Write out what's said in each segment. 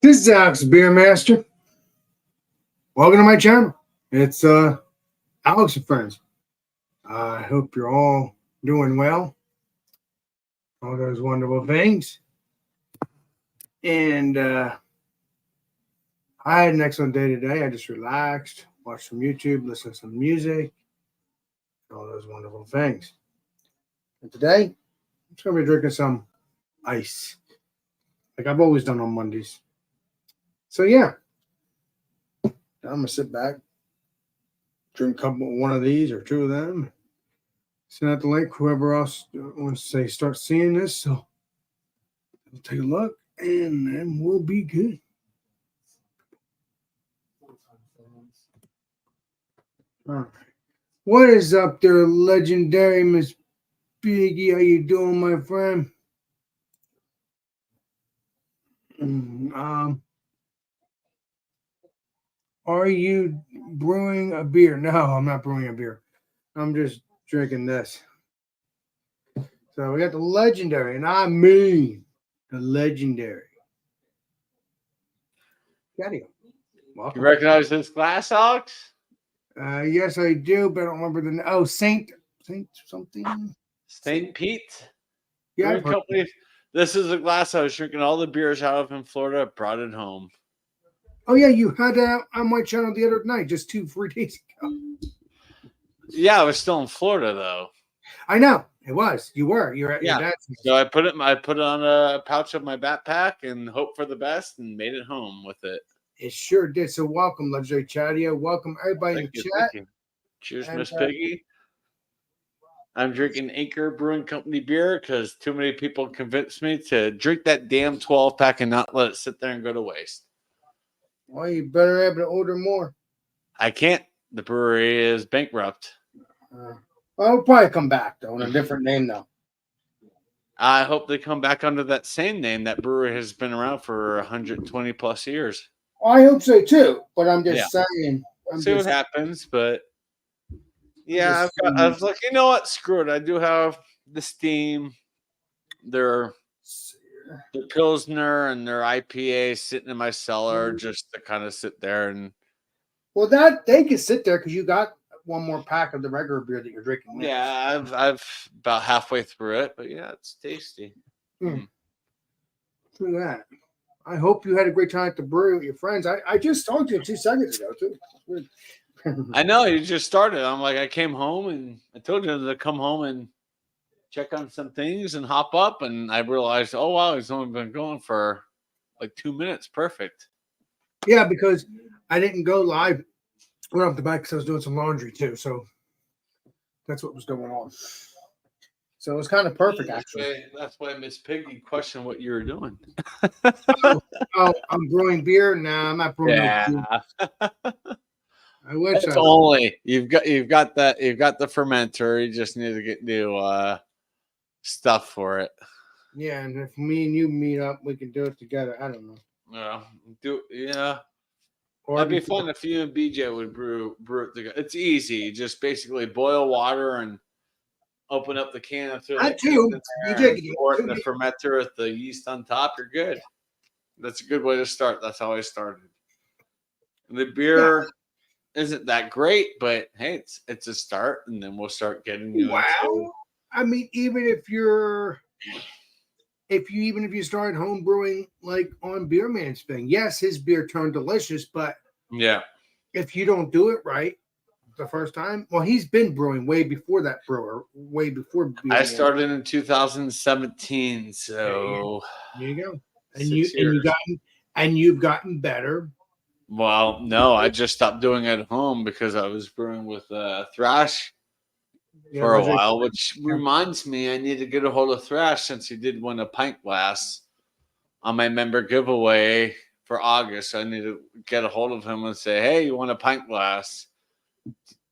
This is Alex Beer Master. Welcome to my channel. It's Alex and friends. I hope you're all doing well. All those wonderful things. And I had an excellent day today. I just relaxed, watched some YouTube, listened to some music, all those wonderful things. And today, I'm just going to be drinking some ice, like I've always done on Mondays. So yeah, I'm going to sit back, drink a couple, one of these or two of them. Send out the link, whoever else wants to say start seeing this. So we'll take a look and then we'll be good. All right. What is up there, legendary Miss Piggy? How you doing, my friend? Are you brewing a beer? No, I'm not brewing a beer. I'm just drinking this. So we got the legendary, and I mean the legendary. Daddy, welcome. You recognize this glass, Alex? Yes, I do, but I don't remember the. Oh, Saint something. Saint Pete. Yeah. Company. This is a glass I was drinking all the beers out of in Florida. Brought it home. Oh yeah, you had on my channel the other night, just 2-3 days ago. Yeah, I was still in Florida though. I know it was. You were. You're at your dad's. So I put it on a pouch of my backpack and hope for the best, and made it home with it. It sure did. So welcome, Legendary Chadia. Welcome everybody in the chat. Cheers, Miss Piggy. I'm drinking Anchor Brewing Company beer because too many people convinced me to drink that damn 12-pack and not let it sit there and go to waste. Well, you better able to order more. I can't. The brewery is bankrupt. Well, it'll probably come back, though, in a different name, though. I hope they come back under that same name. That brewery has been around for 120 plus years. I hope so, too. But I'm just saying. See what happens, but yeah, I was like, you know what? Screw it. I do have the Steam, their Pilsner and their IPA sitting in my cellar just to kind of sit there and. Well, that they can sit there because you got one more pack of the regular beer that you're drinking. Yeah, I've about halfway through it, but yeah, it's tasty. Look at that. I hope you had a great time at the brewery with your friends. I just talked to you 2 seconds ago, too. I know, you just started. I'm like, I came home and I told you to come home and check on some things and hop up. And I realized, oh, wow, he's only been going for like 2 minutes. Perfect. Yeah, because I didn't go live right off the bat because I was doing some laundry, too. So that's what was going on. So it was kind of perfect, actually. That's why Miss Piggy questioned what you were doing. oh, I'm brewing beer? Nah, I'm not brewing beer. I wish it's only you've got the fermenter. You just need to get new stuff for it. Yeah, and if me and you meet up, we can do it together. I don't know. Or that'd be fun if you and BJ would brew it together. It's easy. You just basically boil water and open up the can and throw it in the fermenter with the yeast on top. You're good. That's a good way to start. That's how I started. And the beer isn't that great, but hey, it's a start, and then we'll start getting you. Wow. I mean, even if you started home brewing like on Beer Man's thing, yes, his beer turned delicious, but if you don't do it right the first time, well, he's been brewing way before that brewer, way before Beer I started in 2017, so there you go. And you've gotten better. Well, no, I just stopped doing it at home because I was brewing with Thrash for a while, which reminds me I need to get a hold of Thrash since he did win a pint glass on my member giveaway for August. I need to get a hold of him and say, hey, you want a pint glass?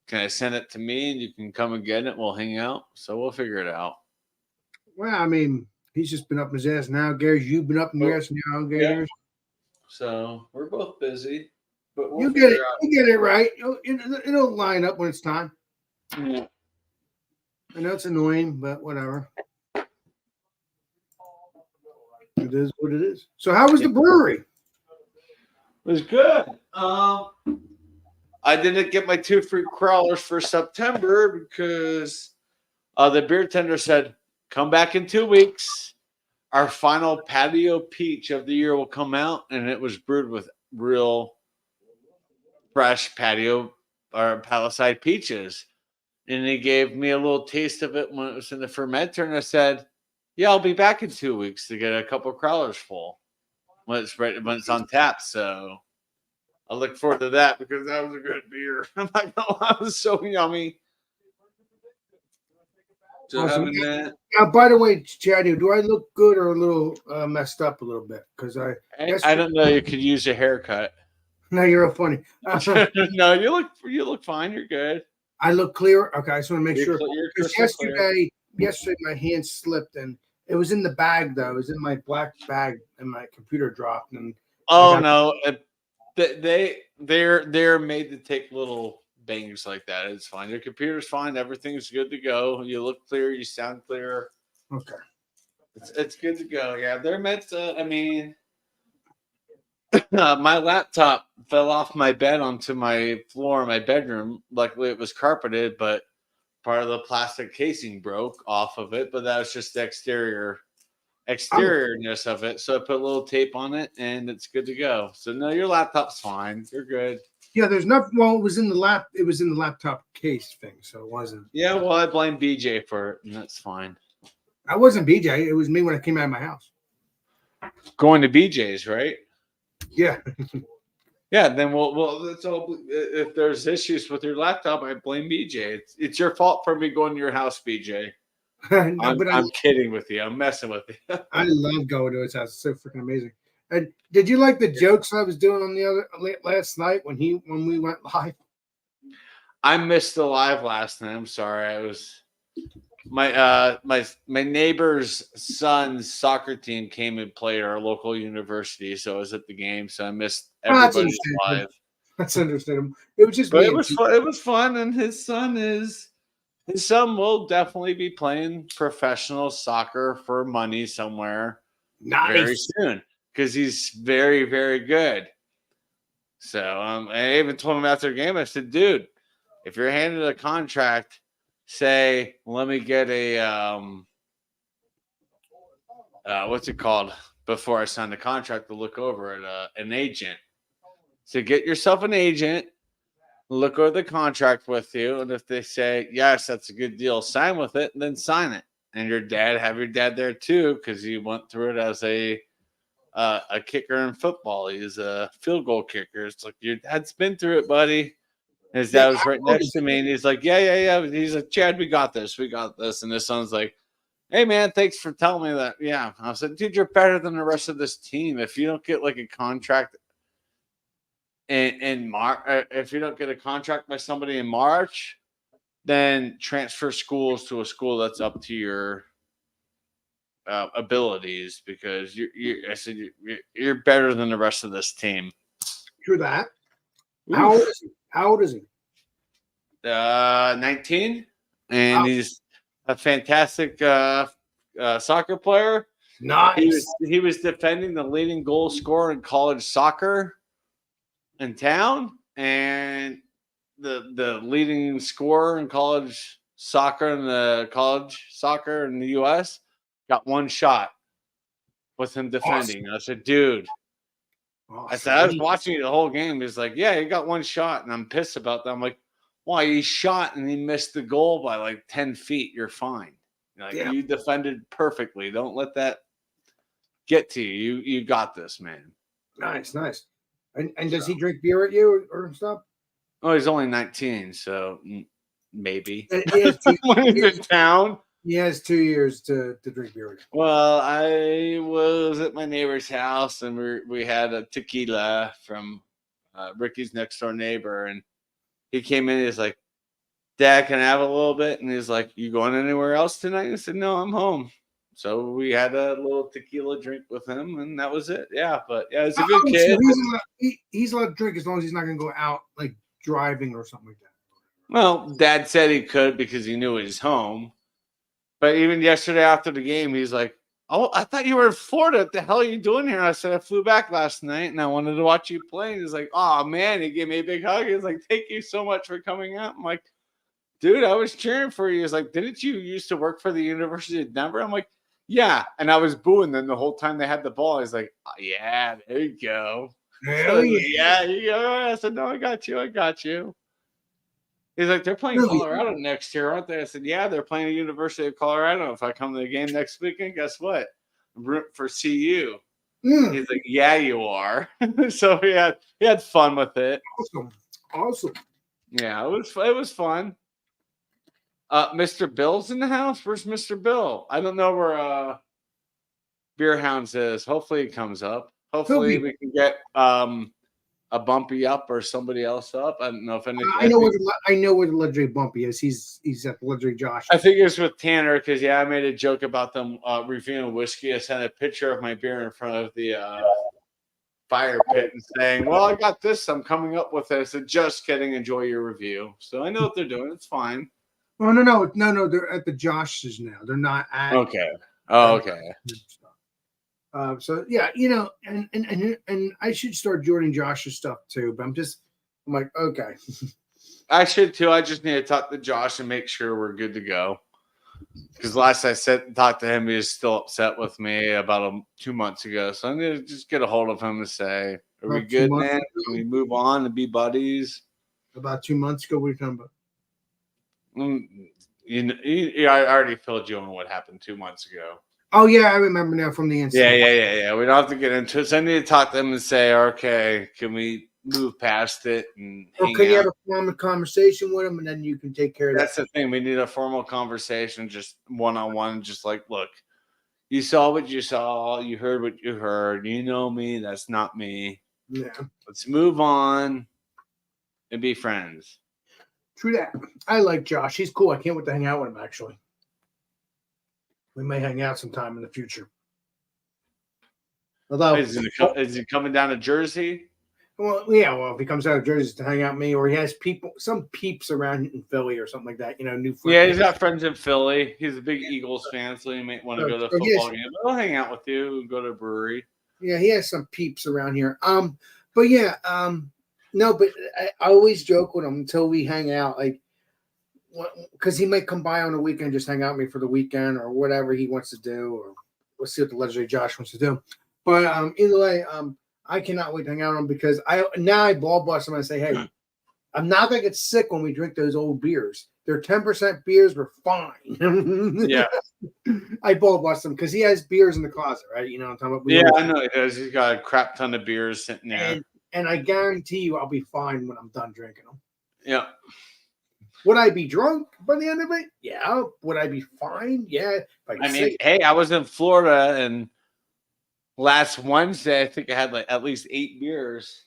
Can I send it to me and you can come and get it? We'll hang out. So we'll figure it out. Well, I mean, he's just been up his ass now. Gary, you've been up in your ass now, Gary. Yeah. So we're both busy, but we'll get it. You get it right. It'll line up when it's time. Yeah. I know it's annoying, but whatever. It is what it is. So how was the brewery? It was good. I didn't get my 2 free crawlers for September because the beer tender said, come back in 2 weeks. Our final patio peach of the year will come out, and it was brewed with real fresh patio or Palisade peaches. And he gave me a little taste of it when it was in the fermenter, and I said, yeah, I'll be back in 2 weeks to get a couple crawlers full when it's on tap. So I look forward to that because that was a good beer. I'm not gonna lie, it was so yummy. So Awesome. having that. Now, by the way, Chaddy, do I look good or a little messed up a little bit? Because I don't know. You could use a haircut. No, you're real funny. No, you look fine. You're good. I look clear. Okay, I just want to make sure. You're Because yesterday my hand slipped and it was in the bag though. It was in my black bag and my computer dropped. And no, they're made to take little bangs like that. It's fine. Your computer's fine. Everything's good to go. You look clear. You sound clear. Okay, it's good to go. Yeah, they're meant to. I mean. My laptop fell off my bed onto my floor in my bedroom. Luckily, it was carpeted, but part of the plastic casing broke off of it. But that was just the exteriorness of it. So I put a little tape on it, and it's good to go. So no, your laptop's fine. You're good. Yeah, there's nothing. Well, it was in the laptop case thing, so it wasn't. Yeah, well, I blame BJ for it, and that's fine. I wasn't BJ. It was me when I came out of my house. Going to BJ's, right? Yeah. Yeah, then well, that's all. If there's issues with your laptop, I blame BJ. It's your fault for me going to your house, BJ. No, I'm kidding with you. I'm messing with you. I love going to his house. It's so freaking amazing. And did you like the jokes I was doing on the last night when we went live? I missed the live last night. I'm sorry. I was my neighbor's son's soccer team came and played our local university, so I was at the game. So I missed everybody's live. That's understandable. It was just, but it was fun. It was fun, and his son will definitely be playing professional soccer for money somewhere very soon because he's very, very good. So I even told him after the game, I said, dude, if you're handed a contract, say, let me get a what's it called before I sign the contract to look over it, an agent. So get yourself an agent, look over the contract with you, and if they say yes, that's a good deal, sign with it, and then sign it. And have your dad there too, because he went through it as a kicker in football. He's a field goal kicker. It's like your dad's been through it, buddy. His dad was right next to me, and he's like, yeah. He's like, Chad, we got this. And his son's like, hey, man, thanks for telling me that. Yeah. I said, dude, you're better than the rest of this team. If you don't get like a contract in March, if you don't get a contract by somebody in March, then transfer schools to a school that's up to your abilities because you're better than the rest of this team. True that. How old is he? 19, and he's a fantastic soccer player. Nice. He was defending the leading goal scorer in college soccer in town, and the leading scorer in college soccer in the U.S. got one shot with him defending. Awesome. I said, dude. Awesome. I said, I was watching the whole game. He's like, yeah, he got one shot, and I'm pissed about that. I'm like, why? He shot and he missed the goal by like 10 feet. You're fine. You defended perfectly. Don't let that get to you. You got this, man. Nice. And does he drink beer at you or stuff? Oh, he's only 19, so maybe. When he's in town. He has 2 years to drink beer. Well, I was at my neighbor's house, and we had a tequila from Ricky's next door neighbor, and he came in. He's like, Dad, can I have a little bit? And he's like, you going anywhere else tonight? I said, no, I'm home. So we had a little tequila drink with him, and that was it. Yeah, but yeah, he's a good kid. So he's allowed to drink as long as he's not going to go out like driving or something like that. Well, Dad said he could because he knew he was home. But even yesterday after the game, he's like, "Oh, I thought you were in Florida. What the hell are you doing here?" I said, "I flew back last night and I wanted to watch you play." And he's like, "Oh man," he gave me a big hug. He's like, "Thank you so much for coming out." I'm like, "Dude, I was cheering for you." He's like, "Didn't you used to work for the University of Denver?" I'm like, "Yeah." And I was booing them the whole time they had the ball. He's like, "Oh, yeah, there you go." So I Hell was like, yeah. "Yeah, you go." I said, "No, I got you. I got you." He's like, "They're playing Really? Colorado next year, aren't they?" I said, "Yeah, they're playing the University of Colorado. If I come to the game next weekend, guess what? I'm rooting for CU." Mm, He's like, "Yeah, you are." So he had fun with it. awesome. Awesome. Yeah, it was fun. Mr. Bill's in the house. Where's Mr. Bill? I don't know where Beer Hounds is. Hopefully he comes up. He'll Hopefully be. we can get a Bumpy up or somebody else up. I don't know if anything. I know where the legendary Bumpy is. He's at the legendary Josh. I think it was with Tanner because I made a joke about them reviewing whiskey. I sent a picture of my beer in front of the fire pit and saying, "Well, I got this. I'm coming up with it." I said, "Just kidding. Enjoy your review." So I know what they're doing. It's fine. Oh no. They're at the Josh's now. They're not at. Okay. Oh, okay. So yeah, and I should start joining Josh's stuff too. But I'm like, okay. I should too. I just need to talk to Josh and make sure we're good to go. Because last I talked to him, he was still upset with me about 2 months ago. So I'm gonna just get a hold of him and say, "Are we About 2 good, months man? ago? Can we move on and be buddies?" About 2 months ago, we were talking about. I already filled you in what happened 2 months ago. Oh yeah, I remember now from the incident. Yeah. We don't have to get into it. So I need to talk to them and say, "Okay, can we move past it and Or hang can you out?" have a formal conversation with him, and then you can take care of That's that. the thing. We need a formal conversation, just one-on-one, just like, "Look, you saw what you saw. You heard what you heard. You know me. That's not me. Yeah, Let's move on and be friends." true that. I like Josh. He's cool. I can't wait to hang out with him. Actually, we may hang out sometime in the future. Although, Is he coming down to Jersey? well, yeah, well, if he comes out of Jersey to hang out with me, or he has some peeps around in Philly or something like that, new friends. Yeah, he's got friends in Philly. He's a big Eagles fan, so he might want to go to a football game. But I'll hang out with you and go to a brewery. Yeah, he has some peeps around here. But yeah, no, but I always joke with him until we hang out, like, because he might come by on the weekend, just hang out with me for the weekend or whatever he wants to do, or we'll see what the legendary Josh wants to do. But either way, I cannot wait to hang out with him because I ball bust him and say, hey, I'm not gonna get sick when we drink those old beers. They're 10% beers. We're fine. Yeah. I ball bust him because he has beers in the closet, right? You know what I'm talking about? I know he does. He's got a crap ton of beers sitting there. And I guarantee you I'll be fine when I'm done drinking them. Yeah. Would I be drunk by the end of it? Yeah. Would I be fine? Yeah. Hey, I was in Florida and last Wednesday, I think I had like at least 8 beers.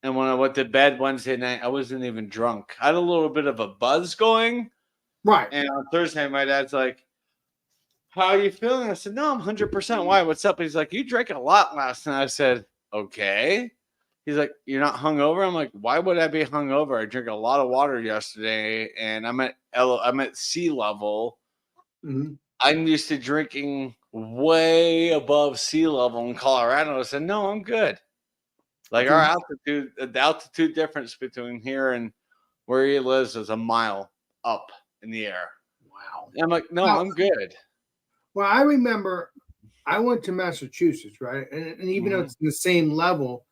And when I went to bed Wednesday night, I wasn't even drunk. I had a little bit of a buzz going. Right. And on Thursday, my dad's like, "How are you feeling?" I said, "No, I'm 100%. Why? What's up?" He's like, "You drank a lot last night." I said, "Okay." He's like, "You're not hungover?" I'm like, "Why would I be hungover? I drank a lot of water yesterday, and I'm at sea level. Mm-hmm. I'm used to drinking way above sea level in Colorado." I said, "No, I'm good. Like our altitude, the altitude difference between here and where he lives is a mile up in the air." Wow. And I'm like, "No, I'm good." Well, I remember I went to Massachusetts, right? And even though it's the same level,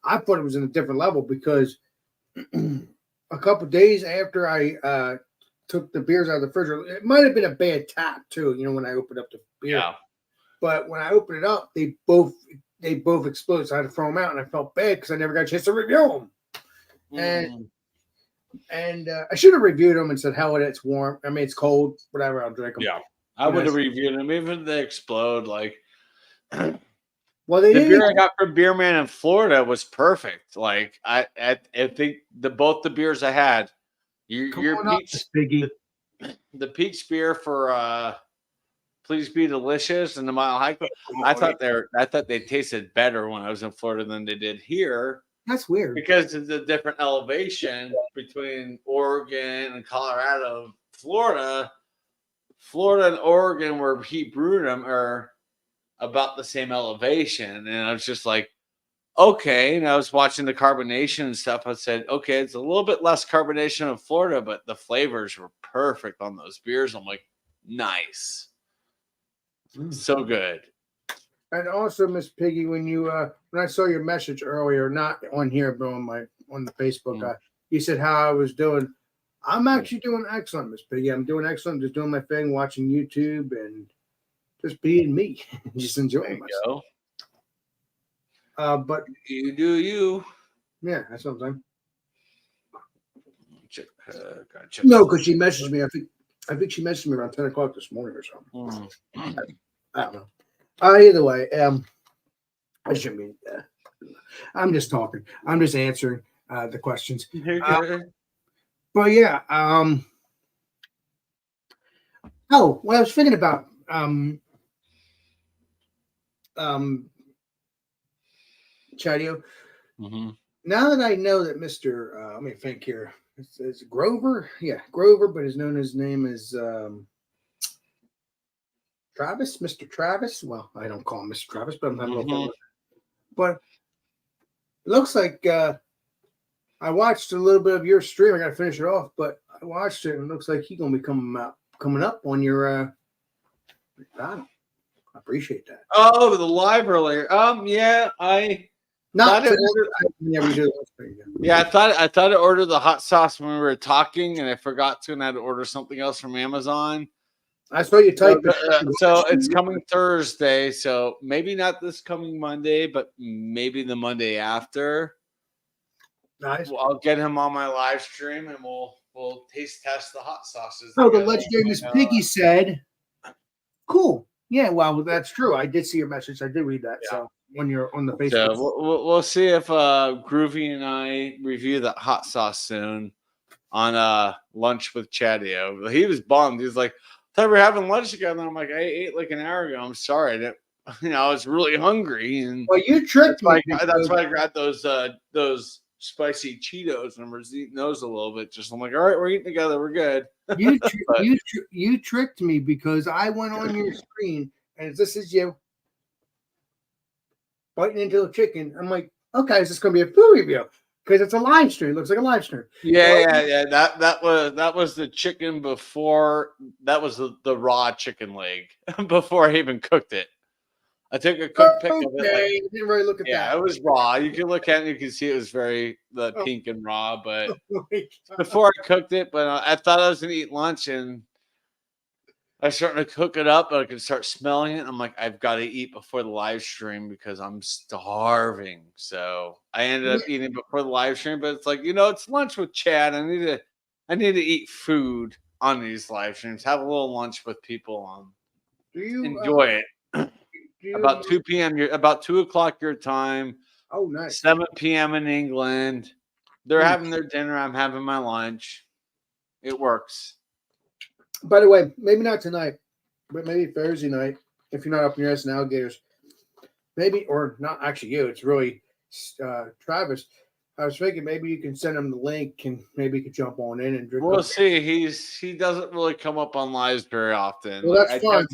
I thought it was in a different level because a couple of days after I took the beers out of the refrigerator, it might have been a bad tap too, when I opened up the beer. Yeah. But when I opened it up, they both exploded. So I had to throw them out, and I felt bad because I never got a chance to review them. And I should have reviewed them and said, "Hell with it, it's warm. I mean, it's cold. Whatever, I'll drink them." Yeah, I would have reviewed them even if they explode. Like, well, the beer I got from Beer Man in Florida was perfect. Like, I think both the beers I had, your peach, the peach beer for Please Be Delicious and the Mile High Club. I thought they tasted better when I was in Florida than they did here. That's weird because of the different elevation between Oregon and Colorado. Florida and Oregon, where he brewed them, are about the same elevation. And I was just like, okay. And I was watching the carbonation and stuff. I said, okay, it's a little bit less carbonation in Florida, but the flavors were perfect on those beers. I'm like, nice. So good. And also, Miss Piggy, when I saw your message earlier, not on here, but on the Facebook, you said how I was doing. I'm actually doing excellent, Miss Piggy. I'm doing excellent, just doing my thing, watching YouTube and just being me, just enjoying myself. But you do you. Yeah, that's what I'm saying. No, because she messaged me. I think she messaged me around 10 o'clock this morning or something. I don't know. Either way, I shouldn't be. I'm just talking. I'm just answering the questions. But yeah. Oh, well, I was thinking about Chadio. Now that I know that Mr. Let me think here. It's Grover. Yeah, Grover, but his name is Travis, Mr. Travis. Well, I don't call him Mr. Travis, but I'm having a little fun with it. But it looks like I watched a little bit of your stream. I got to finish it off, but I watched it, and it looks like he's gonna be coming up on your battle. I appreciate that. Oh, the live earlier. Yeah, I thought I thought I ordered the hot sauce when we were talking, and I forgot to, and I had to order something else from Amazon. I saw you type so it's coming Thursday, so maybe not this coming Monday, but maybe the Monday after. Nice. Well, I'll get him on my live stream, and we'll taste test the hot sauces. Oh, the legendary Miss Piggy said, "Cool, yeah, well, that's true. I did see your message. I did read that. Yeah. So when you're on the Facebook, so we'll see if Groovy and I review that hot sauce soon on lunch with Chadio. He was bummed. He was like, I thought we were having lunch together. I'm like, I ate like an hour ago. I'm sorry. I was really hungry. And well, you tricked me. That's why I got those spicy Cheetos, and I was eating those a little bit. Just I'm like, all right, we're eating together. We're good. You tricked me because I went on your screen, and this is you biting into a chicken. I'm like, okay, is this going to be a food review? Because it's a live stream. It looks like a live stream. Yeah. That was the chicken before. That was the raw chicken leg before I even cooked it. I took a quick pic of it. Like, didn't really look at that. Yeah, it was raw. You can look at it. You can see it was very pink and raw. But before I cooked it, but I thought I was gonna eat lunch, and I started to cook it up, and I could start smelling it. I'm like, I've got to eat before the live stream because I'm starving. So I ended up eating before the live stream. But it's like, it's lunch with Chad. I need to eat food on these live streams. Have a little lunch with people. Enjoy it. About 2 p.m. About 2 o'clock your time. Oh, nice. 7 p.m. in England. They're having their dinner. I'm having my lunch. It works. By the way, maybe not tonight, but maybe Thursday night, if you're not up in your ass and alligators. Maybe, or not actually you, it's really Travis. I was thinking maybe you can send him the link and maybe he could jump on in and drink. We'll see. He doesn't really come up on lives very often. Well, that's fine.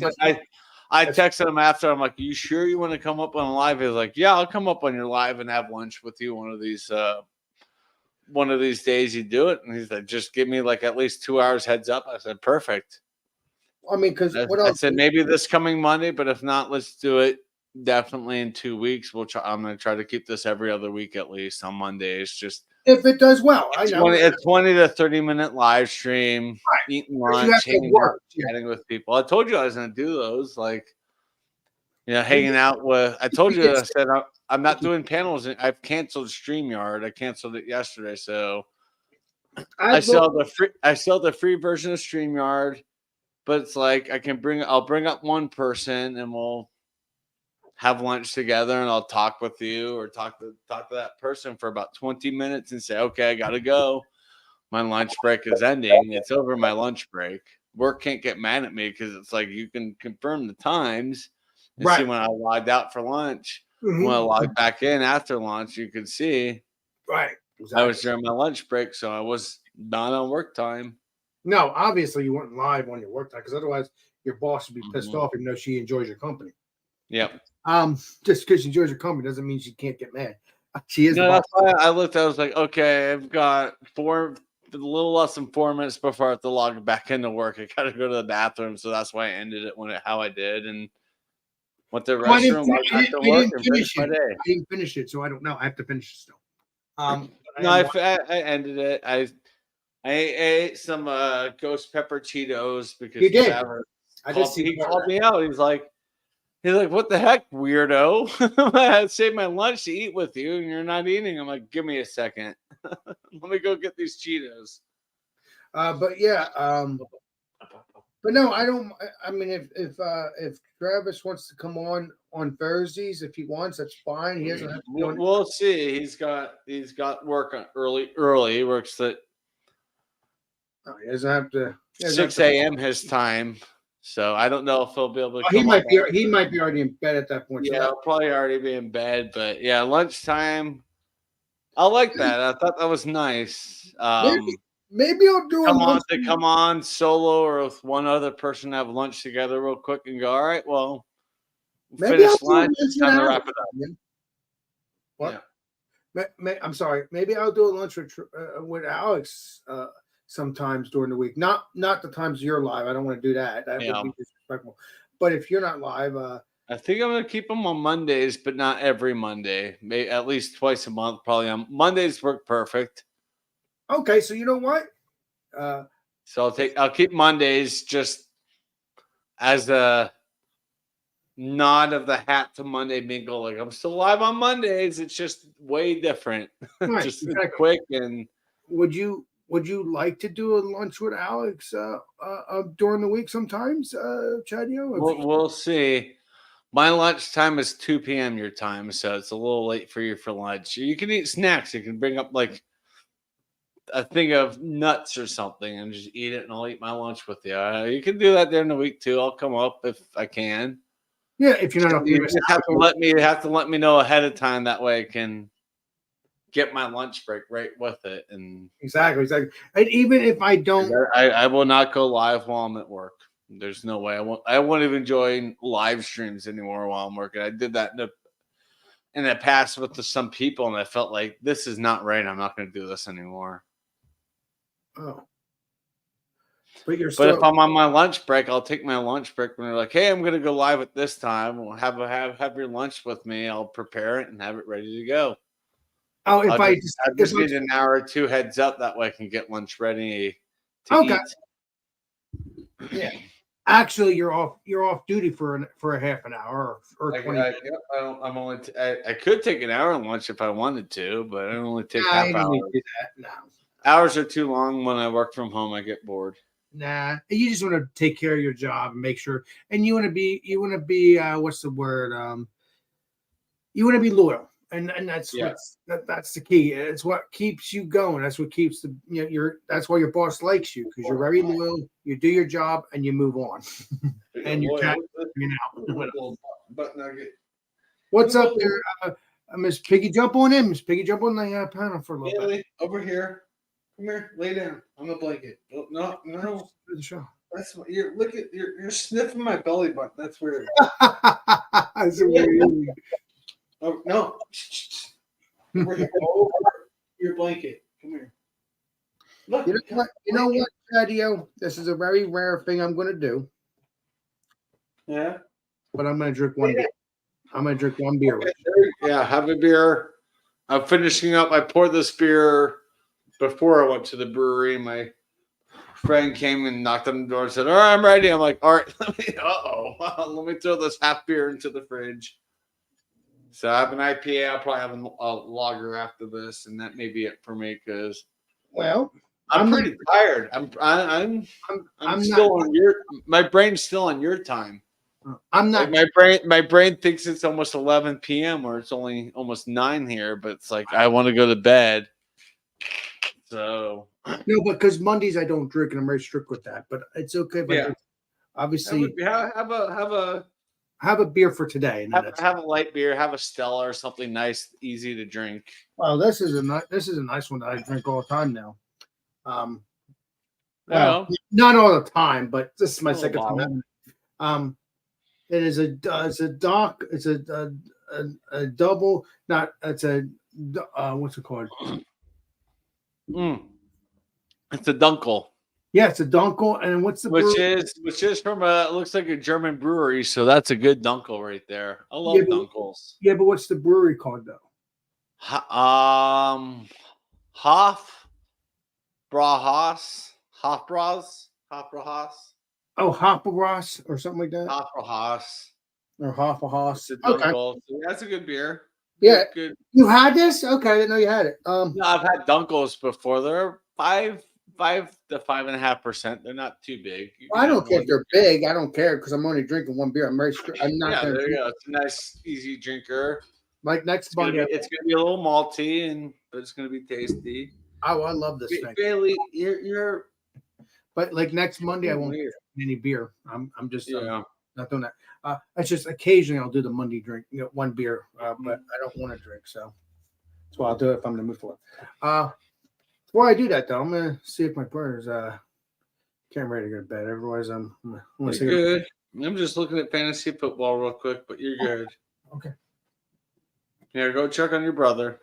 I texted him after. I'm like, you sure you want to come up on a live? He's like, yeah, I'll come up on your live and have lunch with you one of these days you do it. And he's like, just give me like at least 2 hours heads up. I said, perfect. I mean, because I said maybe this coming Monday, but if not, let's do it definitely in 2 weeks. We'll try. I'm going to try to keep this every other week at least on Mondays. Just if it does well, I know it's 20 to 30-minute live stream, right. Eating lunch, hanging out, chatting with people. I told you I was going to do those, like, hanging out with. I told you I said I'm not doing panels. I've canceled StreamYard. I canceled it yesterday, so I sell the free version of StreamYard. But it's like I'll bring up one person and we'll have lunch together, and I'll talk with you or talk to that person for about 20 minutes and say, okay, I gotta go. My lunch break is ending. It's over my lunch break. Work can't get mad at me because it's like you can confirm the times and see when I logged out for lunch. Mm-hmm. When I logged back in after lunch, you could see exactly. I was during my lunch break, so I was not on work time. No, obviously you weren't live on your work time because otherwise your boss would be pissed off even though she enjoys your company. Yep. Just because she enjoys her company doesn't mean she can't get mad. She is. No, the boss. that's why I looked. I was like, okay, I've got a little less than 4 minutes before I have to log back into work. I gotta go to the bathroom, so that's why I ended it how I did, and went to the Oh, I didn't, restroom, fin- went I back didn't, to I work, didn't and finish finished my it. day. I didn't finish it, so I don't know. I have to finish it still. No, I ended it. I ate some ghost pepper Cheetos because You did. Travis I did see he part of called that. me out. He's like, what the heck, weirdo? I saved my lunch to eat with you, and you're not eating. I'm like, give me a second. Let me go get these Cheetos. But yeah, but no, I don't. I mean, if Travis wants to come on Thursdays, if he wants, that's fine. He doesn't have to be on. We'll see. He's got work on early. He works at No, he doesn't have to. He doesn't have 6 to. a.m. his time. So I don't know if he'll be able to Oh, come. he might be already in bed at that point. Yeah, So I'll probably already be in bed. But yeah, lunchtime. I like that. I thought that was nice. maybe I'll do Come on solo or with one other person, have lunch together real quick and go, all right, well, Maybe I'll finish do lunch. lunch It's with time to Alex. wrap it up. What? Yeah. I'm sorry. Maybe I'll do a lunch with Alex sometimes during the week. Not the times you're live. I don't want to do that. That would be disrespectful. But if you're not live, I think I'm gonna keep them on Mondays, but not every Monday. Maybe at least twice a month. Probably on Mondays work perfect. okay. So you know what? So I'll keep Mondays just as a nod of the hat to Monday Mingle. Like I'm still live on Mondays. It's just way different. Right, just exactly. quick and. Would you like to do a lunch with Alex during the week sometimes, Chadio? We'll see. My lunch time is 2 p.m. your time, so it's a little late for you for lunch. You can eat snacks. You can bring up like a thing of nuts or something and just eat it, and I'll eat my lunch with you. You can do that during the week too. I'll come up if I can. Yeah, if you're not, You just have to let me know ahead of time. That way I can get my lunch break right with it. And exactly. And even if I don't, I will not go live while I'm at work. There's no way I won't even join live streams anymore while I'm working. I did that in the past with some people, and I felt like this is not right. I'm not going to do this anymore. Oh, but if I'm on my lunch break, I'll take my lunch break when they're like, "Hey, I'm going to go live at this time. We'll have your lunch with me. I'll prepare it and have it ready to go." Oh, I just need an hour or two heads up. That way I can get lunch ready to eat. Yeah. Actually, you're off duty for a half an hour or 20. I could take an hour lunch if I wanted to, but I only take half hour. Do that. No. Hours are too long. When I work from home, I get bored. Nah, you just want to take care of your job and make sure, and you want to be what's the word? You want to be loyal. And that's that's the key. It's what keeps you going. That's what keeps that's why your boss likes you, because you're very loyal. You do your job and you move on. And you can't. What's up there, Miss Piggy? Jump on in, Miss Piggy. Jump on the panel for a little bit. Over here. Come here. Lay down on the blanket. No. The show. That's what you're you're sniffing my belly button. That's weird. That's weird. Oh no! Over your blanket. Come here. Look. You know what, Chadio? This is a very rare thing I'm going to do. Yeah. But I'm going to drink one beer. I'm going to drink one beer. Yeah, have a beer. I'm finishing up. I poured this beer before I went to the brewery. My friend came and knocked on the door and said, "All right, I'm ready." I'm like, "All right, let me throw this half beer into the fridge." So I have an IPA. I'll probably have a lager after this, and that may be it for me because I'm pretty tired. I'm still on my brain's still on your time. I'm not. Like my brain thinks it's almost 11 p.m. or it's only almost 9 here, but it's like I want to go to bed. So no, because Mondays I don't drink, and I'm very strict with that. But it's okay. If I drink. Obviously, have a beer for today. And have a light beer, have a Stella or something nice, easy to drink. Well, this is a nice one that I drink all the time now. Not all the time, but this is my second time. It is it's a doc. It's a double. Not it's a what's it called? It's a Dunkel. Yeah, it's a Dunkel. And what's the Which is from a looks like a German brewery, so that's a good Dunkel right there. I love Dunkels. Yeah, but what's the brewery called though? Hofbrauhaus. Oh, Hofbrauhaus or something like that. Hofbrauhaus Or Hofbrauhaus. Okay, so that's a good beer. Yeah, good. You had this? Okay, I didn't know you had it. No, I've had Dunkels before. They're 5 to 5.5%. They're not too big. I don't care if they're big. I don't care because I'm only drinking one beer. I'm not. Yeah, there you go. It's a nice, easy drinker. Like next Monday, it's gonna be a little malty, but it's gonna be tasty. Oh, I love this thing. Bailey, you're. But like next Monday, I won't drink any beer. I'm just not doing that. It's just occasionally I'll do the Monday drink, one beer, but I don't want to drink, so that's why I'll do it if I'm in the mood for it. Before I do that, though, I'm gonna see if my brother's getting ready to go to bed. Otherwise, I'm good. I'm just looking at fantasy football real quick, but you're good. Okay. Yeah, go check on your brother.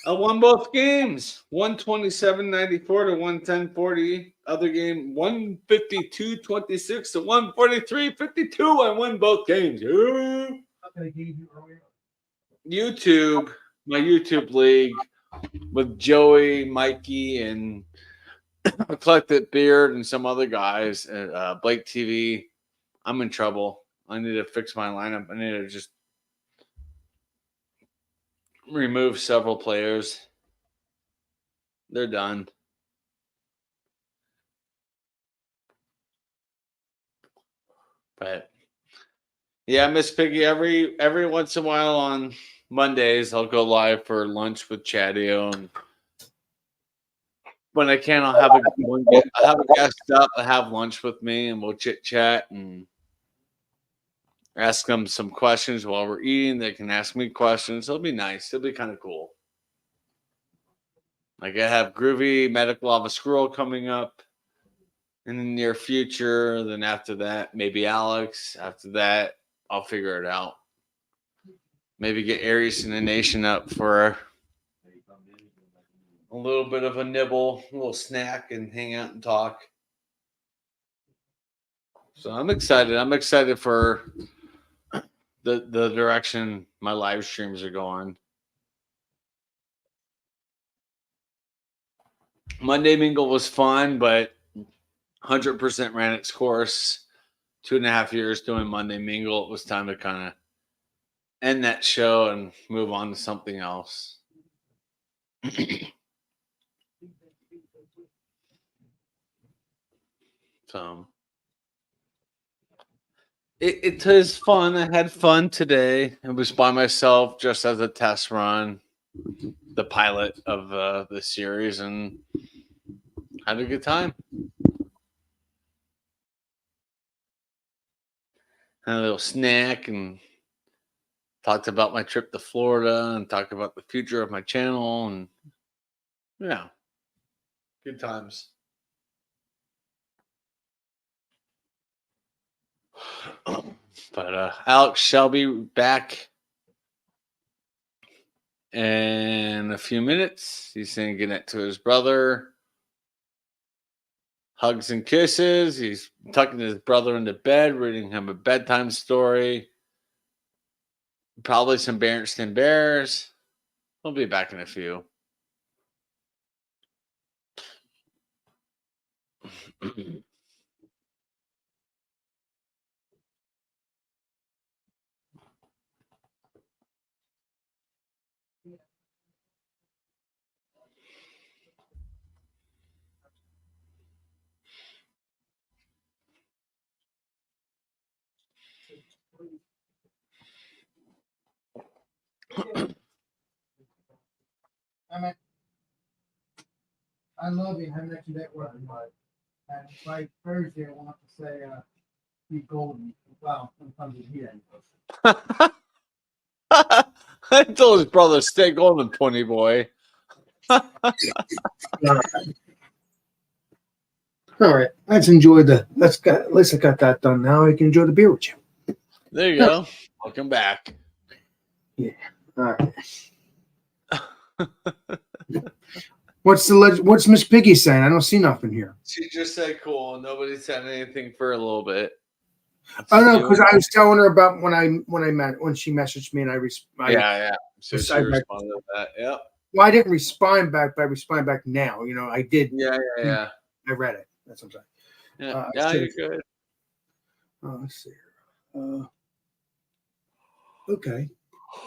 I won both games. 127.94 to 110.40. Other game 152.26 to 143.52. I won both games. YouTube, my YouTube league with Joey, Mikey, and Collected Beard and some other guys. Blake TV. I'm in trouble. I need to fix my lineup. I need to just remove several players. They're done. But yeah, Miss Piggy, every once in a while on Mondays I'll go live for lunch with Chadio, and when I can I'll have a guest up, have lunch with me, and we'll chit chat and ask them some questions while we're eating. They can ask me questions. It'll be nice. It'll be kind of cool. Like I have Groovy Medical Lava Squirrel coming up in the near future. Then after that, maybe Alex. After that, I'll figure it out. Maybe get Aries and the Nation up for a little bit of a nibble, a little snack, and hang out and talk. So I'm excited. I'm excited for the direction my live streams are going. Monday Mingle was fun, but 100% ran its course. 2.5 years doing Monday Mingle. It was time to kind of end that show and move on to something else. So it is fun. I had fun today. It was by myself, just as a test run, the pilot of the series, and had a good time. Had a little snack and talked about my trip to Florida and talked about the future of my channel, and yeah, good times. But Alex shall be back in a few minutes. He's saying goodnight to his brother. Hugs and kisses. He's tucking his brother into bed, reading him a bedtime story. Probably some Berenstain Bears. We'll be back in a few. I love you. I mentioned that word, but by Thursday, I want to say, be golden. Well, sometimes it's here. I told his brother, stay golden, pony boy. All right, let's enjoy at least I got that done. Now I can enjoy the beer with you. There you go. Welcome back. Yeah. All right. What's Miss Piggy saying? I don't see nothing here. She just said cool. Nobody said anything for a little bit. I don't know, because I was telling her about when she messaged me and yeah. So she I- responded to that. Yep. well, I didn't respond back, but I respond back now. I did. Yeah. I read it. That's what I'm saying. Yeah, you're good. Let's see here. Okay.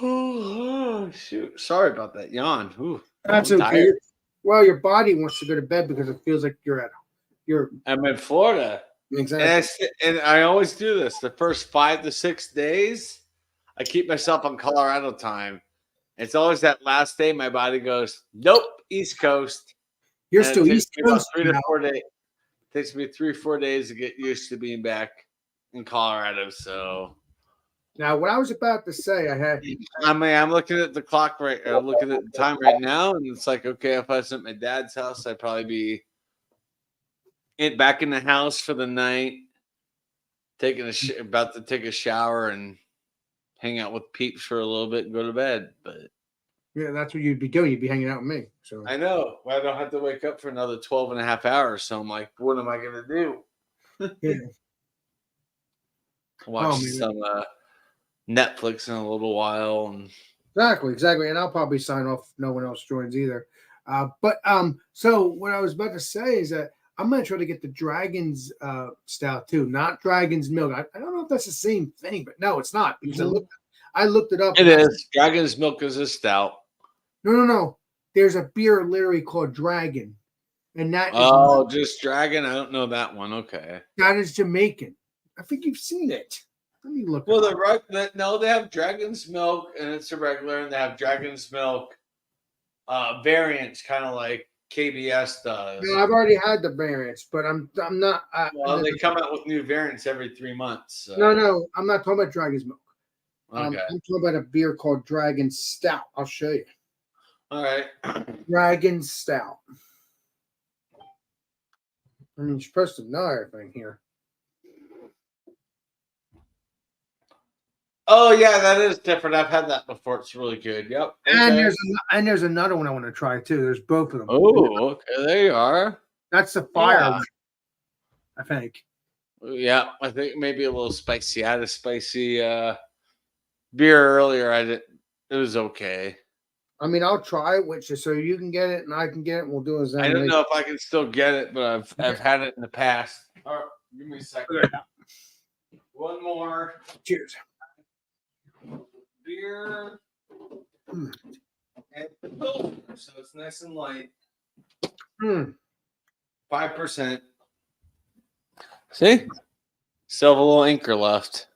Oh, shoot. Sorry about that yawn. Ooh, That's I'm okay. tired. Well, your body wants to go to bed because it feels like I'm in Florida. exactly. And I always do this. The first 5 to 6 days, I keep myself on Colorado time. It's always that last day my body goes, nope, East Coast. You're And still it takes East me about Coast 3 to now. 4 days. It takes me 3 or 4 days to get used to being back in Colorado. So Now, what I was about to say, I'm looking at the clock I'm looking at the time right now, and it's like, okay, if I was at my dad's house, I'd probably be back in the house for the night, about to take a shower and hang out with peeps for a little bit and go to bed. But yeah, that's what you'd be doing. You'd be hanging out with me. So I know I don't have to wake up for another 12 and a half hours. So I'm like, what am I going to do? yeah. Watch some Netflix in a little while. And Exactly. And I'll probably sign off if no one else joins either. So what I was about to say is that I'm gonna try to get the Dragon's stout too, not Dragon's milk. I don't know if that's the same thing, but no, it's not because I looked it up. It is. Dragon's Milk is a stout. No. There's a beer literally called Dragon, and that is just Dragon. I don't know that one. Okay, that is Jamaican. I think you've seen it. Let me look. Well, they have Dragon's Milk, and it's a regular, and they have Dragon's Milk variants, kind of like KBS does. No, I've already had the variants, but I'm not. Well, they come out with new variants every 3 months. So. No, I'm not talking about Dragon's Milk. Okay. I'm talking about a beer called Dragon Stout. I'll show you. All right. Dragon Stout. I mean, you're supposed to know everything here. Oh yeah, that is different. I've had that before. It's really good. Yep. Okay. And there's another one I want to try too. There's both of them. Oh, okay. There you are. That's the fire one, I think. Yeah, I think maybe a little spicy. I had a spicy beer earlier. It was okay. I mean, I'll try it, which is so you can get it and I can get it. And we'll do it. I don't know if I can still get it, but I've had it in the past. All right, give me a second. One more. Cheers. Beer and filter, so it's nice and light. 5%. See, still have a little anchor left.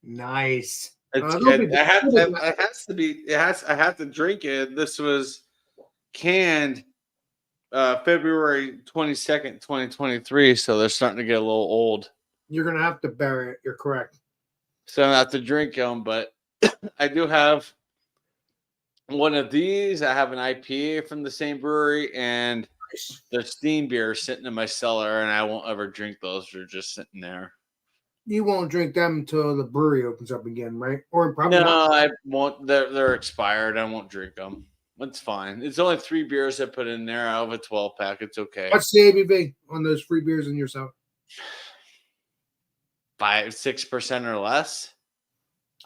Nice. It's good. I have to drink it. This was canned February 22nd, 2023. So they're starting to get a little old. You're gonna have to bury it. You're correct. So I have to drink them, but I do have one of these. I have an IPA from the same brewery, and the steam beer sitting in my cellar, and I won't ever drink those. They're just sitting there. You won't drink them until the brewery opens up again, right? Or probably no, I won't. They're expired. I won't drink them. It's fine. It's only 3 beers I put in there out of a 12-pack. It's okay. What's the ABV on those free beers in your cellar? 5-6% or less.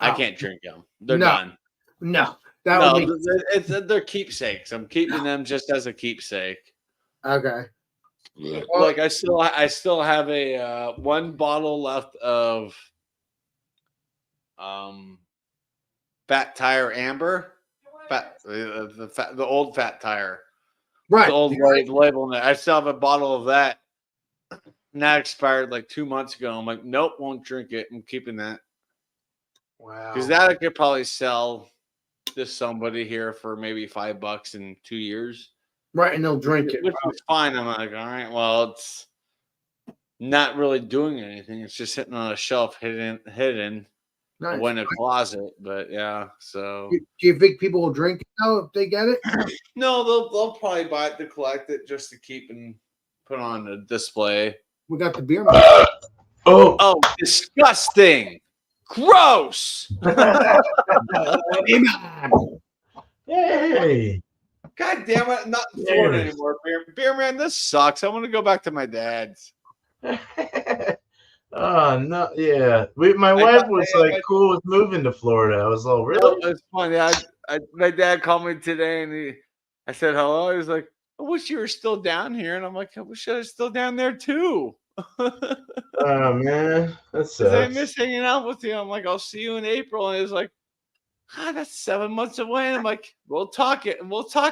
I can't drink them. They're done. No, they're keepsakes. I'm keeping them just as a keepsake. Okay. Like I still have a 1 bottle left of Fat Tire Amber, the old Fat Tire, right? The old label on it. I still have a bottle of that. And that expired like 2 months ago. I'm like, nope, won't drink it. I'm keeping that. Wow. Because that I could probably sell to somebody here for maybe $5 in 2 years. Right, and they'll drink it. Which is fine. I'm like, all right, well, it's not really doing anything. It's just sitting on a shelf hidden Nice. in a closet. But yeah, so do you think people will drink it now if they get it? No, they'll probably buy it to collect it just to keep and put on a display. We got the beer. Man. Oh, disgusting. Gross. Hey. God damn it. I'm not in Florida anymore. Beer man, this sucks. I want to go back to my dad's. Oh no, yeah. My wife was like cool with moving to Florida. I was like, really? No, it's funny. My dad called me today, and I said hello. He was like, "I wish you were still down here," and I'm like, "I wish I was still down there too." Oh man, that sucks. I miss hanging out with you. I'm like, "I'll see you in April," and he's like, that's 7 months away. And I'm like, "We'll talk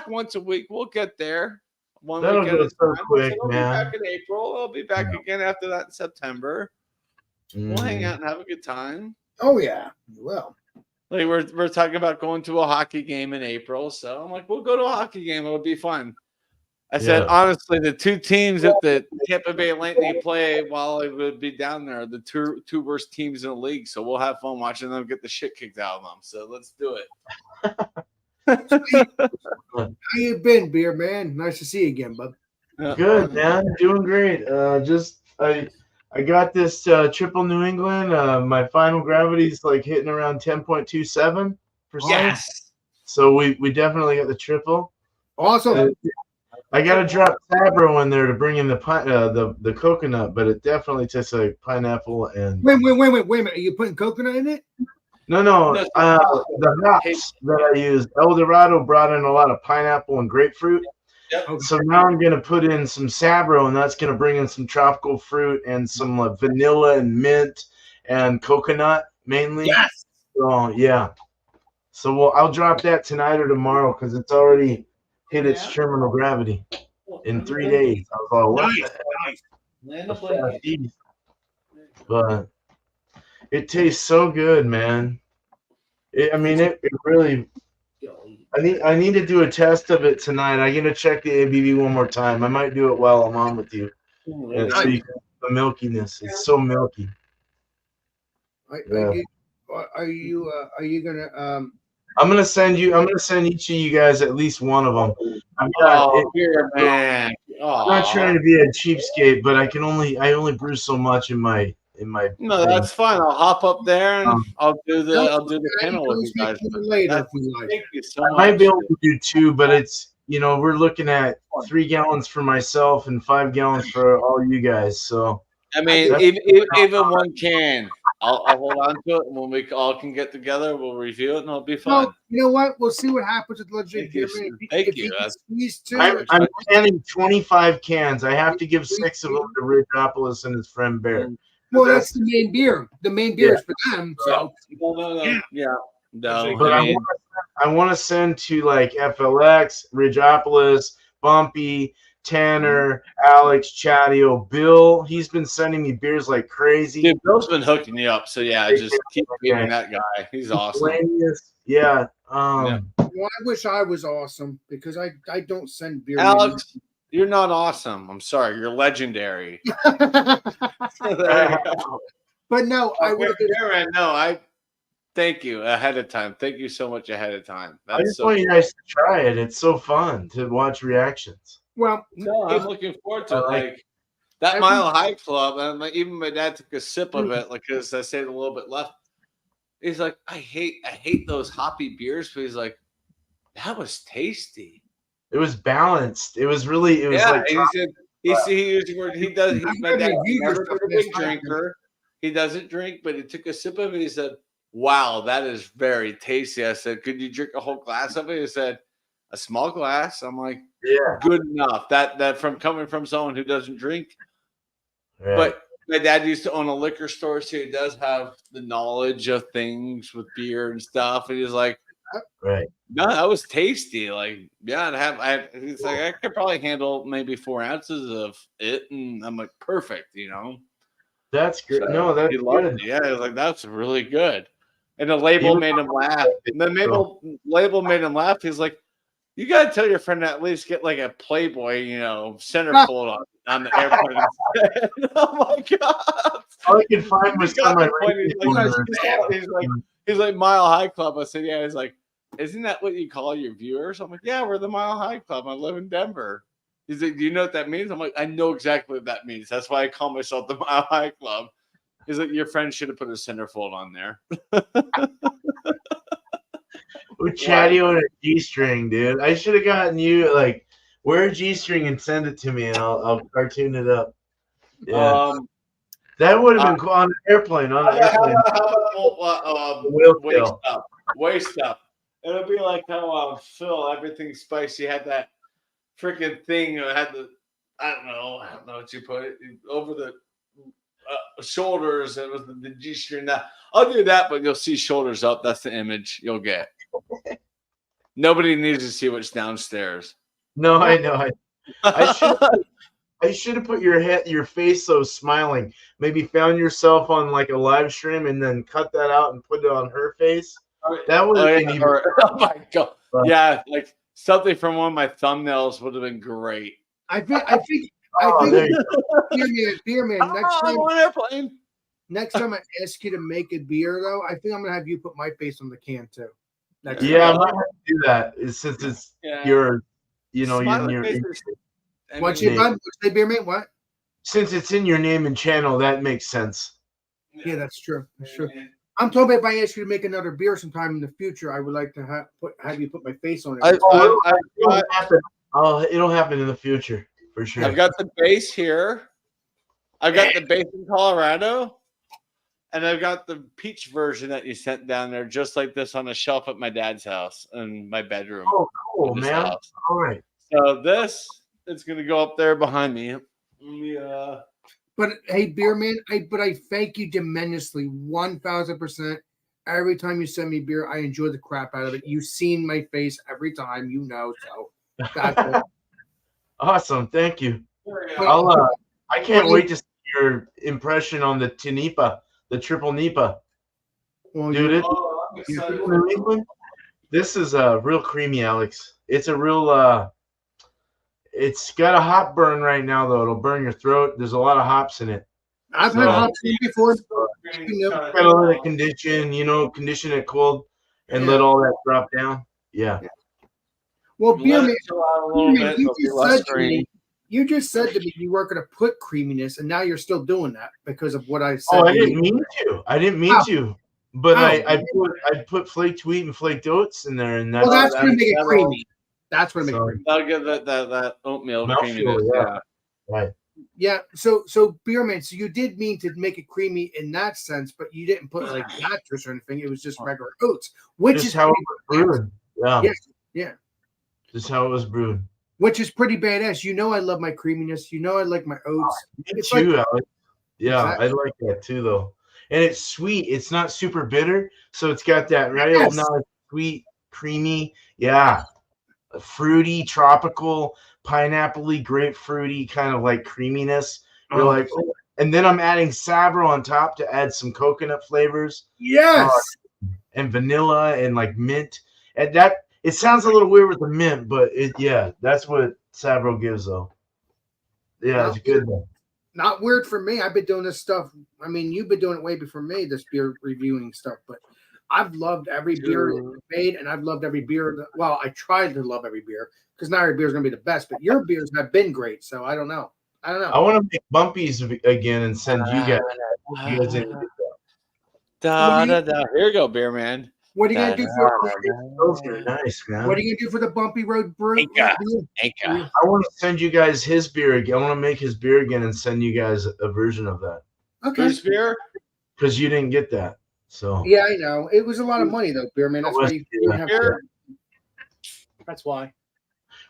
once a week. We'll get there." That'll go so quick, man. I'll be back in April. I'll be back again after that in September. We'll hang out and have a good time. Oh yeah, well. Like we're talking about going to a hockey game in April, so I'm like, we'll go to a hockey game. It'll be fun. I said, honestly, the two teams that the Tampa Bay Lightning play while I would be down there are the two worst teams in the league. So we'll have fun watching them get the shit kicked out of them. So let's do it. How you been, beer man? Nice to see you again, bud. Good, man. Doing great. I got this triple New England. My final gravity is like hitting around 10.27%. Yes. So we definitely got the triple. Awesome. I got to drop Sabro in there to bring in the coconut, but it definitely tastes like pineapple and. Wait a minute. Are you putting coconut in it? No. The hops that I use, El Dorado brought in a lot of pineapple and grapefruit. Yep. So now I'm going to put in some Sabro, and that's going to bring in some tropical fruit and some vanilla and mint and coconut mainly. Yes. So, yeah. So I'll drop that tonight or tomorrow because it's already hit its terminal gravity in 3 days. I was like, what the heck? But it tastes so good, man. It really... I need to do a test of it tonight. I'm gonna check the ABV one more time. I might do it while I'm on with you. And so you can the milkiness. It's so milky. Are you gonna? I'm gonna send each of you guys at least one of them. Man. I'm not trying to be a cheapskate, but I only brew so much in my. No, thing. That's fine. I'll hop up there and I'll do the panel with you guys. Thank you so much. I might be able to do 2, but it's we're looking at 3 gallons for myself and 5 gallons for all you guys. So I mean, even one can. I'll hold on to it, and when we all can get together, we'll review it, and it'll be fun. Well, you know what? We'll see what happens with legendary. Thank you. I'm planning 25 cans. I have to give 6 of them to Ridgeopolis and his friend Bear. Well, that's the main beer. The main beer is for them. So no. Yeah. No, but I want to send to like FLX, Ridgeopolis, Bumpy, Tanner, Alex, Chadio, Bill. He's been sending me beers like crazy. Dude, Bill's been hooking you up. So yeah, just keep being that guy. He's awesome. Yeah. Well, I wish I was awesome because I don't send beer. Alex, you're not awesome. I'm sorry. You're legendary. But no, I would have been. No, I thank you ahead of time. Thank you so much ahead of time. I just want you guys to try it. It's so fun to watch reactions. Well, no, I'm looking forward to it. Like that Mile High Club, and even my dad took a sip of it, like because I said a little bit left. He's like, I hate those hoppy beers, but he's like, that was tasty. It was balanced. It was like he said he does. My dad's never been a big drinker. He doesn't drink, but he took a sip of it. He said, "Wow, that is very tasty." I said, "Could you drink a whole glass of it?" He said, "A small glass." I'm like, "Yeah, good enough." That from coming from someone who doesn't drink. Right. But my dad used to own a liquor store, so he does have the knowledge of things with beer and stuff. And he's like, "Right, no, that was tasty. Like, yeah, he's like, I could probably handle maybe 4 ounces of it." And I'm like, perfect, That's great. So no, that's good. Yeah, I was like, that's really good. And the label made him laugh. And the label made him laugh. He's like, you got to tell your friend to at least get like a Playboy, centerfold on the airplane. Oh my God. All I could find was he's like Mile High Club. I said, yeah. He's like, isn't that what you call your viewers? I'm like, yeah, we're the Mile High Club. I live in Denver. He's like, do you know what that means? I'm like, I know exactly what that means. That's why I call myself the Mile High Club. He's like, your friend should have put a centerfold on there. With Chatty on a G-string, dude. I should have gotten you like wear a G-string and send it to me, and I'll cartoon it up. Yeah, that would have been cool on an airplane. On an airplane. Waist up. It'll be like how Phil, everything spicy, had that freaking thing. Had the I don't know what you put it over the shoulders. It was the G-string. I'll do that, but you'll see shoulders up. That's the image you'll get. Nobody needs to see what's downstairs. No, I know. I should have put your face so smiling. Maybe found yourself on like a live stream and then cut that out and put it on her face. That would have been even. Oh my god! Yeah, like something from one of my thumbnails would have been great. I think beer man. Next time I ask you to make a beer, though, I think I'm gonna have you put my face on the can too. Yeah, I might have to do that since it's your, What's your name? Say beer man. What? Since it's in your name and channel, that makes sense. Yeah, that's true. That's true. I'm talking about if I ask you to make another beer sometime in the future, I would like to have you put my face on it. It'll happen in the future for sure. I've got the base here. I've got the base in Colorado, and I've got the peach version that you sent down there, just like this, on a shelf at my dad's house in my bedroom. Oh, cool, man! House. All right. So this is going to go up there behind me. But hey, beer man, I thank you tremendously, 1,000%. Every time you send me beer, I enjoy the crap out of it. You've seen my face every time, so that's it. Awesome, thank you. I can't wait to see your impression on the Tinipa, the triple Nipa. Well, dude, this is real creamy, Alex. It's a real. It's got a hop burn right now, though. It'll burn your throat. There's a lot of hops in it. I've had hops in before. Got to let it condition it cold, and let all that drop down. Yeah. Well, beer man, you just said to me you weren't going to put creaminess, and now you're still doing that because of what I said. Oh, I didn't mean to. But I put flaked wheat and flaked oats in there, and that's going to make it creamy. That's what I make. I'll give that oatmeal creaminess. Yeah. Right. Yeah. So beer man, so you did mean to make it creamy in that sense, but you didn't put like mattress or anything. It was just regular oats, which is how it was brewed. Yeah. Yes. Yeah. Just how it was brewed. Which is pretty badass. I love my creaminess. I like my oats. Me too, Alex. Yeah, exactly. I like that too, though. And it's sweet. It's not super bitter, so it's got that real nice, sweet, creamy. Yeah. Fruity, tropical, pineapple-y, grapefruity kind of like creaminess. You're like, oh. And then I'm adding Sabro on top to add some coconut flavors. Yes. And vanilla and like mint. And that it sounds a little weird with the mint, but that's what Sabro gives though. Yeah, it's good though. Not weird for me. I've been doing this stuff. I mean, you've been doing it way before me, this beer reviewing stuff, but I've loved every beer you made, and I've loved every beer. Well, I tried to love every beer because not every beer is going to be the best, but your beers have been great. So I don't know. I want to make bumpies again and send you guys. Here you go, beer man. What are you gonna do for those are nice, man? What are you gonna do for the Bumpy Road Brew? I want to send you guys his beer again. I want to make his beer again and send you guys a version of that. Okay. His beer? Because you didn't get that. So yeah, I know. It was a lot of money though, beer man. That's why you didn't have beer. That's why.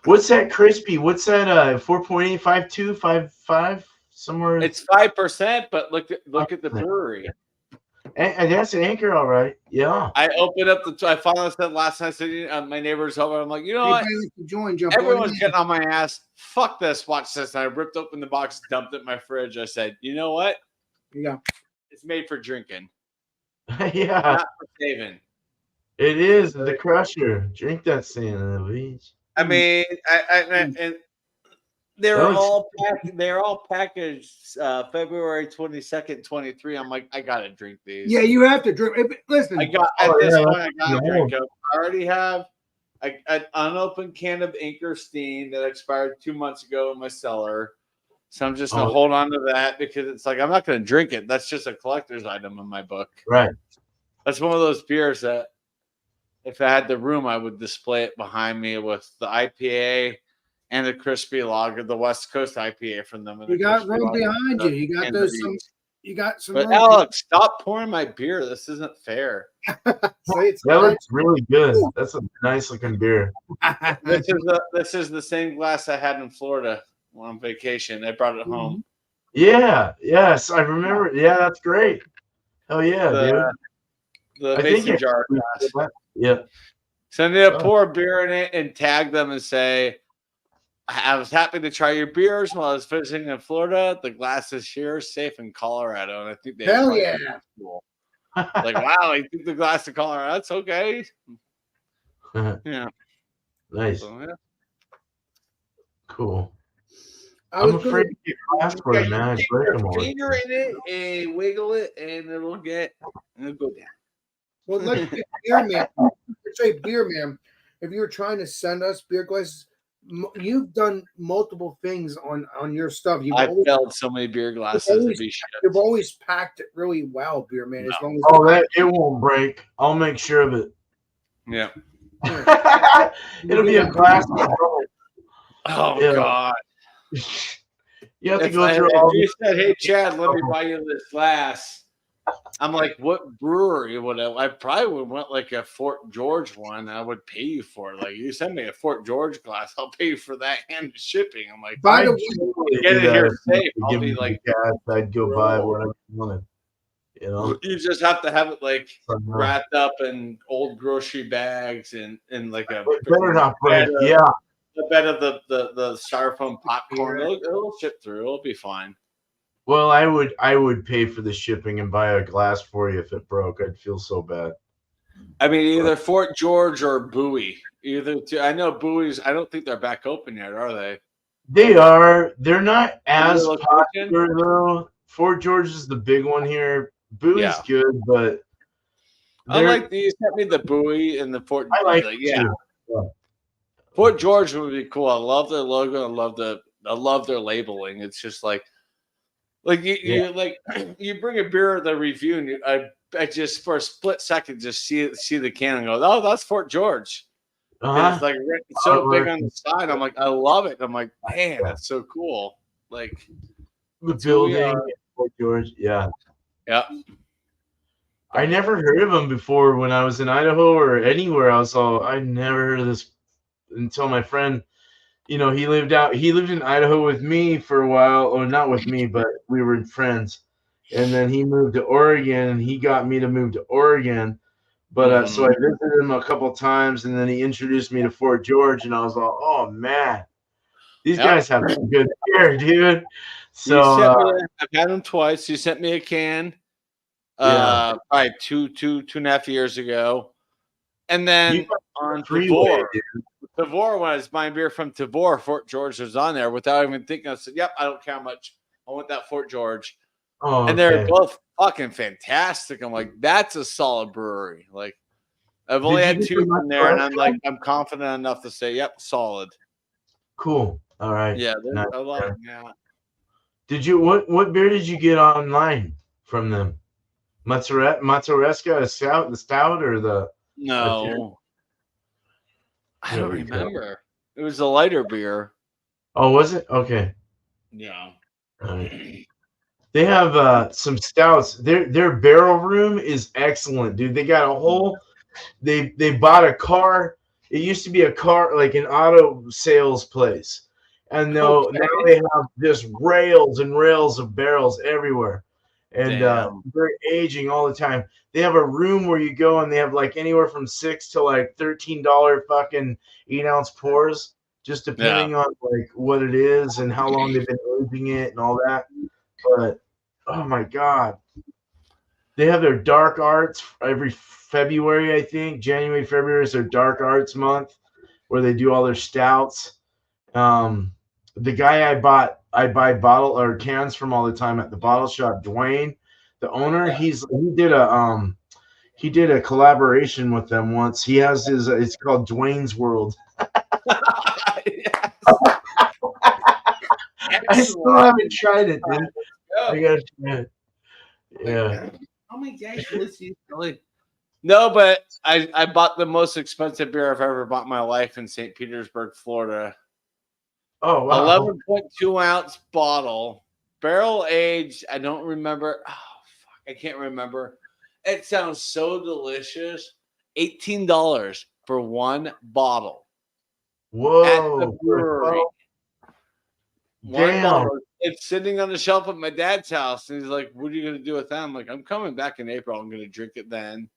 What's that crispy? What's that 4.8, 5.2, 5.5? Somewhere it's 5%, but look at the brewery. And that's an Anchor, all right. Yeah. I opened up I finally said last night, my neighbor's over. I'm like, you know what? Everyone's getting on my ass. Fuck this. Watch this. And I ripped open the box, dumped it in my fridge. I said, you know what? Yeah. It's made for drinking. Yeah. Not for saving. It is the Crusher. Drink that thing on the beach. I mean, and they're all packaged February 22nd, 23. I'm like, I gotta drink these. Yeah, you have to drink. Listen, I gotta drink them. I an unopened can of Inkerstein that expired 2 months ago in my cellar. So I'm just gonna hold on to that because it's like I'm not gonna drink it. That's just a collector's item in my book. Right. That's one of those beers that if I had the room, I would display it behind me with the IPA and the crispy lager, the West Coast IPA from them. You got room behind you. You got those. You got some. But Alex, stop pouring my beer. This isn't fair. That looks really good. That's a nice looking beer. This is the same glass I had in Florida on vacation. I brought it home. Yeah. Yes, I remember. Yeah, that's great. Oh yeah, dude. The mason jar glass. Yeah. So I need to pour a beer in it and tag them and say, I was happy to try your beers while I was visiting in Florida. The glass is here, safe in Colorado. And I think they hell yeah. Cool. Like, wow, I think the glass of Colorado. That's okay. Yeah. Nice. So, yeah. Cool. I'm afraid to get glass for it, man. I break them all. Finger in it and wiggle it, and it'll go down. Well, like beer man, say beer man. If you're trying to send us beer glasses, you've done multiple things on your stuff. I've filled so many beer glasses. You've always packed it really well, beer man. As long as it won't break. I'll make sure of it. Yeah. It'll be a glass. Oh God. You have to go through all. You said, "Hey Chad, let me buy you this glass." I'm like, "What brewery would I probably would want like a Fort George one. I would pay you for it. Like you send me a Fort George glass, I'll pay you for that and the shipping." I'm like, by the way, get it here safe. I'll be like, I'd go buy whatever you wanted. You know, you just have to have it like wrapped up in old grocery bags and like a better not break. Yeah. The bed of the styrofoam popcorn. It'll ship through. It'll be fine. Well, I would pay for the shipping and buy a glass for you if it broke. I'd feel so bad. I mean, either Fort George or Bowie. Either two. I know Bowie's. I don't think they're back open yet, are they? They are. They're not as popular though. Fort George is the big one here. Bowie's good, but I like you sent me the Bowie and the Fort. I like yeah. Fort George would be cool. I love their logo. I love their labeling. It's just like you like you bring a beer at the review and I just for a split second just see the can and go, oh, that's Fort George. It's like so big on the side. I'm like, I love it. I'm like, man, that's so cool. Like the building, Fort George, yeah. I never heard of them before when I was in Idaho or anywhere else. I never heard of this until my friend, he lived in Idaho with me for a while, or not with me, but we were friends. And then he moved to Oregon and he got me to move to Oregon. But so I visited him a couple times and then he introduced me to Fort George and I was like, oh man, these guys have some good beer, dude. So I've had them twice. You sent me a can probably two and a half years ago. And then on Tavour, when I was buying beer from Tavour, Fort George was on there without even thinking. I said, yep, I don't care how much. I want that Fort George. Oh, and they're both fucking fantastic. I'm like, that's a solid brewery. Like, I've only had two from there, and I'm like, I'm confident enough to say, yep, solid. Cool. All right. Yeah, I love them. Yeah. Did you what beer did you get online from them? Mazeresca, the stout, or the? No, I don't remember. It was a lighter beer. Oh, was it? Okay. Yeah. All right. They have some stouts. Their barrel room is excellent, dude. They got a whole. They bought a car. It used to be a car, like an auto sales place, and now they have just rails and rails of barrels everywhere, and they're aging all the time. They have a room where you go and they have like anywhere from $6 to like $13 fucking 8-ounce pours, just depending on like what it is and how long they've been aging it and all that. But oh my god, they have their dark arts every February, I think. January, February is their dark arts month where they do all their stouts. The guy I buy bottle or cans from all the time at the bottle shop, Dwayne, the owner, he he did a collaboration with them once. He has his. It's called Dwayne's World. I still haven't tried it, dude. I gotta try it. Yeah. How many games was he selling? No, but I bought the most expensive beer I've ever bought in my life in St. Petersburg, Florida. Oh wow. 11.2 ounce bottle, barrel aged. I don't remember. Oh fuck, I can't remember. It sounds so delicious. $18 for one bottle. Whoa. At the brewery. One Damn. bottle. It's sitting on the shelf at my dad's house, and he's like, "What are you gonna do with that?" I'm like, "I'm coming back in April. I'm gonna drink it then."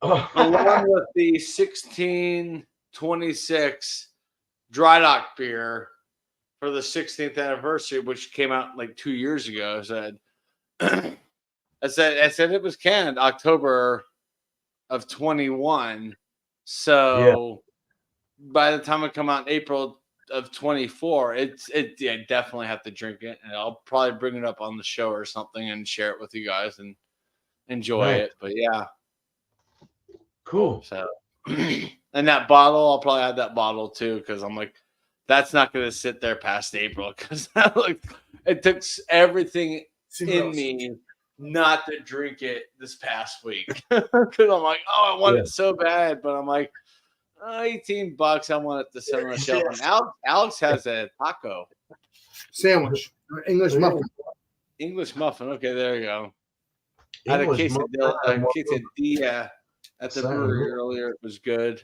Along with the 1626 Dry Dock beer for the 16th anniversary, which came out like 2 years ago. I said it was canned October of 21. So by the time it come out in April of 24, I definitely have to drink it, and I'll probably bring it up on the show or something and share it with you guys and enjoy it. But yeah. Cool. So, and that bottle, I'll probably add that bottle too, because I'm like, that's not going to sit there past April, because it took everything in me not to drink it this past week, because I'm like, oh, I want it so bad, but I'm like, $18, I want it to sit on the shelf. And Alex has a taco sandwich, English muffin. English muffin. Okay, there you go. I had a quesadilla at the brewery earlier. It was good.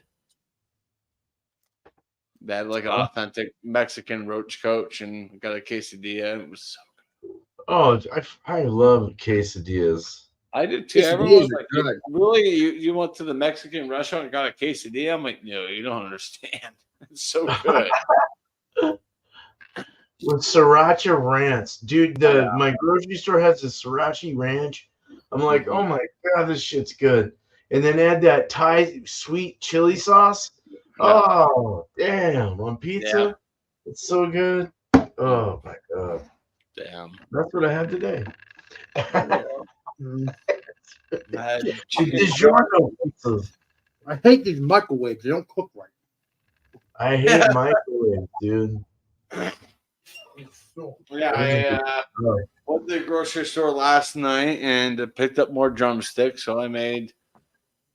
They had like an authentic Mexican roach coach, and got a quesadilla. It was so good. Oh, I love quesadillas. I did too. Everyone was like, "Really? You went to the Mexican restaurant and got a quesadilla?" I'm like, "No, you don't understand. It's so good." With sriracha ranch, dude. My grocery store has a sriracha ranch. I'm like, oh my god, this shit's good. And then add that Thai sweet chili sauce. Oh, damn. On pizza. It's so good. Oh, my God. Damn. That's what I had today. DiGiorno pizzas. I hate these microwaves. They don't cook right. I hate microwaves, dude. Yeah, I went to the grocery store last night and picked up more drumsticks. So I made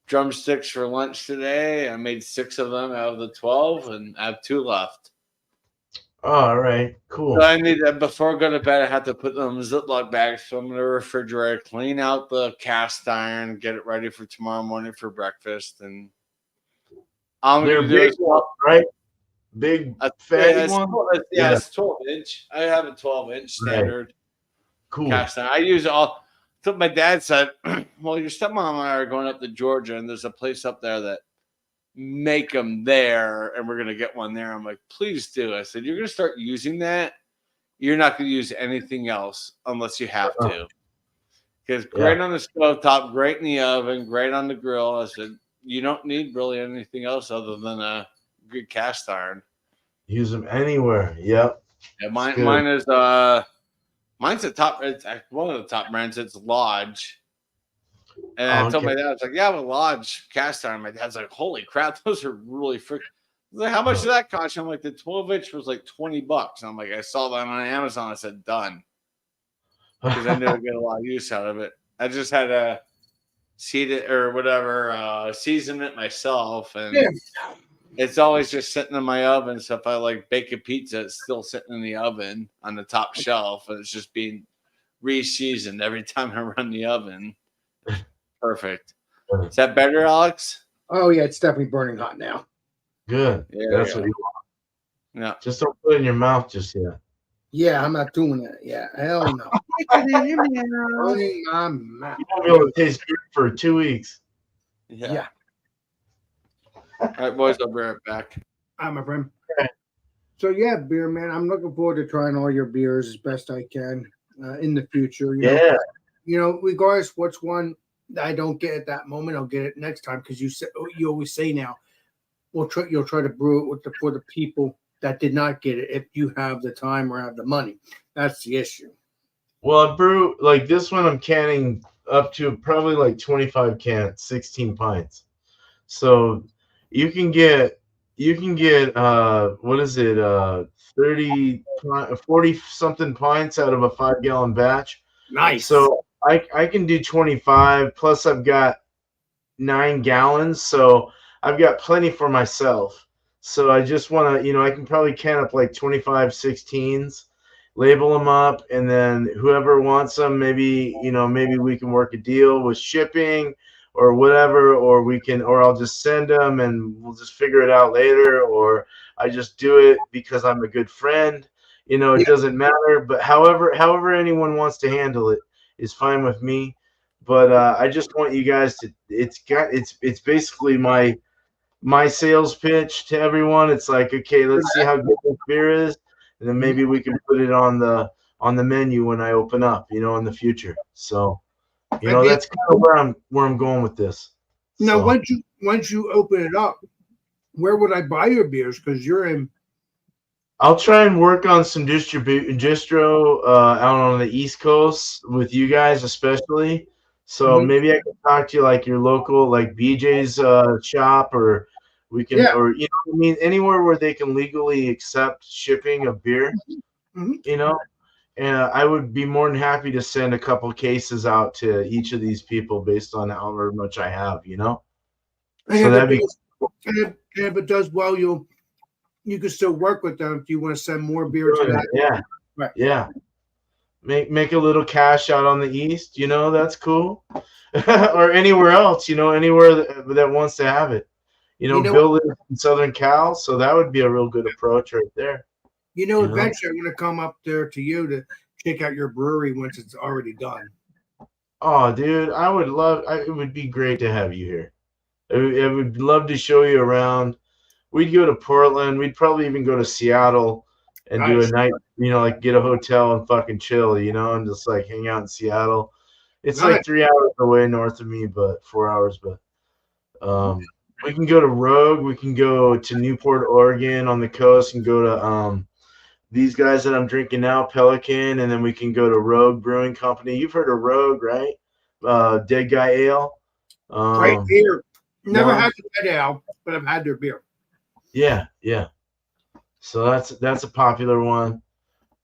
drumsticks for lunch today. I made 6 of them out of the 12, and I have 2 left. Oh, all right, cool. So I need that before I go to bed. I have to put them in Ziploc bags, so I'm in the refrigerator, clean out the cast iron, get it ready for tomorrow morning for breakfast. And I'm going to do big ones, right? Big fatty one. Yeah, it's 12-inch. I have a 12-inch standard cast iron. I use it all. So my dad said, well, your stepmom and I are going up to Georgia, and there's a place up there that make them there, and we're going to get one there. I'm like, please do. I said, you're going to start using that. You're not going to use anything else unless you have to. Because great on the stovetop, great in the oven, great on the grill. I said, you don't need really anything else other than a good cast iron. Use them anywhere. Yep. Yeah, mine is mine's a top. It's one of the top brands. It's Lodge. And I told my dad, I was like, yeah, I have a Lodge cast iron. My dad's like, holy crap, those are really freaking. Like, how much did that cost? I'm like, the 12-inch was like $20. And I'm like, I saw that on Amazon. I said, done. Because I knew I'd get a lot of use out of it. I just had to seed it or whatever, season it myself. And it's always just sitting in my oven. So if I like bake a pizza, it's still sitting in the oven on the top shelf. And it's just being re-seasoned every time I run the oven. Perfect. Is that better, Alex? Oh, yeah. It's definitely burning hot now. Good. Yeah, that's what you want. Yeah. Just don't put it in your mouth just yet. Yeah, I'm not doing that. Yeah, hell no. Burning my mouth. You won't be able to taste good for 2 weeks. Yeah. All right, boys, I'll be right back. All right, my friend. So, yeah, beer, man, I'm looking forward to trying all your beers as best I can in the future. You know, regardless what's one that I don't get at that moment, I'll get it next time because you always say now, you'll try to brew it for the people that did not get it if you have the time or have the money. That's the issue. Well, I brew like this one. I'm canning up to probably like 25 cans, 16 pints. So you can get what is it, 40 something pints out of a 5-gallon batch. Nice. So I can do 25, plus I've got 9 gallons, so I've got plenty for myself. So I just want to, I can probably can up like 25 16s, label them up, and then whoever wants them, maybe we can work a deal with shipping or whatever, or I'll just send them and we'll just figure it out later, or I just do it because I'm a good friend. It doesn't matter, but however anyone wants to handle it is fine with me. But I just want you guys to, it's basically my sales pitch to everyone. It's like, okay, let's see how good this beer is, and then maybe we can put it on the menu when I open up, in the future. So, that's kind of where I'm going with this. Now, So, once you open it up, where would I buy your beers? Because you're in. I'll try and work on some distro out on the East Coast with you guys, especially. So maybe I can talk to you like your local, like BJ's shop, or we can, or anywhere where they can legally accept shipping of beer. And I would be more than happy to send a couple cases out to each of these people based on however much I have. So that'd be. And if it does well, you can still work with them if you want to send more beer to that. Yeah, right. Yeah. Make a little cash out on the East. That's cool. Or anywhere else. Anywhere that wants to have it. Build it in Southern Cal. So that would be a real good approach right there. Eventually I'm going to come up there to you to check out your brewery once it's already done. Oh, dude, it would be great to have you here. I would love to show you around. We'd go to Portland. We'd probably even go to Seattle and do a night, like get a hotel and fucking chill, and just like hang out in Seattle. It's like 3 hours away north of me, but 4 hours. But we can go to Rogue. We can go to Newport, Oregon on the coast and go to these guys that I'm drinking now, Pelican, and then we can go to Rogue Brewing Company. You've heard of Rogue, right? Dead Guy Ale. Great beer. Never had the Dead Ale, but I've had their beer. Yeah. So that's a popular one.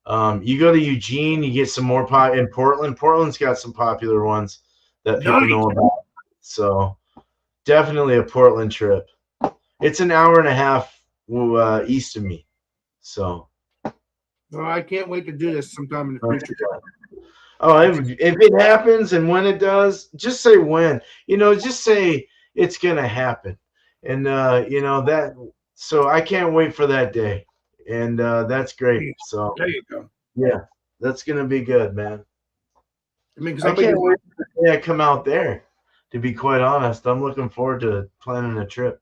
You go to Eugene, you get some more in Portland. Portland's got some popular ones that people know about. So definitely a Portland trip. It's an hour and a half east of me. So. Well, I can't wait to do this sometime in the future. Oh, if it happens and when it does, just say when. Just say it's gonna happen, and that. So I can't wait for that day, and that's great. So there you go. Yeah, that's gonna be good, man. I can't wait for the day I come out there. To be quite honest, I'm looking forward to planning a trip.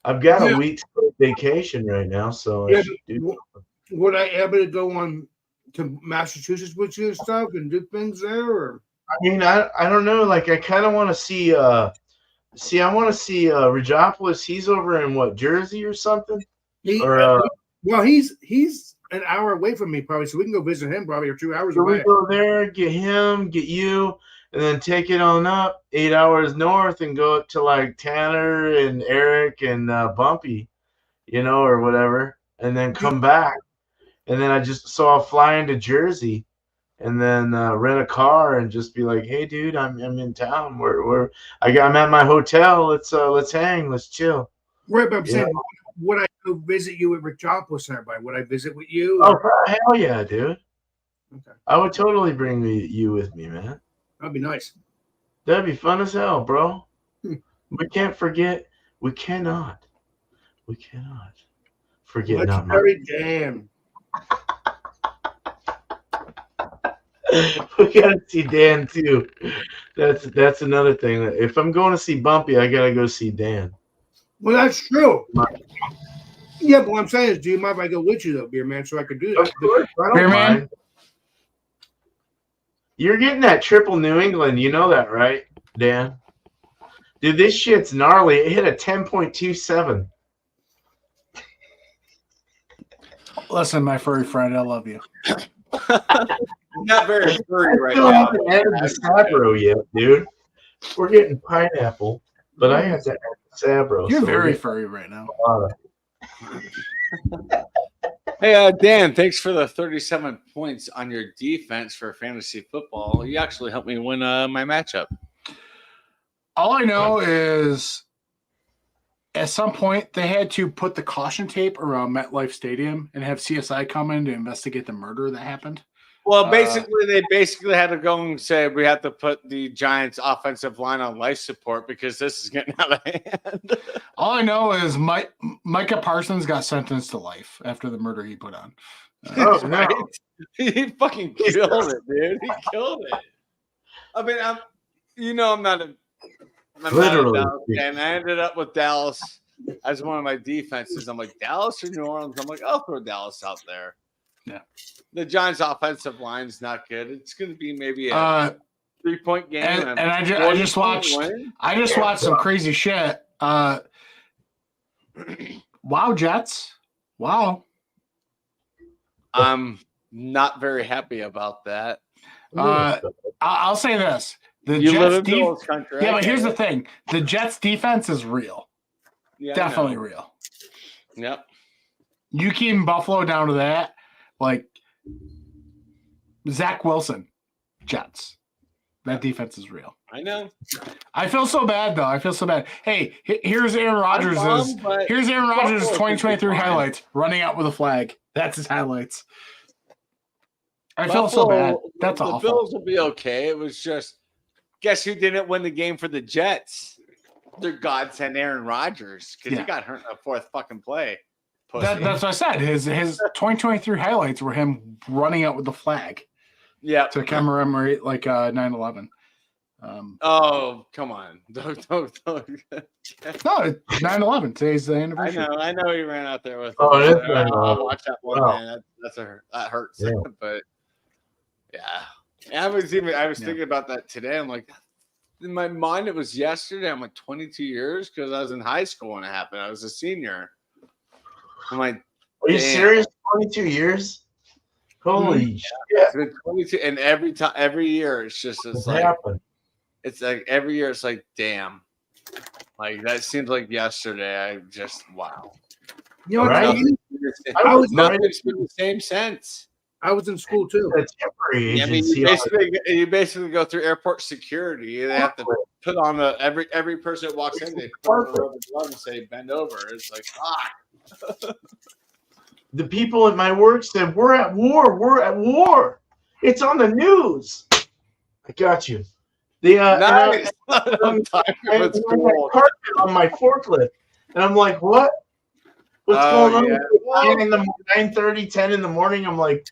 I've got a week's vacation right now, so I should do. Would I able to go on to Massachusetts with you and stuff and do things there? Or I don't know. Like I kind of want to see. I want to see Regopoulos. He's over in what, Jersey or something? Well, he's an hour away from me probably, so we can go visit him probably, or 2 hours away. We go there, get him, get you, and then take it on up 8 hours north and go up to like Tanner and Eric and Bumpy, or whatever, and then come back. And then I'll fly into Jersey, and then rent a car and just be like, "Hey, dude, I'm in town. I'm at my hotel. Let's hang. Let's chill." Right, but I'm saying, would I go visit you at Regopoulos and everybody? Would I visit with you? Oh, hell yeah, dude. Okay. I would totally bring you with me, man. That'd be nice. That'd be fun as hell, bro. We can't forget. We cannot forget not my. Dan. We gotta see Dan too. That's another thing. If I'm going to see Bumpy, I gotta go see Dan. Well, that's true. Yeah, but what I'm saying is, do you mind if I go with you though, Beer Man, so I could do that? Of course, I don't mind. You're getting that triple New England. You know that, right, Dan? Dude, this shit's gnarly. It hit a 10.27. Listen, my furry friend, I love you. not very furry I right still now. haven't added the Sabro yet, dude. We're getting pineapple, but I have to add the Sabro. You're so we're very getting furry right now. a lot of- Hey, Dan, thanks for the 37 points on your defense for fantasy football. You actually helped me win my matchup. All I know is at some point they had to put the caution tape around MetLife Stadium and have CSI come in to investigate the murder that happened. Well, basically, they had to go and say we have to put the Giants' offensive line on life support because this is getting out of hand. All I know is Micah Parsons got sentenced to life after the murder he put on. Oh, no. Right? He fucking killed it, dude. He killed it. I mean, I'm not a Literally. Dallas fan. I ended up with Dallas as one of my defenses. I'm like, Dallas or New Orleans? I'm like, I'll throw Dallas out there. Yeah. The Giants' offensive line's not good. It's going to be maybe a 3-point game. And I just watched. win. I just watched some crazy shit. Wow, Jets. Wow. I'm not very happy about that. I'll say this: the You live Jets in Bills country. Yeah, but here's the thing: the Jets defense is real, Yeah, definitely real. Yep. You keep Buffalo down to that, like Zach Wilson, Jets. That defense is real. I know. I feel so bad though. I feel so bad. Hey, here's Aaron Rodgers' here's Aaron Rodgers' 2023 highlights. Running out with a flag. That's his highlights. I feel so bad. That's awful. The Bills will be okay. It was just, guess who didn't win the game for the Jets? Their godsend Aaron Rodgers because he got hurt in the fourth fucking play. That's what I said. His 2023 highlights were him running out with the flag. Yeah. To commemorate like 9/11. Oh, come on. Don't. No, 9/11. Today's the anniversary. I know he ran out there with Oh, it is I'll watch that one, Wow. man. That hurts. Yeah. But yeah. I was thinking about that today. I'm like, in my mind, it was yesterday. I'm like 22 years because I was in high school when it happened. I was a senior. I'm like, Are you damn. serious? 22 years? Holy shit. It's been 22, and every year it's What's like happened? it's like every year it's like, damn, like that seems like yesterday. I just wow. You know what? Right? Nothing's been the same since. I was in school too. The temporary Yeah, I mean, agency. you basically go through airport security. They have to put on every person that walks in. They put on a rubber glove and say bend over. It's like The people at my work said, "We're at war. We're at war. It's on the news." I got you. nice. I'm carpet on my forklift, and I'm like, "What? What's going on?" Yeah. 9 in the 9:30, 10 in the morning. I'm like,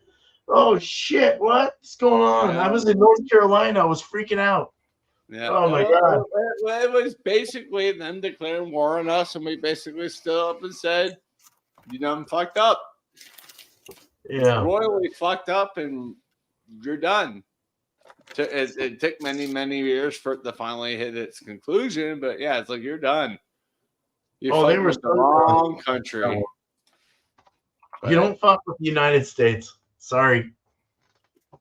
"Oh shit, what's going on?" Yeah. I was in North Carolina. I was freaking out. Yeah. Oh my God. Well, it was basically them declaring war on us, and we basically stood up and said, "You done fucked up. Yeah. Royally fucked up, and you're done." It took many, many years for it to finally hit its conclusion, but yeah, it's like you're done. You They were with the wrong country. You don't fuck with the United States. Sorry.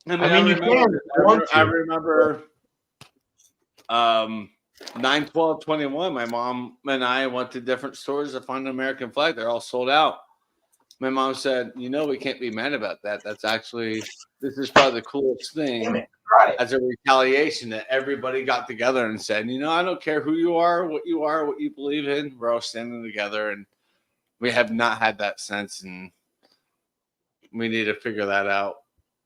I mean, you can if you want to. I remember 9/12/21. My mom and I went to different stores to find an American flag. They're all sold out. My mom said, we can't be mad about that. This is probably the coolest thing as a retaliation that everybody got together and said, I don't care who you are, what you believe in. We're all standing together, and we have not had that since, and we need to figure that out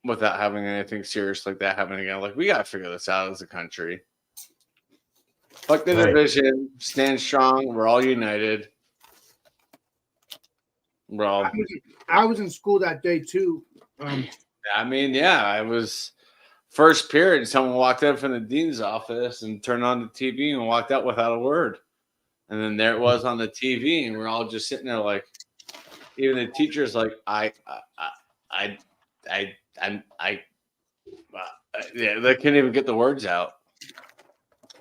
without having anything serious like that happen again. Like, we got to figure this out as a country. Fuck the division, stand strong. We're all united. Bro, I was in school that day too. I was first period. Someone walked in from the dean's office and turned on the TV and walked out without a word. And then there it was on the TV, and we're all just sitting there like, even the teacher's like, they couldn't even get the words out,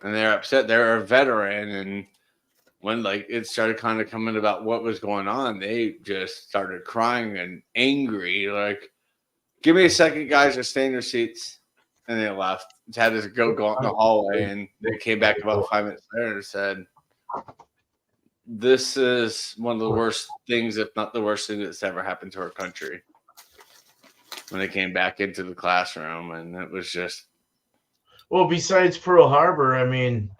and they're upset. They're a veteran, and when it started kind of coming about what was going on, they just started crying and angry. Like, Give me a second, guys. Just stay in your seats. And they left. Just had to go out in the hallway, and they came back about 5 minutes later and said, "This is one of the worst things, if not the worst thing that's ever happened to our country." When they came back into the classroom, and it was just. Well, besides Pearl Harbor, I mean,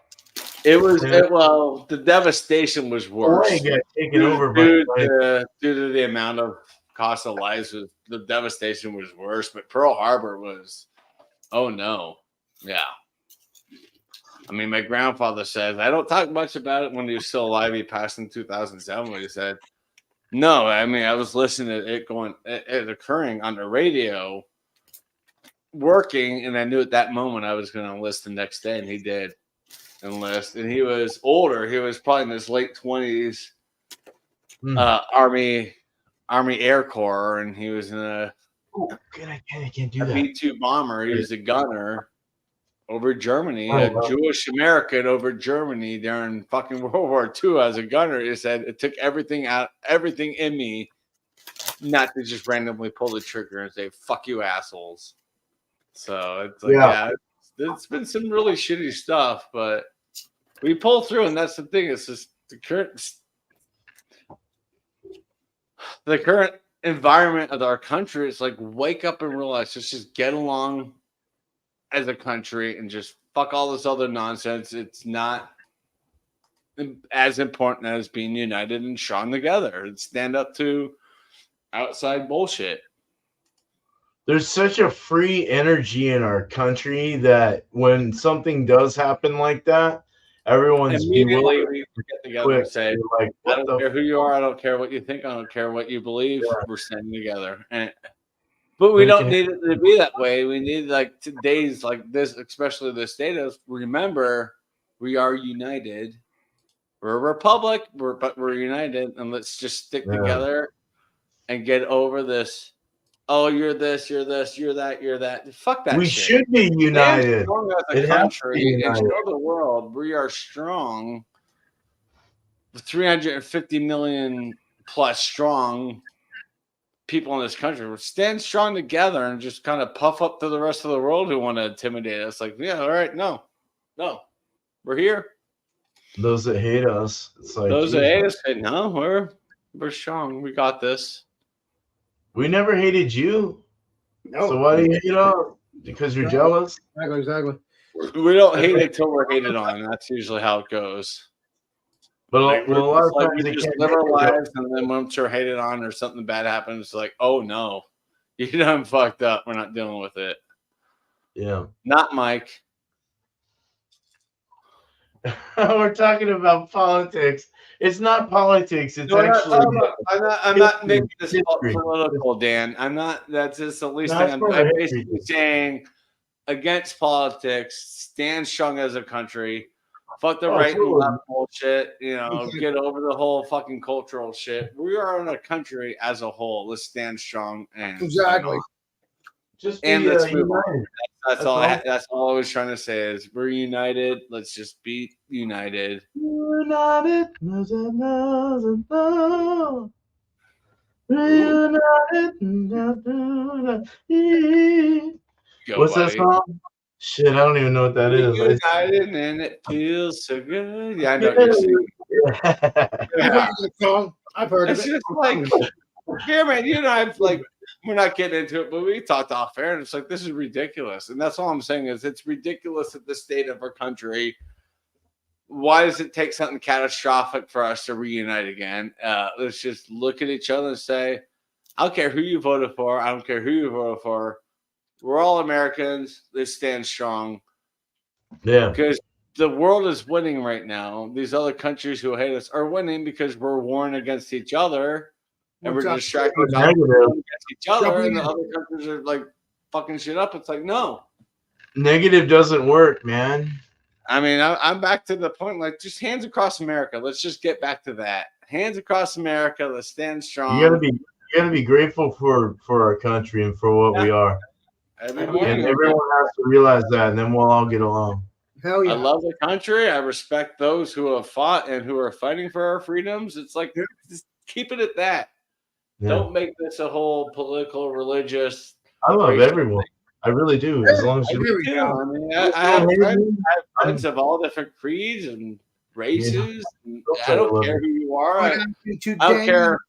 well, the devastation was worse. Hawaii got taken over due to the amount of cost of lives. The devastation was worse, but Pearl Harbor was, oh no, yeah. I mean, my grandfather says, I don't talk much about it when he was still alive. He passed in 2007. When he said, no, I mean, I was listening to it occurring on the radio, working, and I knew at that moment I was going to enlist the next day, and he did enlist. And he was older. He was probably in his late 20s, Army Air Corps, and he was in I can't do that. B-2 bomber. He was a gunner over Germany, a Jewish American over Germany during fucking World War II as a gunner. He said it took everything in me not to just randomly pull the trigger and say, fuck you assholes. So it's like, it's been some really shitty stuff, but we pull through, and that's the thing. It's just the current environment of our country. It's like, wake up and realize, just get along as a country and just fuck all this other nonsense. It's not as important as being united and strong together and stand up to outside bullshit. There's such a free energy in our country that when something does happen like that, everyone's immediately we get together and say, like, I don't care who you are, I don't care what you think, I don't care what you believe, we're standing together. But we don't need it to be that way. We need, like, today's like this, especially this data. Remember, we are united. We're a republic, but we're united, and let's just stick together and get over this. Oh, you're this, you're this, you're that, you're that. Fuck that. We shit. Should be united. As a country and show the world we are strong. 350 million plus strong people in this country. We stand strong together and just kind of puff up to the rest of the world who want to intimidate us. Like, yeah, all right, no, we're here. Those that hate us, it's like those that hate us say, no, we're strong. We got this. We never hated you. No. So why do you hate us? Because you're jealous? Exactly. We don't hate it till we're hated on. That's usually how it goes. But like, a lot of times we just live our lives, and then once we're hated on or something bad happens, it's like, oh no, you done fucked up. We're not dealing with it. Yeah. Not Mike. We're talking about politics. It's not politics. It's actually. I'm not making this political, Dan. I'm not. That's just the least thing. I'm basically saying against politics. Stand strong as a country. Fuck the right and left bullshit. You know, get over the whole fucking cultural shit. We are in a country as a whole. Let's stand strong and exactly. Just and let's move on. That's all. That's all I was trying to say is we're united. Let's just be united. United. What's that song? Shit, I don't even know what that is. United and it feels so good. Yeah, I know what you're saying. I've heard it's of it. Just like, yeah, man, you and I, like, we're not getting into it, but we talked off air, and it's like, this is ridiculous. And that's all I'm saying is it's ridiculous at the state of our country. Why does it take something catastrophic for us to reunite again? Let's just look at each other and say, I don't care who you voted for. I don't care who you voted for. We're all Americans. Let's stand strong. Yeah. Because the world is winning right now. These other countries who hate us are winning because we're warring against each other. And we're distracting against each other. And the other countries are like fucking shit up. It's like, no. Negative doesn't work, man. I mean, I'm back to the point, like, just hands across America. Let's just get back to that. Hands across America. Let's stand strong. You gotta be grateful for our country and for what we are. And everyone has to realize that, and then we'll all get along. Hell yeah. I love the country. I respect those who have fought and who are fighting for our freedoms. It's like, just keep it at that. Yeah. Don't make this a whole political, religious, I love racial everyone. I really do. As long as I you do too. I mean, I have friends of all different creeds and races. And I don't care who you are. I don't care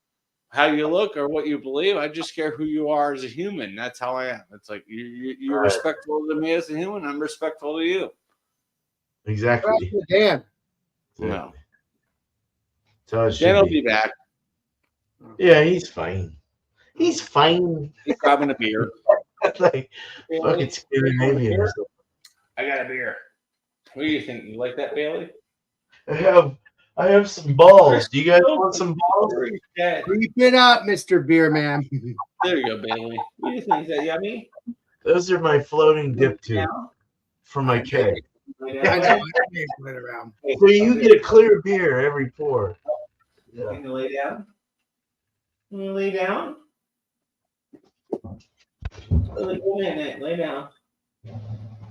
how you look or what you believe. I just care who you are as a human. That's how I am. It's like you're respectful to me as a human. I'm respectful to you. Exactly. Dan. No. Dan will be back. Yeah, he's fine. He's fine. He's grabbing a beer. Like fucking Scandinavian. I got a beer. What do you think? You like that, Bailey? I have some balls. Do you guys want some balls? Keep it up, Mr. Beer Man. There you go, Bailey. What do you think? Is that yummy? Those are my floating dip tube for my keg. I know. Around. So you get a clear beer every pour. Yeah. Can you lay down? Can you lay down? Lay down. Lay down.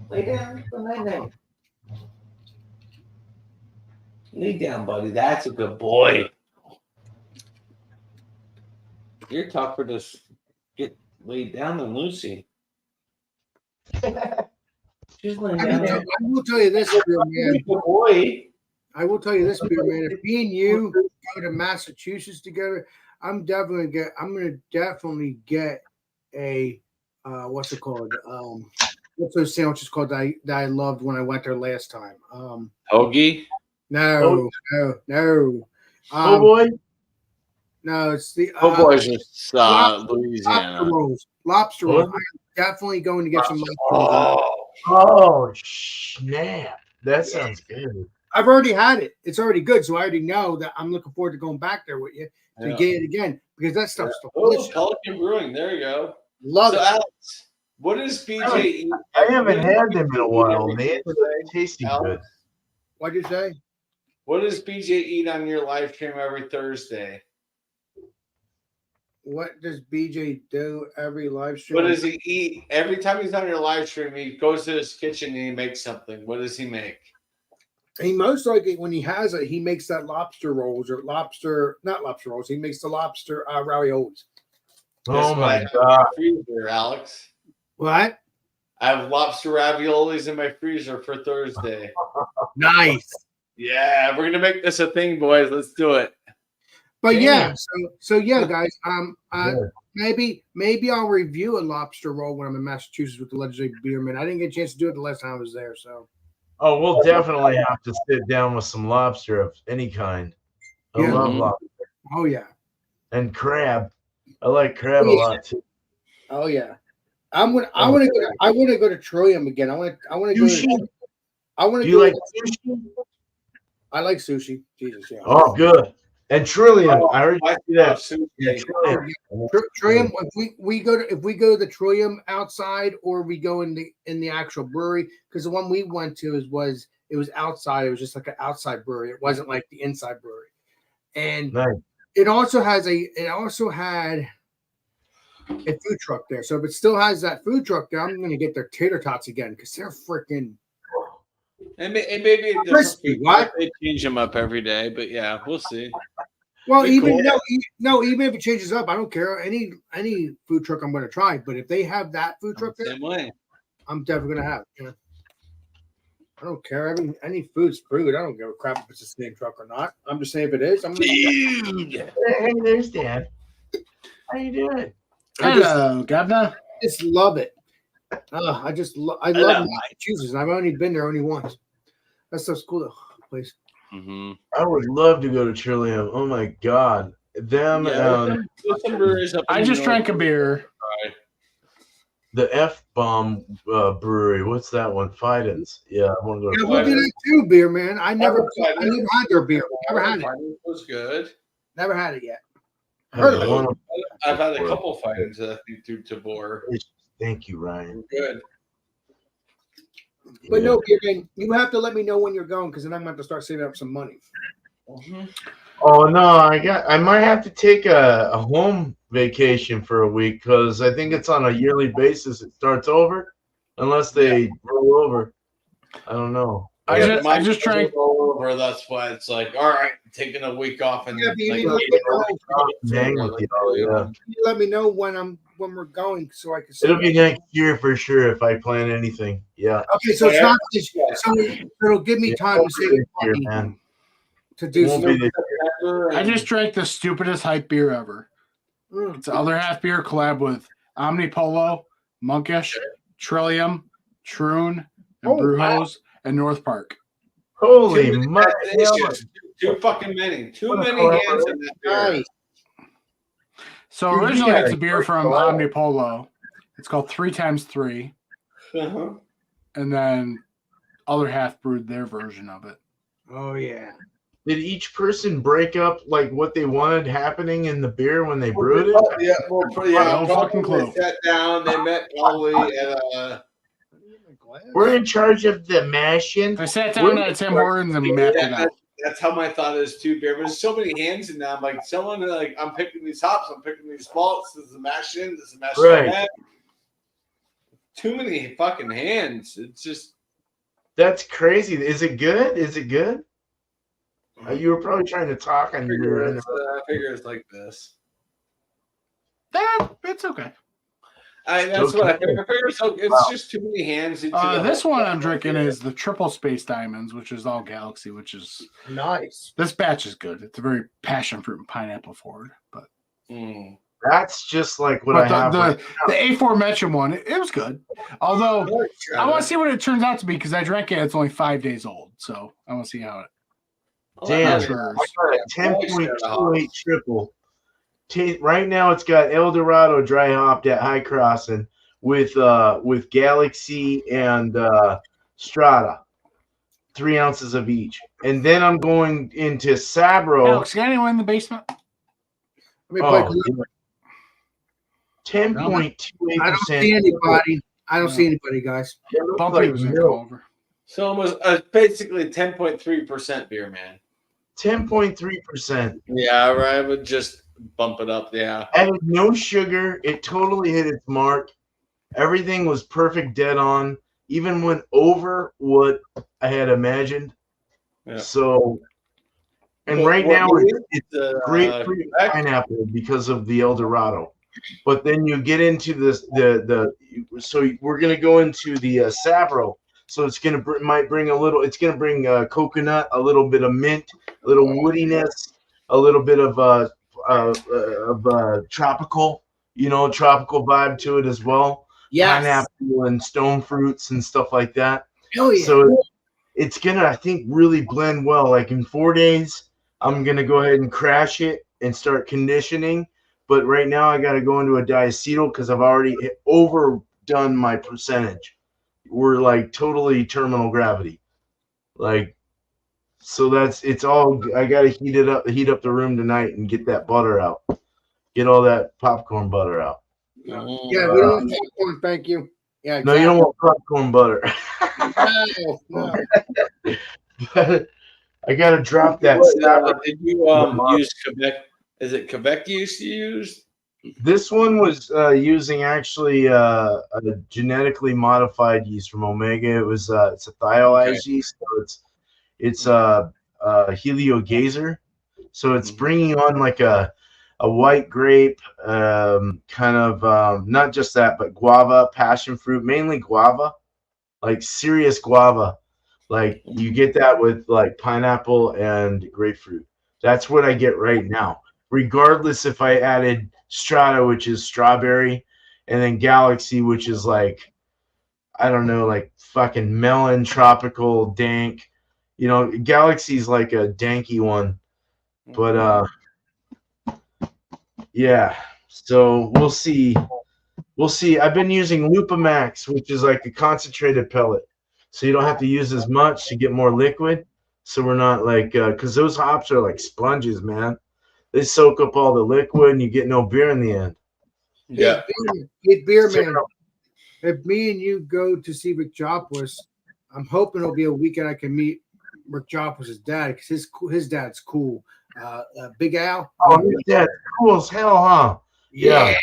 Lay down. Lay down. Lay down, buddy. That's a good boy. You're tougher to get laid down than Lucy. She's laying down. I will tell you this, Beer Man. Good boy. I will tell you this, Beer Man. If me and you go to Massachusetts together, I'm gonna definitely get a what's it called? What's those sandwiches called that I loved when I went there last time? Hoagie? No. Oh boy. No, it's the Oh boys, it's Louisiana. Lobster rolls. I'm definitely going to get some lobster rolls. Oh snap! That sounds good. I've already had it. It's already good, so I already know that I'm looking forward to going back there with you to get it again because that stuff's delicious. Pelican Brewing. There you go. Love it. Alex, what does BJ eat? I haven't had them in a while, man. They're tasty good. What'd you say? What does BJ eat on your live stream every Thursday? What does BJ do every live stream? What does he eat? Every time he's on your live stream, he goes to his kitchen and he makes something. What does he make? He most likely, when he has it, he makes that lobster rolls or not lobster rolls. He makes the lobster raviolis. Oh my God. Freezer, Alex. What? I have lobster raviolis in my freezer for Thursday. Nice. Yeah, we're gonna make this a thing, boys. Let's do it. But yeah, so yeah, guys. Maybe I'll review a lobster roll when I'm in Massachusetts with the legendary Beerman. I didn't get a chance to do it the last time I was there, so. Oh, we'll definitely have to sit down with some lobster of any kind. I love lobster. Oh yeah. And crab. I like crab a lot too. Oh yeah. I want to go to Trillium again. I want to go. Do you like sushi? I like sushi. Jesus, yeah. Oh, good. And Trillium. I already see that. Trillium. If we go to the Trillium outside, or we go in the actual brewery, because the one we went to was outside. It was just like an outside brewery. It wasn't like the inside brewery. And it also had a food truck there. So if it still has that food truck there, I'm going to get their tater tots again because they're freaking. And maybe crispy. What? They change them up every day, but yeah, we'll see. Well, even if it changes up, I don't care. Any food truck I'm going to try. But if they have that food truck there, same way. I'm definitely going to have it. I don't care. Any food's food. I don't give a crap if it's the same truck or not. I'm just saying if it is, I'm going to. Hey, there's Dan. How you doing? Hello, Governor. I just love it. I love Massachusetts. I've only been there only once. That stuff's cool though, place. Mm-hmm. I would love to go to Trillium. Oh my God, I just drank a beer. The F-Bomb Brewery. What's that one? Fidens. Yeah, I want to go. Yeah, we'll do that too, Beer Man. I never had their beer. Never had it. It was good. Never had it yet. I've had a couple Fidens through Tabor. Thank you, Ryan. Good. But no, Beer Man, you have to let me know when you're going because then I'm going to have to start saving up some money. Mm-hmm. Oh no, I might have to take a home vacation for a week because I think it's on a yearly basis. It starts over unless they roll over. I don't know. I just drank. over. That's why it's like, all right, taking a week off and Yeah, but you like, need to let me know. Dang with y'all, yeah. You let me know when we're going so I can see. It'll be next year for sure if I plan anything. Yeah. Okay, so it's not this year. So it'll give me time to Won't be save this year, money man. to do Won't some. be this year. I just drank the stupidest hype beer ever. It's the Other Half Beer collab with Omnipolo, Monkish, Trillium, Troon, and Brewhouse, and North Park. Holy mother! It's just too fucking many. Too What a many hands in that beer. Nice. So Dude, originally yeah, it's a beer from collab. Omnipolo. It's called 3x3, Uh-huh. and then Other Half brewed their version of it. Oh yeah. Did each person break up like what they wanted happening in the beer when they brewed it? Yeah, No fucking clue. They sat down. They met probably at We're in charge of the mashing. I sat down at Tim Hortons and mapped it out. That's how my thought is too, beer. There's so many hands in now. I'm like, someone like, I'm picking these hops, I'm picking these malts. This is a mash in. This is a mash Right. in. Too many fucking hands. It's just. That's crazy. Is it good? Is it good? You were probably trying to talk I and you were in figure it's like this. It's okay. That's what I figure. It's just too many hands. This one I'm drinking is the Triple Space Diamonds, which is all Galaxy, which is Nice. this batch is good. It's a very passion fruit and pineapple forward, but That's just like what I have. the aforementioned one, it was good. Although I want to see what it turns out to be because I drank it. It's only 5 days old, so I want to see how it. Damn, Sure. I got a 10.28 triple. Right now, it's got El Dorado dry hopped at High Crossing with Galaxy and Strata, 3 ounces of each, and then I'm going into Sabro. Alex, got anyone in the basement? Let me play. 10.28%. I don't see anybody. I don't see anybody, guys. Bumpy was going to come over. So almost basically 10.3% beer, man. 10.3%. Yeah, right. I would just bump it up. Yeah. Added no sugar. It totally hit its mark. Everything was perfect, dead on. Even went over what I had imagined. Yeah. So, and right now it's grapefruit and pineapple because of the El Dorado. But then you get into this so we're gonna go into the Sabro. So it's gonna might bring a little. It's gonna bring coconut, a little bit of mint, a little woodiness, a little bit of tropical, tropical vibe to it as well. Yes. Pineapple and stone fruits and stuff like that. Oh yeah. So it's gonna, I think, really blend well. Like in 4 days, I'm gonna go ahead and crash it and start conditioning. But right now, I got to go into a diacetyl because I've already overdone my percentage. We're like totally terminal gravity, like. So it's all. I got to heat up the room tonight and get that butter out, get all that popcorn butter out. Yeah, we don't want popcorn, thank you. Yeah, exactly. No, you don't want popcorn butter. No. But I got to drop that. Did you use Quebec? Is it Quebec you used? This one was using actually a genetically modified yeast from Omega. It was it's a thiolyzed yeast, so it's Heliogazer. So it's bringing on like a white grape, kind of not just that, but guava, passion fruit, mainly guava, like serious guava. Like you get that with like pineapple and grapefruit. That's what I get right now. Regardless if I added Strata, which is strawberry, and then Galaxy, which is like, I don't know, like fucking melon, tropical, dank. Galaxy's like a danky one. But yeah. So we'll see. I've been using Lupamax, which is like a concentrated pellet. So you don't have to use as much to get more liquid. So we're not like, because those hops are like sponges, man. They soak up all the liquid and you get no beer in the end. Yeah. Get beer, man. If me and you go to see Rick Joplis, I'm hoping it'll be a weekend I can meet Rick Joplis' dad because his dad's cool. Big Al. Oh, his dad's cool as hell, huh? Yeah.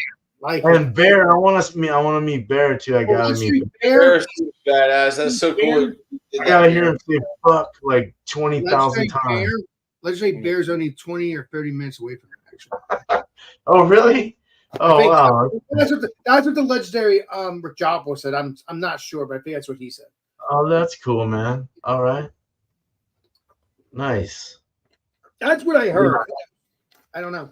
Like And Bear, I want to meet Bear too. I gotta meet. Bear. Bear's badass. That's so cool. I gotta hear him say "fuck" like 20,000 times. Legendary Bear's only 20 or 30 minutes away from it, actually. Oh, really? Oh, wow. That's what the legendary Rick Joppo said. I'm not sure, but I think that's what he said. Oh, that's cool, man. All right. Nice. That's what I heard. I don't know.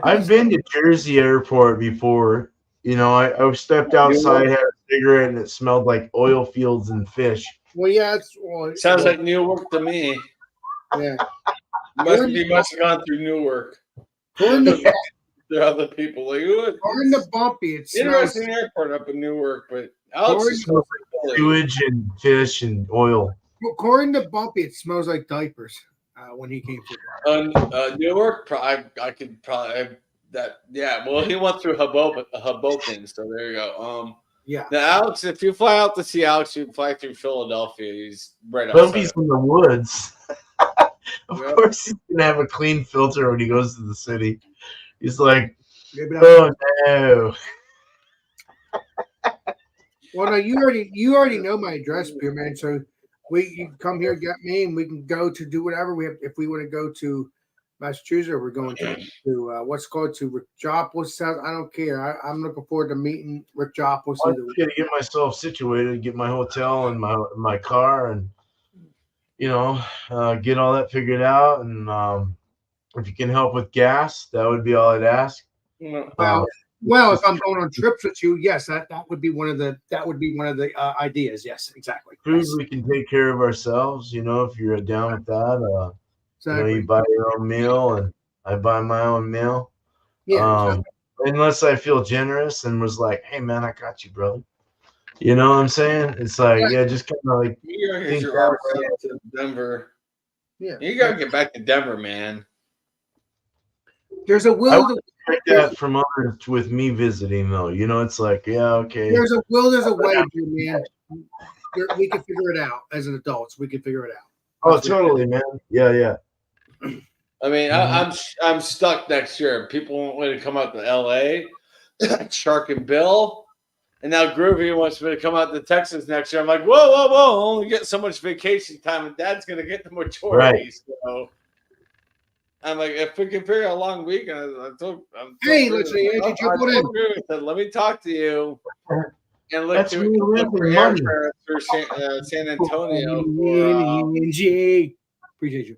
I've been to Jersey Airport before. You know, I stepped outside, had a cigarette, and it smelled like oil fields and fish. Well, yeah, Sounds like Newark to me. Yeah. Must have gone through Newark. According to There are other people like According to Bumpy, it smells. interesting airport up in Newark, but According Sewage and fish and oil. According to Bumpy, it smells like diapers when he came through. Newark, I could probably that. Yeah, well, he went through Hoboken, so there you go. Yeah. Now, Alex, if you fly out to see Alex, you fly through Philadelphia. He's right Bumpy's outside. in the woods. Of Yep. course, he's gonna have a clean filter when he goes to the city. He's like, Maybe not. oh no. Well, no, you already know my address, Beer Man. So you can come here, get me, and we can go to do whatever we have. If we want to go to Massachusetts, we're going to what's called to Rick Joppo's house. I don't care. I'm looking forward to meeting Rick Joppo's. I'm gonna get myself situated, get my hotel and my car, and get all that figured out. And if you can help with gas, that would be all I'd ask. Well, if I'm going on trips with you, yes, that would be one of the ideas. Yes, exactly. Food, we can take care of ourselves. If you're down with that, Exactly. you buy your own meal, and I buy my own meal. Yeah. Unless I feel generous and was like, "Hey, man, I got you, brother." You know what I'm saying? It's like, just kind of like You gotta think get that your arse way. up to Denver. Yeah. You gotta get back to Denver, man. There's a I will. would expect that from others with me visiting, though. It's like, yeah, okay. There's a will. There's a way, man. We can figure it out as an adults. We can figure it out. Oh, totally, man. Yeah. I mean, I'm stuck next year. People want me to come out to LA, Shark and Bill, and now Groovy wants me to come out to Texas next year. I'm like, whoa! I only get so much vacation time, and Dad's gonna get the majority. Right. So I'm like, if we can figure out a long weekend, Hey, let's see, Angie, jump on in. Let me talk to you. And look That's to me living money. airfare through San Antonio. Appreciate you.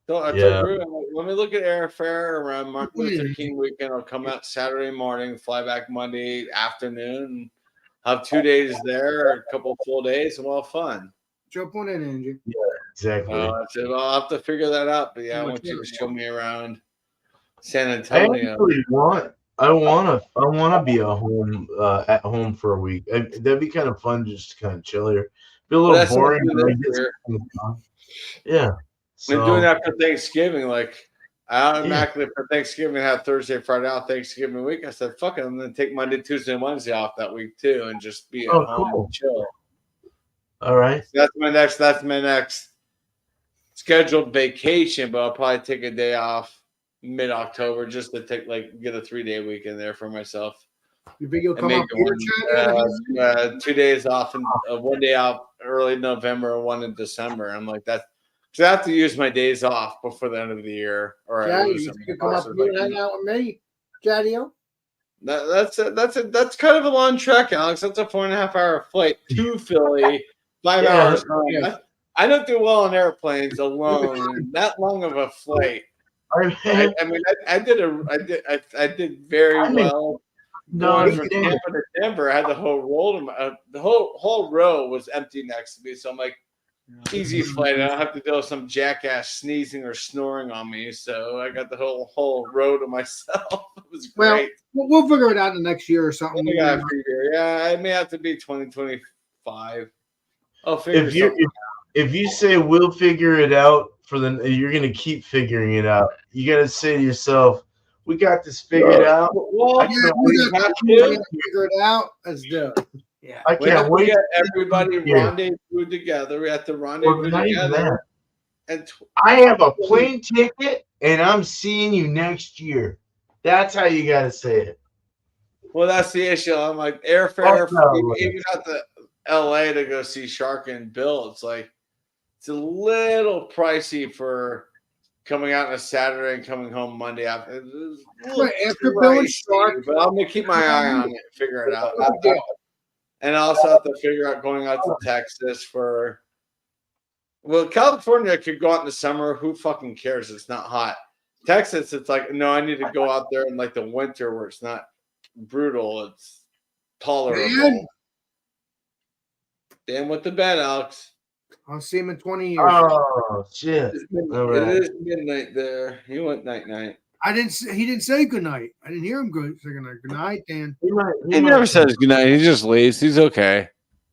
So I told Drew, I'm like, let me look at airfare around Martin Luther King weekend. I'll come out Saturday morning, fly back Monday afternoon, have 2 days there, a couple full days, and we'll have fun. Jump on in, Angie. Exactly. I said, well, I'll have to figure that out. But yeah, I want you to show me around San I Antonio. actually wanna be at home for a week. That'd be kind of fun, just kind of chill here. Be a little That's what boring. I'm But I doing guess here. it's kind of fun. Yeah. Been So, doing after Thanksgiving. Like, I automatically for Thanksgiving have Thursday, Friday off Thanksgiving week. I said, fuck it, I'm going to take Monday, Tuesday, and Wednesday off that week too and just be at home cool. and chill. all right. That's my next scheduled vacation, but I'll probably take a day off mid-October just to get a 3-day weekend there for myself. You think you'll And come make up it here, 2 days off and 1 day out early November and 1 in December. I'm like, that's because I have to use my days off before the end of the year. Or I Jaddy, lose you them. think you'll come up here and hang out with me, Jaddy? That's kind of a long trek, Alex. That's a 4.5 hour flight to Philly, 5 hours home. Yeah. I don't do well on airplanes alone. That long of a flight. I did very well. Going from Tampa to Denver, I had the whole whole row was empty next to me. So I'm like, easy flight. I don't have to deal with some jackass sneezing or snoring on me. So I got the whole row to myself. It was great. Well, we'll figure it out in the next year or something. Yeah, it may have to be 2025. I'll figure something out. If you say we'll figure it out you're gonna keep figuring it out. You gotta say to yourself, we got this figured out. Well, we have to figure it out. Let's do it. Yeah. I can't wait. Get everybody rendezvous together. We have to rendezvous together. And I have a plane ticket, and I'm seeing you next year. That's how you gotta say it. Well, that's the issue. I'm like airfare, no. even out to LA to go see Shark and Bill. It's like it's a little pricey for coming out on a Saturday and coming home Monday after. Right, after Bill and Shark. But I'm gonna keep my eye on it and figure it out. Yeah. And I also have to figure out going out to Texas for. Well, California could go out in the summer. Who fucking cares? It's not hot. Texas, it's like, no, I need to go out there in like the winter where it's not brutal. It's tolerable. Damn with the bed, Alex. I'll see him in 20 years. Oh shit! It is midnight there. He went night. He didn't say goodnight. I didn't hear him say goodnight. Good night, Dan. He never says goodnight. He just leaves. He's okay.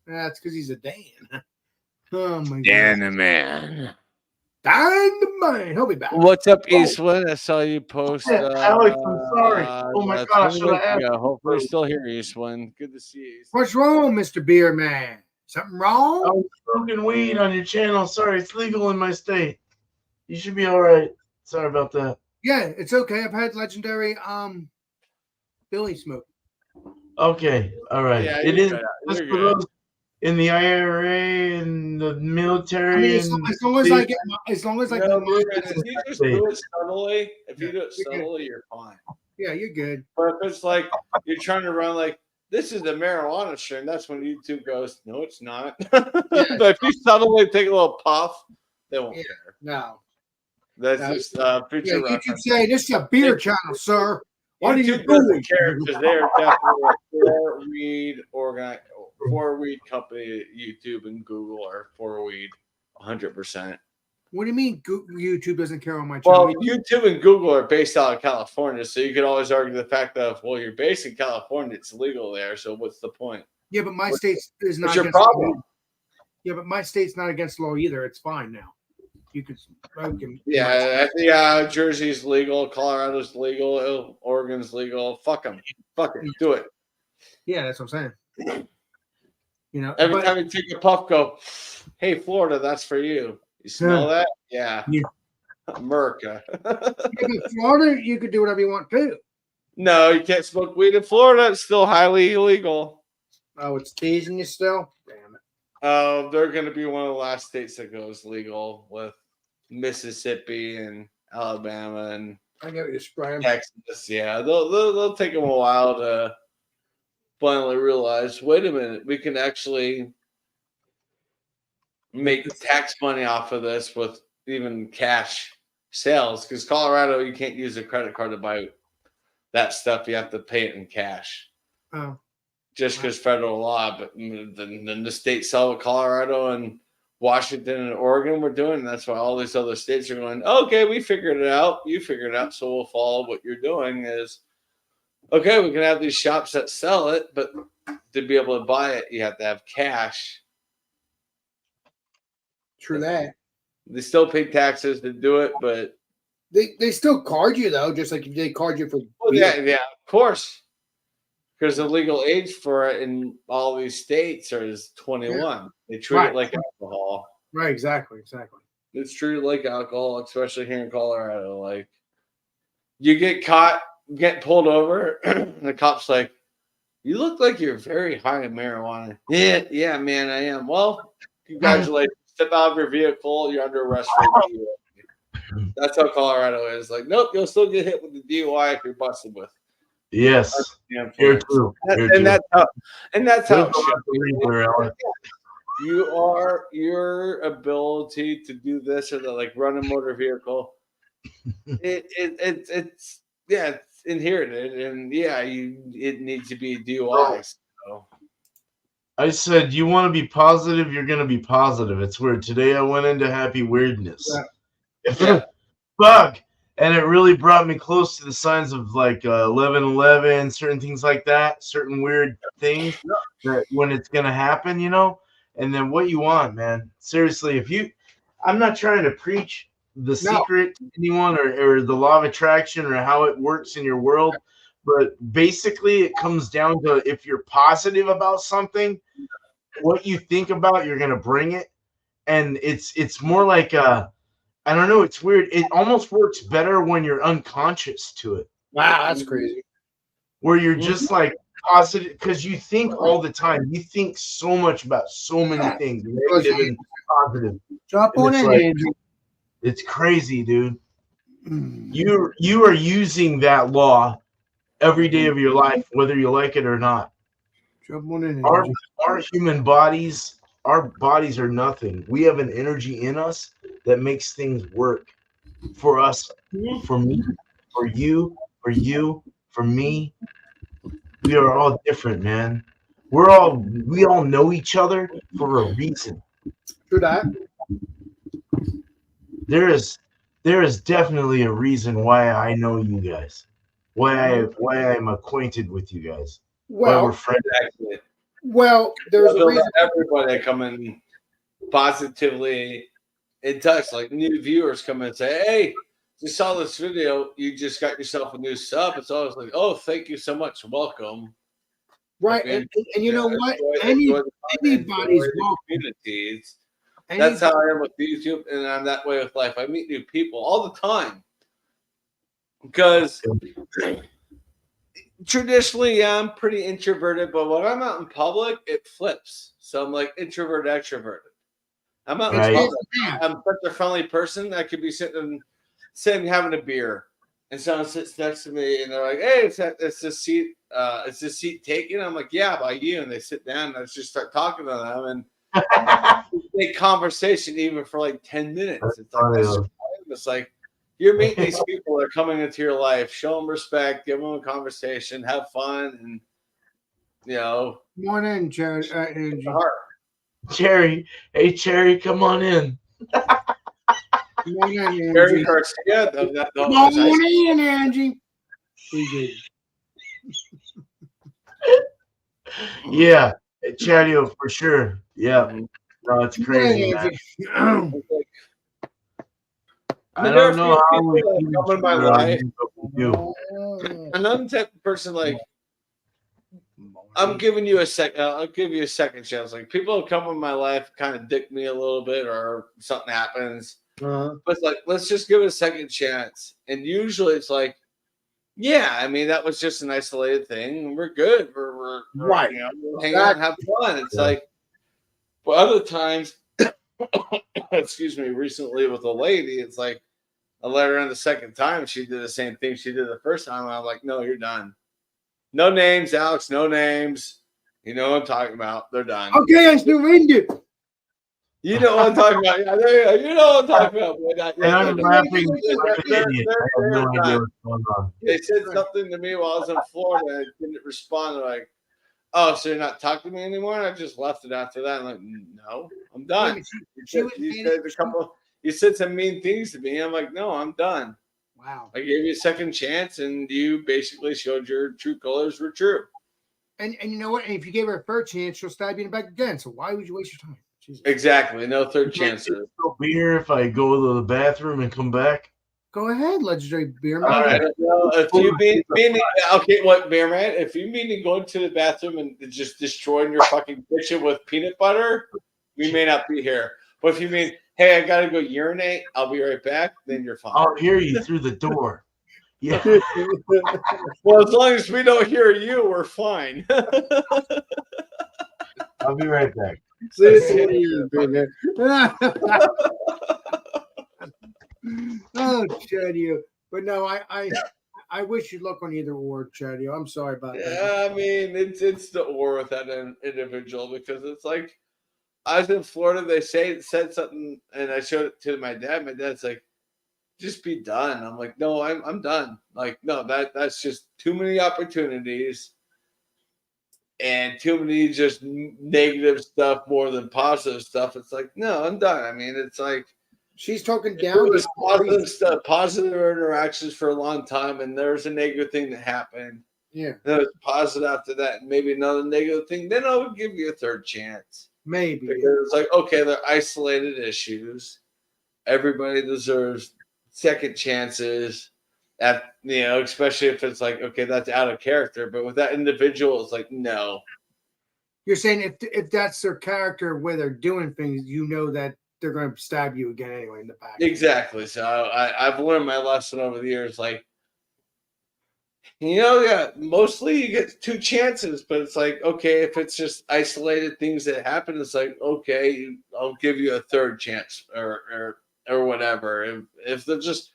That's because he's a Dan. Oh my Dan God. the man. Dan the man. He'll be back. What's up, Eastwood? I saw you post. Alex, I'm sorry. Oh my God, I should have asked. Hopefully, you're still here, Eastwood. Good to see you. What's wrong, Mr. Beer Man? Something wrong? I was smoking weed on your channel. Sorry, it's legal in my state. You should be all right. Sorry about that. Yeah, it's okay. I've had legendary Billy smoke. Okay, all right. Yeah, it you're is good. just You're for good. those in the IRA and the military. I mean, as long as I get, No, if you just do it subtly, you're fine. yeah, you're good. But if it's like you're trying to run like this is the marijuana stream, that's when YouTube goes, no, it's not. But if you subtly take a little puff, they won't care. No. That's just future YouTube reference. say this is a beer channel, sir. What are you YouTube doing? doesn't care because they're definitely a four weed company. YouTube and Google are for weed, 100%. What do you mean YouTube doesn't care on my channel? Well, YouTube and Google are based out of California, so you could always argue the fact that you're based in California, it's legal there. So what's the point? Yeah, but my state is not. What's your against the problem? law. Yeah, but my state's not against the law either. It's fine now. You could smoke in Yeah. Jersey's legal, Colorado's legal, Oregon's legal. Fuck them. Fuck it. Do it. Yeah, that's what I'm saying. You know, Every time you take a puff, go, hey, Florida, that's for you. You smell that? Yeah. America. in Florida, you could do whatever you want too. No, you can't smoke weed in Florida. It's still highly illegal. Oh, it's teasing you still? Damn it. They're going to be one of the last states that goes legal with Mississippi and Alabama and I get what you're spraying. Texas. Yeah, they'll take them a while to finally realize, wait a minute, we can actually make tax money off of this with even cash sales. Because Colorado, you can't use a credit card to buy that stuff. You have to pay it in cash. Oh. Just because federal law, but then the states saw what Colorado and Washington and Oregon were doing. And that's why all these other states are going, okay, we figured it out. You figured it out. So we'll follow what you're doing is, okay, we can have these shops that sell it, but to be able to buy it, you have to have cash. True that. They still pay taxes to do it, but They still card you though, just like if they card you for yeah, of course. Because the legal age for it in all these states is 21. Yeah. They treat it like alcohol. Right, exactly. It's treated like alcohol, especially here in Colorado. Like, you get caught, get pulled over, and the cop's like, you look like you're very high in marijuana. Yeah, man, I am. Well, congratulations. Step out of your vehicle. You're under arrest for DUI. That's how Colorado is. Like, nope, you'll still get hit with the DUI if you're busted with. Yes, you're true. That's how your ability to do this or to like run a motor vehicle. It's inherited, and it needs to be a DUI. So. I said, you want to be positive, you're going to be positive. It's weird. Today I went into happy weirdness. Yeah. Bug. And it really brought me close to the signs of like 11/11, certain things like that, certain weird things that when it's going to happen, you know, and then what you want, man. Seriously, I'm not trying to preach the secret to anyone or the law of attraction or how it works in your world. But basically it comes down to if you're positive about something, what you think about, you're going to bring it. And it's more like I don't know. It's weird. It almost works better when you're unconscious to it. Wow, that's crazy. Where you're just like positive because you think all the time. You think so much about so many things, negative and positive. Drop And on it's in, like, Angie. it's crazy, dude. You are using that law every day of your life, whether you like it or not. Drop on in, Our Angie. our human bodies, our bodies are nothing. We have an energy in us that makes things work for us, for me, for you, for me. We are all different, man. We all know each other for a reason. True that. There is definitely a reason why I know you guys. Why I'm acquainted with you guys. Why we're Well, friends. Exactly. well, there's a So reason. everybody coming positively in touch, like new viewers come in and say, "Hey, just saw this video. You just got yourself a new sub." It's always like, "Oh, thank you so much. Welcome." Right. I mean, And you know what? enjoy the content, Anybody's enjoy the welcome. communities. That's how I am with YouTube, and I'm that way with life. I meet new people all the time because traditionally, yeah, I'm pretty introverted, but when I'm out in public, it flips. So I'm like introvert, extroverted. I'm out in Right. public. I'm such a friendly person. I could be sitting having a beer, and someone sits next to me, and they're like, "Hey, it's this seat. Is this seat taken?" I'm like, "Yeah, by you." And they sit down, and I just start talking to them, and make conversation even for like 10 minutes. It's like it's like you're meeting these people that are coming into your life. Show them respect, give them a conversation, have fun, and you know, Come on in, Angie. Cherry, hey Cherry, come on in. Come on in, Jerry Angie. Garcia. Come on in, Angie. Pretty Yeah, Chario for sure. Yeah, no, it's good. crazy, Hey, man. Angie. I don't know how we come in my life. do. Another type of person like I'm giving you a second. I'll give you a second chance. Like people come in my life, kind of dick me a little bit, or something happens. But it's like, let's just give it a second chance. And usually it's like, yeah, I mean, that was just an isolated thing. We're good. We're Right. You know, we'll hang out and have fun. It's like, but other times, excuse me, recently with a lady, it's like I let her in the second time. She did the same thing she did the first time. And I'm like, no, you're done. No names, Alex. No names. You know what I'm talking about. They're done. Okay, I still read it. You know what I'm talking about. Yeah, there you know what I'm talking about. And I'm laughing like an They're idiot. I have no idea what's going on. They said something to me while I was in Florida. I didn't respond. They're like, "Oh, so you're not talking to me anymore?" And I just left it after that. I'm like, "No, I'm done." You said some mean things to me. I'm like, "No, I'm done." Wow. I gave you a second chance, and you basically showed your true colors were true. And you know what? And if you gave her a third chance, she'll stab you in the back again. So why would you waste your time? Jesus. Exactly. No third chances. Beer if I go to the bathroom and come back. Go ahead, legendary beer man. All right. Well, if you meaning okay, what beer man? If you mean to go to the bathroom and just destroying your fucking kitchen with peanut butter, we may not be here. But if you mean, hey, I gotta go urinate, I'll be right back, then you're fine. I'll hear you through the door. Yeah. Well, as long as we don't hear you, we're fine. I'll be right back. Oh, Chadio. But no, I wish you luck on either or, Chadio. I'm sorry about that. Yeah, I mean, it's the or with that individual because it's like I was in Florida. They said something, and I showed it to my dad. My dad's like, "Just be done." I'm like, "No, I'm done." Like, no, that's just too many opportunities and too many just negative stuff more than positive stuff. It's like, no, I'm done. I mean, it's like she's talking down. There was positive stuff, positive interactions for a long time, and there's a negative thing that happened. Yeah. Then it was positive after that, and maybe another negative thing. Then I would give you a third chance. Maybe. Because it's like, okay, they're isolated issues. Everybody deserves second chances. At especially if it's like, okay, that's out of character. But with that individual, it's like, no. You're saying if that's their character where they're doing things, you know that they're going to stab you again anyway in the back. Exactly. So I've learned my lesson over the years. Like, Yeah, mostly you get 2 chances, but it's like, okay, if it's just isolated things that happen, it's like, okay, I'll give you a 3rd chance or whatever. If they're just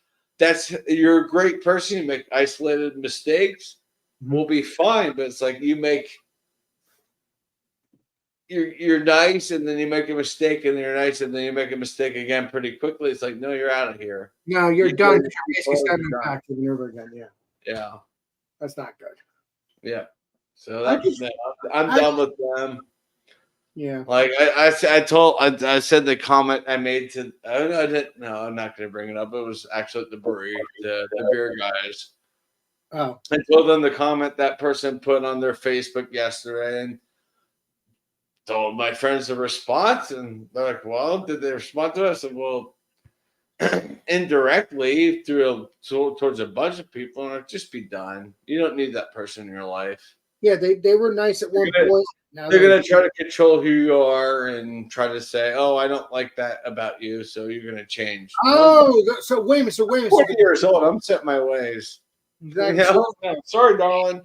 you're a great person, you make isolated mistakes, we'll be fine. But it's like you're nice, and then you make a mistake, and you're nice, and then you make a mistake again pretty quickly. It's like, no, you're out of here. No, you're done. You're You're basically sending them back over and over again. Yeah, Yeah. that's not good. Yeah. So I'm I- done with them. Yeah. Like I said the comment I made to I didn't no, I'm not gonna bring it up. It was actually at the brewery, the beer guys. Oh, I told them the comment that person put on their Facebook yesterday and told my friends the response, and they're like, well, did they respond to us? I said, well, indirectly towards a bunch of people, and like, just be done. You don't need that person in your life. yeah. They were nice at one point. Now They're going to try to control who you are and try to say, oh, I don't like that about you, so you're going to change. Oh, so wait a minute. So 40 years old. I'm set my ways. Exactly. Yeah, sorry, darling.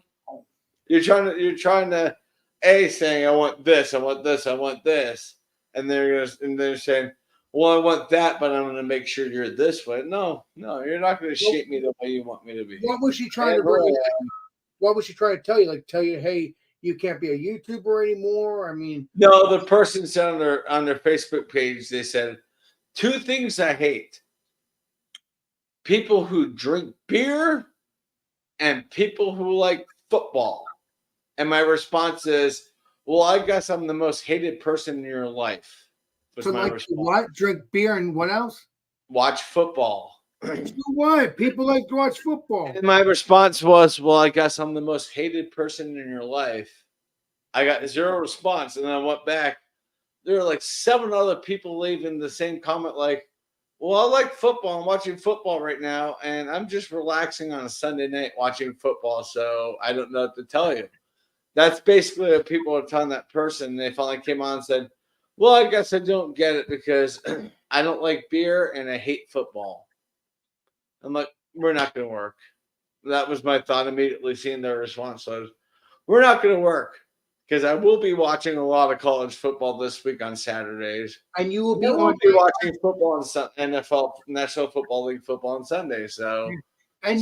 You're trying to saying, I want this, I want this, I want this. And they're saying, well, I want that, but I'm going to make sure you're this way. No, you're not going to shape me the way you want me to be. What was she trying to bring? What was she trying to tell you? Like, tell you, hey, you can't be a YouTuber anymore. I mean, no. The person said on their Facebook page, they said 2 things I hate: people who drink beer and people who like football. And my response is, well, I guess I'm the most hated person in your life. Was so my like response. what? Drink beer and what else? Watch football. So what? People like to watch football. And my response was, well, I guess I'm the most hated person in your life. I got 0 response. And then I went back. There were like 7 other people leaving the same comment, like, well, I like football. I'm watching football right now, and I'm just relaxing on a Sunday night watching football, so I don't know what to tell you. That's basically what people are telling that person. They finally came on and said, well, I guess I don't get it because I don't like beer and I hate football. I'm like, we're not going to work. That was my thought immediately seeing their response. So we're not going to work because I will be watching a lot of college football this week on Saturdays. And you will be watching football on NFL, National Football League football on Sunday. So, and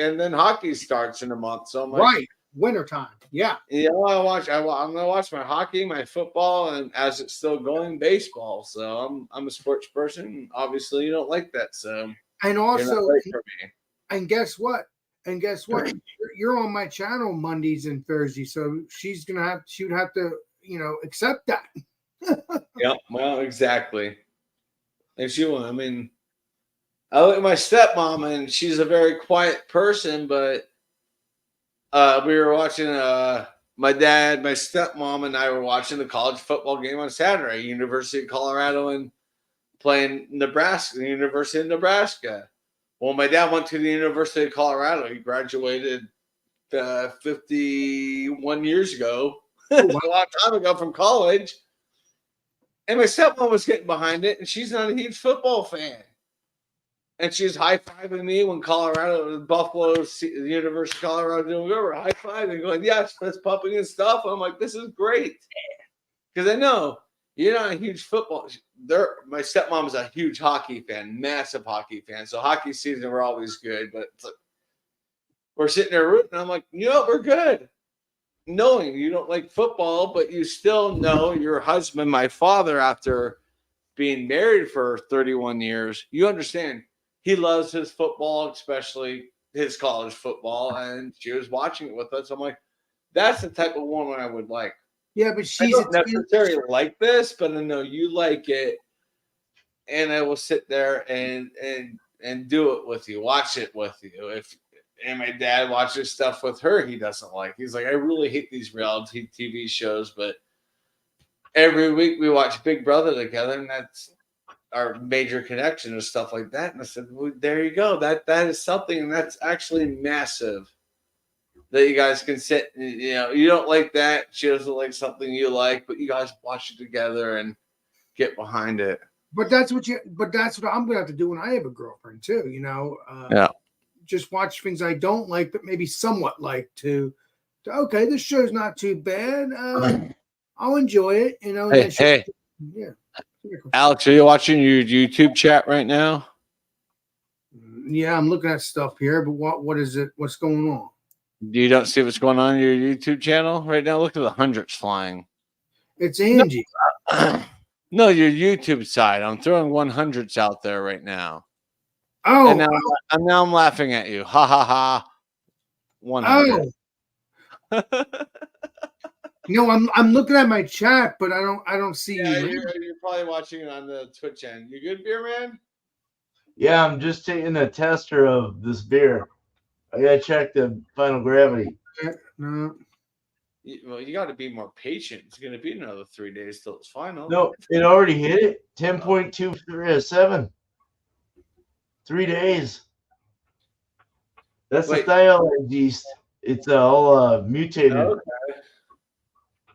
then hockey starts in a month. So I'm like, right, wintertime. Yeah. Yeah, I'm gonna watch my hockey, my football, and as it's still going, baseball. So I'm a sports person. Obviously, you don't like that, so and also right for me. And guess what? You're on my channel Mondays and Thursdays, so she would have to, accept that. Yeah, well, exactly. And she will. I mean, I look at my stepmom, and she's a very quiet person, but we were watching. My dad, my stepmom, and I were watching the college football game on Saturday. University of Colorado and playing Nebraska, the University of Nebraska. Well, my dad went to the University of Colorado. He graduated 51 years ago, a long time ago from college. And my stepmom was getting behind it, and she's not a huge football fan. And she's high-fiving me when Buffalo, the University of Colorado doing over, high-fiving, going, yes, fist pumping and stuff. I'm like, this is great. Because I know you're not a huge football. My stepmom is a huge hockey fan, massive hockey fan. So hockey season, we're always good. But it's like, we're sitting there rooting. I'm like, we're good. Knowing you don't like football, but you still know your husband, my father, after being married for 31 years, you understand he loves his football, especially his college football. And she was watching it with us. I'm like, that's the type of woman I would like. Yeah, but she's I don't necessarily like this, but I know you like it, and I will sit there and do it with you, watch it with you. And my dad watches stuff with her he doesn't like. He's like, I really hate these reality TV shows, but every week we watch Big Brother together, and that's our major connection and stuff like that. And I said, well, there you go. That is something, and that's actually massive. That you guys can sit, you don't like that. She doesn't like something you like, but you guys watch it together and get behind it. But that's what I'm gonna have to do when I have a girlfriend too. Yeah. just watch things I don't like, but maybe somewhat like to okay, this show's not too bad. I'll enjoy it, you know. And Hey, yeah. Alex, are you watching your YouTube chat right now? Yeah, I'm looking at stuff here, but what is it? What's going on? You don't see what's going on in your YouTube channel right now? Look at the hundreds flying. It's Angie. No, your YouTube side. I'm throwing 100s out there right now. Oh, and now I'm laughing at you. Ha ha ha. 100. oh. No, I'm looking at my chat, but I don't see Yeah, you. you're probably watching it on the Twitch end. You good, beer man? Yeah, I'm just taking a tester of this beer. I gotta check the final gravity. No. Well, you got to be more patient. It's going to be another 3 days till it's final. No, it already hit it. 10.27. 3 days. That's Wait. the thiolate yeast. It's all mutated. Okay.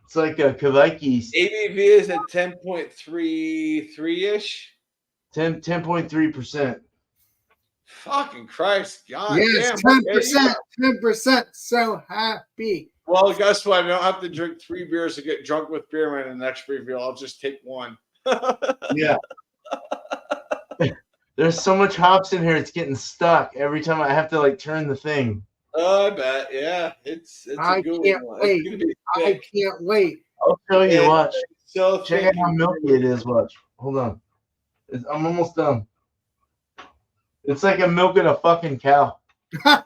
It's like a Kveik yeast. ABV is at 10.33 ish. 10.3%. Fucking Christ. God Yes, damn. 10%. 10%. So happy. Well, guess what? I don't have to drink 3 beers to get drunk with beer in the next refill. I'll just take 1. Yeah. There's so much hops in here, it's getting stuck every time I have to like turn the thing. Oh, I bet. Yeah. It's I a good can't one. wait. It's gonna be I thick. can't wait. I'll show you. Yeah. Watch. So Check out how milky it is. Watch. Hold on. I'm almost done. It's like I'm milking a fucking cow. Oh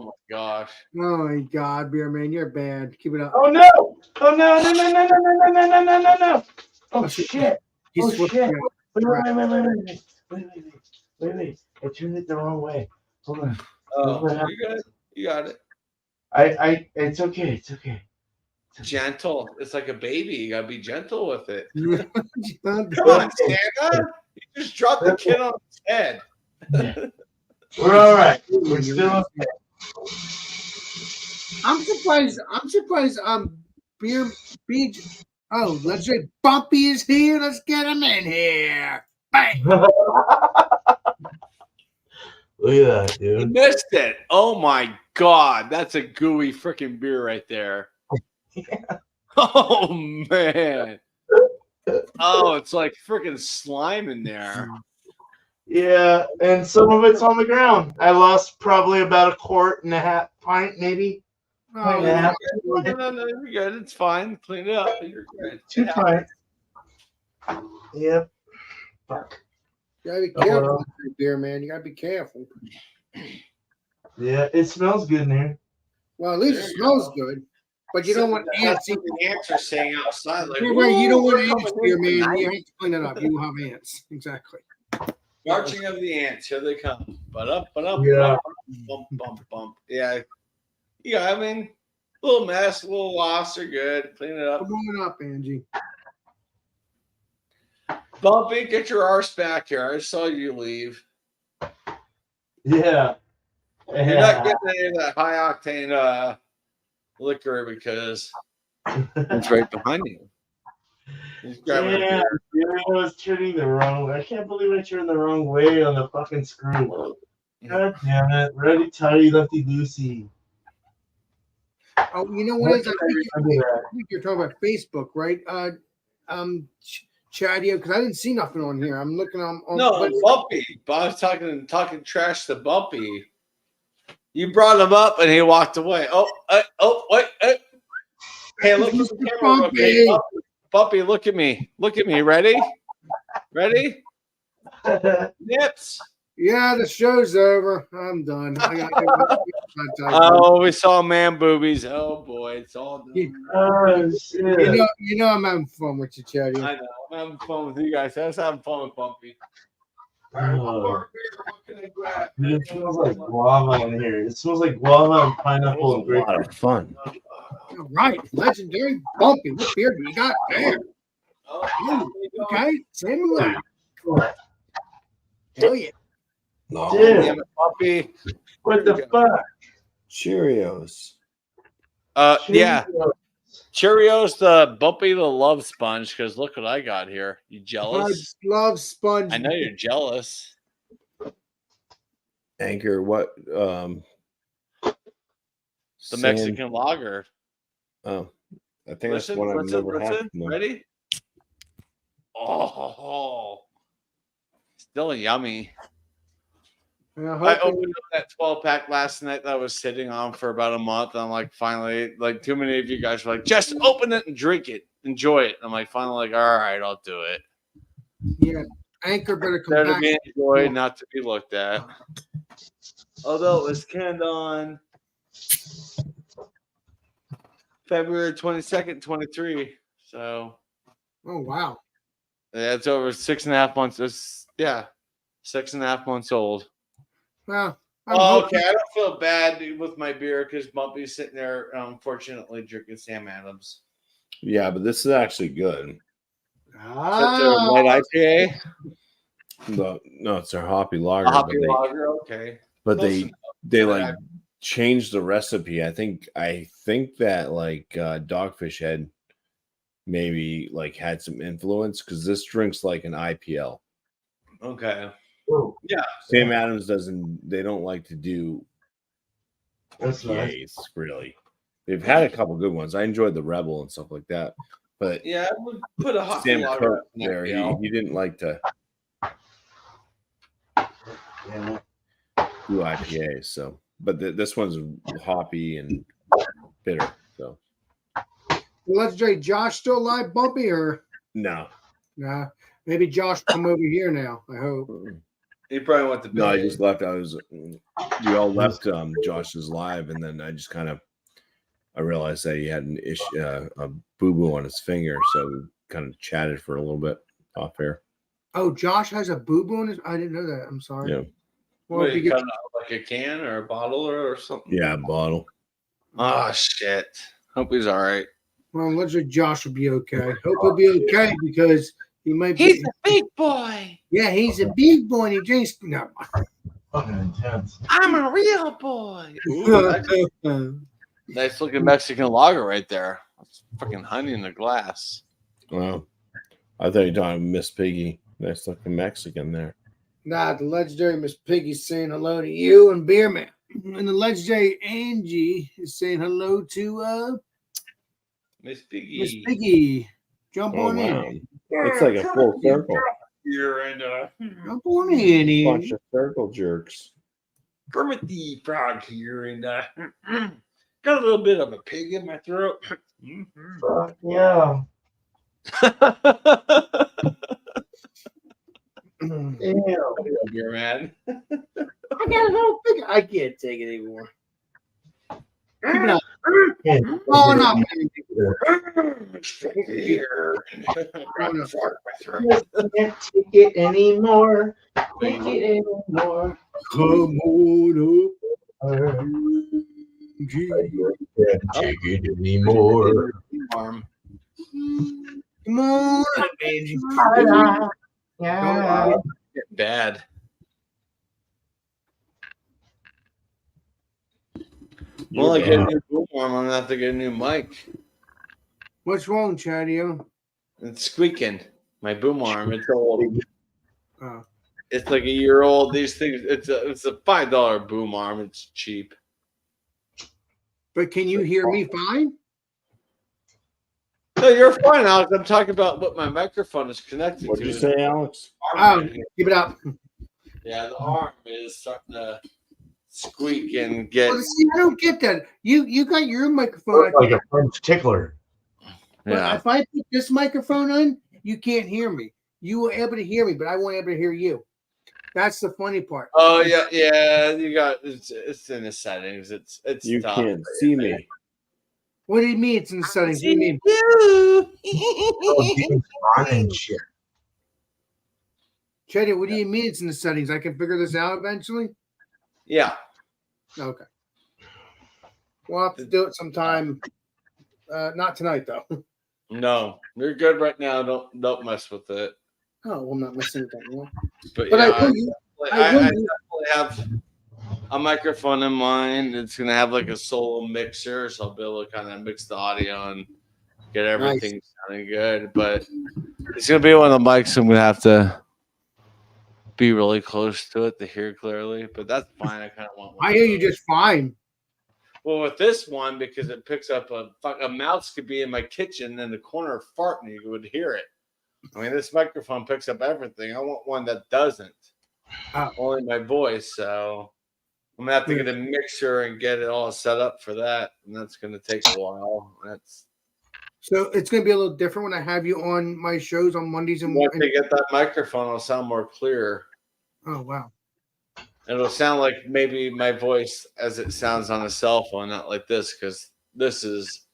my gosh. Oh my God, beer man, you're bad. Keep it up. Oh no! Oh no! No! No! No! No! No! No! No! No! No! No! Oh shit! He's Oh flipped shit! you. Wait! I turned it the wrong way. Hold on. Oh, you got it. You got it. It's okay. It's okay. Gentle. It's like a baby. You gotta be gentle with it. Come Come on, Santa. You just dropped the kid on his head. We're all right. We're still okay. I'm surprised. Beer. Oh, let's say Bumpy is here. Let's get him in here. Bang. Look at that, You dude. missed it. Oh my god. That's a gooey freaking beer right there. Oh man. Oh, it's like freaking slime in there. Yeah, and some of it's on the ground. I lost probably about 1.5 quart, maybe. Oh, Yeah. No, you're good. It's fine. Clean it up. You're good. 2 pints. Yep. Fuck. you gotta be careful with your beer, man. You gotta be careful. Yeah, it smells good in here. Well, at least it smells good, but you don't want ants. That's what the ants are saying outside. Like, You're right. You don't want "Ooh, ants, beer man. You have to clean it up. You will have ants. Exactly. Marching of the ants. Here they come. But up, Yeah. bump, bump, bump. Yeah. Yeah, I mean, a little mess, a little loss are good. Clean it up. Come on up, Angie. Bumpy, get your arse back here. I saw you leave. Yeah. You're not getting any of that high octane liquor because it's right behind you. He's grabbing a Yeah, beer. I was turning the wrong way. I can't believe I turned the wrong way on the fucking screw. God damn it. Ready, tighty, lefty, loosey. Oh, you know what is? I think Remember that. you're talking about Facebook, right? Chad, yeah, because I didn't see nothing on here. I'm looking on. No, but- Bumpy. I was talking trash to Bumpy. You brought him up and he walked away. Wait. Hey, look at the camera. Okay, Bumpy, look at me. Look at me. Ready? Nips. Yeah, the show's over. I'm done. I got Oh, we saw man boobies. Oh boy, it's all done. Oh, shit. you know I'm having fun with you, Chad. I know. I'm having fun with you guys. I was having fun with Bumpy. Oh. Dude, it smells like guava in here. It smells like guava and pineapple and grape. of fun. All right, legendary Bumpy. What beer do you got there? Okay, same with Hell yeah. No. Dude, Damn it, Bumpy. what the fuck? Cheerios. Yeah. Cheerios, the Bumpy the love sponge, because look what I got here. You I jealous? love sponge. I know you're jealous. Anchor, what? The San- Mexican lager. Oh, I think Listen, that's one I've never had. listen. No. Ready? Oh, still yummy. Yeah, I hopefully- opened up that 12-pack last night that I was sitting on for about a month. I'm like, finally, like too many of you guys were like, just open it and drink it, enjoy it. I'm like, finally, like, all right, I'll do it. yeah, Anchor better come There to back. be enjoyed, not to be looked at. Although it was canned on February 22nd, 23. So Oh wow. yeah, it's over 6.5 months. It's 6.5 months old. Well, I'm Oh, hoping- okay, I don't feel bad with my beer because Bumpy's sitting there, unfortunately, drinking Sam Adams. Yeah, but this is actually good. That's a light IPA, No, it's their hoppy lager. a hoppy but they, lager. Okay, but Close they enough. they like changed the recipe. I think that like Dogfish Head maybe like had some influence because this drinks like an IPL. Okay, Oh, Sam Adams they don't like to do that's nice. IPAs really. They've had a couple good ones. I enjoyed the Rebel and stuff like that. But yeah, I would put a hoppy Sam lager Kirk in there, IPL. he didn't like to Yeah. do IPAs. So, but this one's hoppy and bitter. So, let's say Josh still alive, Bumpy, or no, nah? Maybe Josh come over here now. I hope. He probably went to bed. no, I just left. We all left Josh's live, and then I just I realized that he had an issue, a boo boo on his finger, so we kind of chatted for a little bit off air. Oh, Josh has a boo boo in his. I didn't know that. I'm sorry. Yeah, Well, What, if you you cut get, it out like a can or a bottle or something? yeah, bottle. Oh shit. Hope he's all right. well, let's say Josh will be okay. Hope he'll be okay because he might be. a big boy. Yeah, he's a big boy and he drinks. No. Fucking intense. I'm a real boy. Ooh, nice looking Mexican lager right there. That's fucking honey in the glass. Wow, I thought you were talking Miss Piggy. Nice looking Mexican there. Nah, the legendary Miss Piggy's saying hello to you and Beerman. And the legendary Angie is saying hello to Miss Piggy. Miss Piggy. Jump Oh on wow, in. it's like a full circle. Here and Jump on in, Bunch Angie. of circle jerks. Kermit the Frog here and got a little bit of a pig in my throat. Fuck yeah. Damn. Beer man. I got a little pig. I can't take it anymore. Keep it up. Oh, no. Here. Can't take it anymore. Take it anymore. Come on up. Can't take it anymore. Arm. Come on up, Angie. Yeah. Get bad. Well, I get a new boom arm. I'm gonna have to get a new mic. What's wrong, Chadio? It's squeaking. My boom arm. It's old. Oh. It's like a year old. These things. It's a $5 boom arm. It's cheap. But can you hear me fine? No, you're fine, Alex. I'm talking about what my microphone is connected What'd to. you say, Alex? Oh, keep it up. Yeah, the arm is starting to squeak and get. Well, see, I don't get that. You got your microphone. Like a French tickler. But Yeah. if I put this microphone on, you can't hear me. You were able to hear me, but I won't able to hear you. That's the funny part. Oh yeah. You got it's in the settings. It's You tough. can't see me. What do you mean it's in the settings? What do you mean? Oh, James Bond and shit. Chetty, what do you mean it's in the settings? I can figure this out eventually? Yeah. Okay. We'll have to do it sometime. Not tonight, though. No, you're good right now. Don't mess with it. Oh, well, I'm not missing it anymore. But But yeah, I will use- I I will definitely have a microphone in mind. It's gonna have like a solo mixer, so I'll be able to kind of mix the audio and get everything sounding good. But it's gonna be one of the mics I'm gonna have to be really close to it to hear clearly, but that's fine. I kind of want one. I hear you just fine. Well, with this one, because it picks up a mouse could be in my kitchen in the corner farting, you would hear it. I mean, this microphone picks up everything. I want one that doesn't. Only my voice. So I'm gonna have to get a mixer and get it all set up for that, and that's gonna take a while. So it's gonna be a little different when I have you on my shows on Mondays and once they get that microphone, it'll sound more clear. Oh wow. It'll sound like maybe my voice as it sounds on a cell phone, not like this, because this is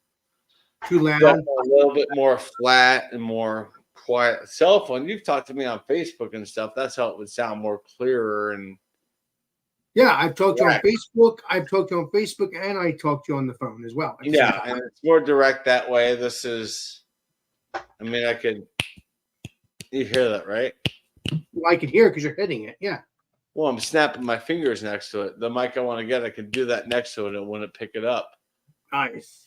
Too loud. a little bit more flat and more quiet. Cell phone, you've talked to me on Facebook and stuff. That's how it would sound more clearer. And Yeah, I've talked to you on Facebook. I've talked to you on Facebook, and I talked to you on the phone as well. yeah, and it's more direct that way. This is, I mean, you hear that, right? Well, I can hear it because you're hitting it. Yeah. Well, I'm snapping my fingers next to it. The mic I want to get, I can do that next to it and wouldn't pick it up. Nice.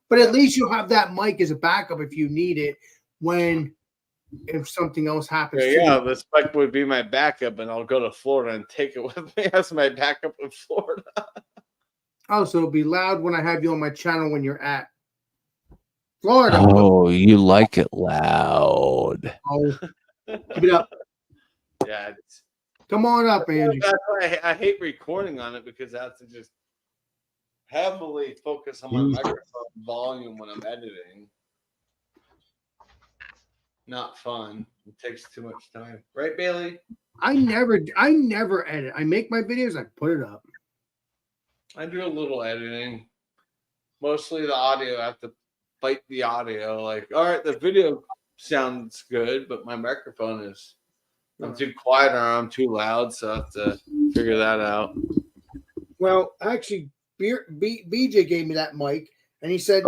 But at least you'll have that mic as a backup if you need it if something else happens. Yeah, this mic would be my backup, and I'll go to Florida and take it with me as my backup in Florida. Oh, so it'll be loud when I have you on my channel when you're at Florida. Oh, you like it loud. Oh, keep it up. Yeah. Come on up, Angie. That's why I hate recording on it, because I have to just heavily focus on my microphone volume when I'm editing. Not fun. It takes too much time. Right, Bailey? I never edit. I make my videos, I put it up. I do a little editing. Mostly the audio. I have to fight the audio. Like, all right, the video sounds good, but my microphone is, I'm too quiet or I'm too loud, so I have to figure that out. Well, actually, BJ gave me that mic, and he said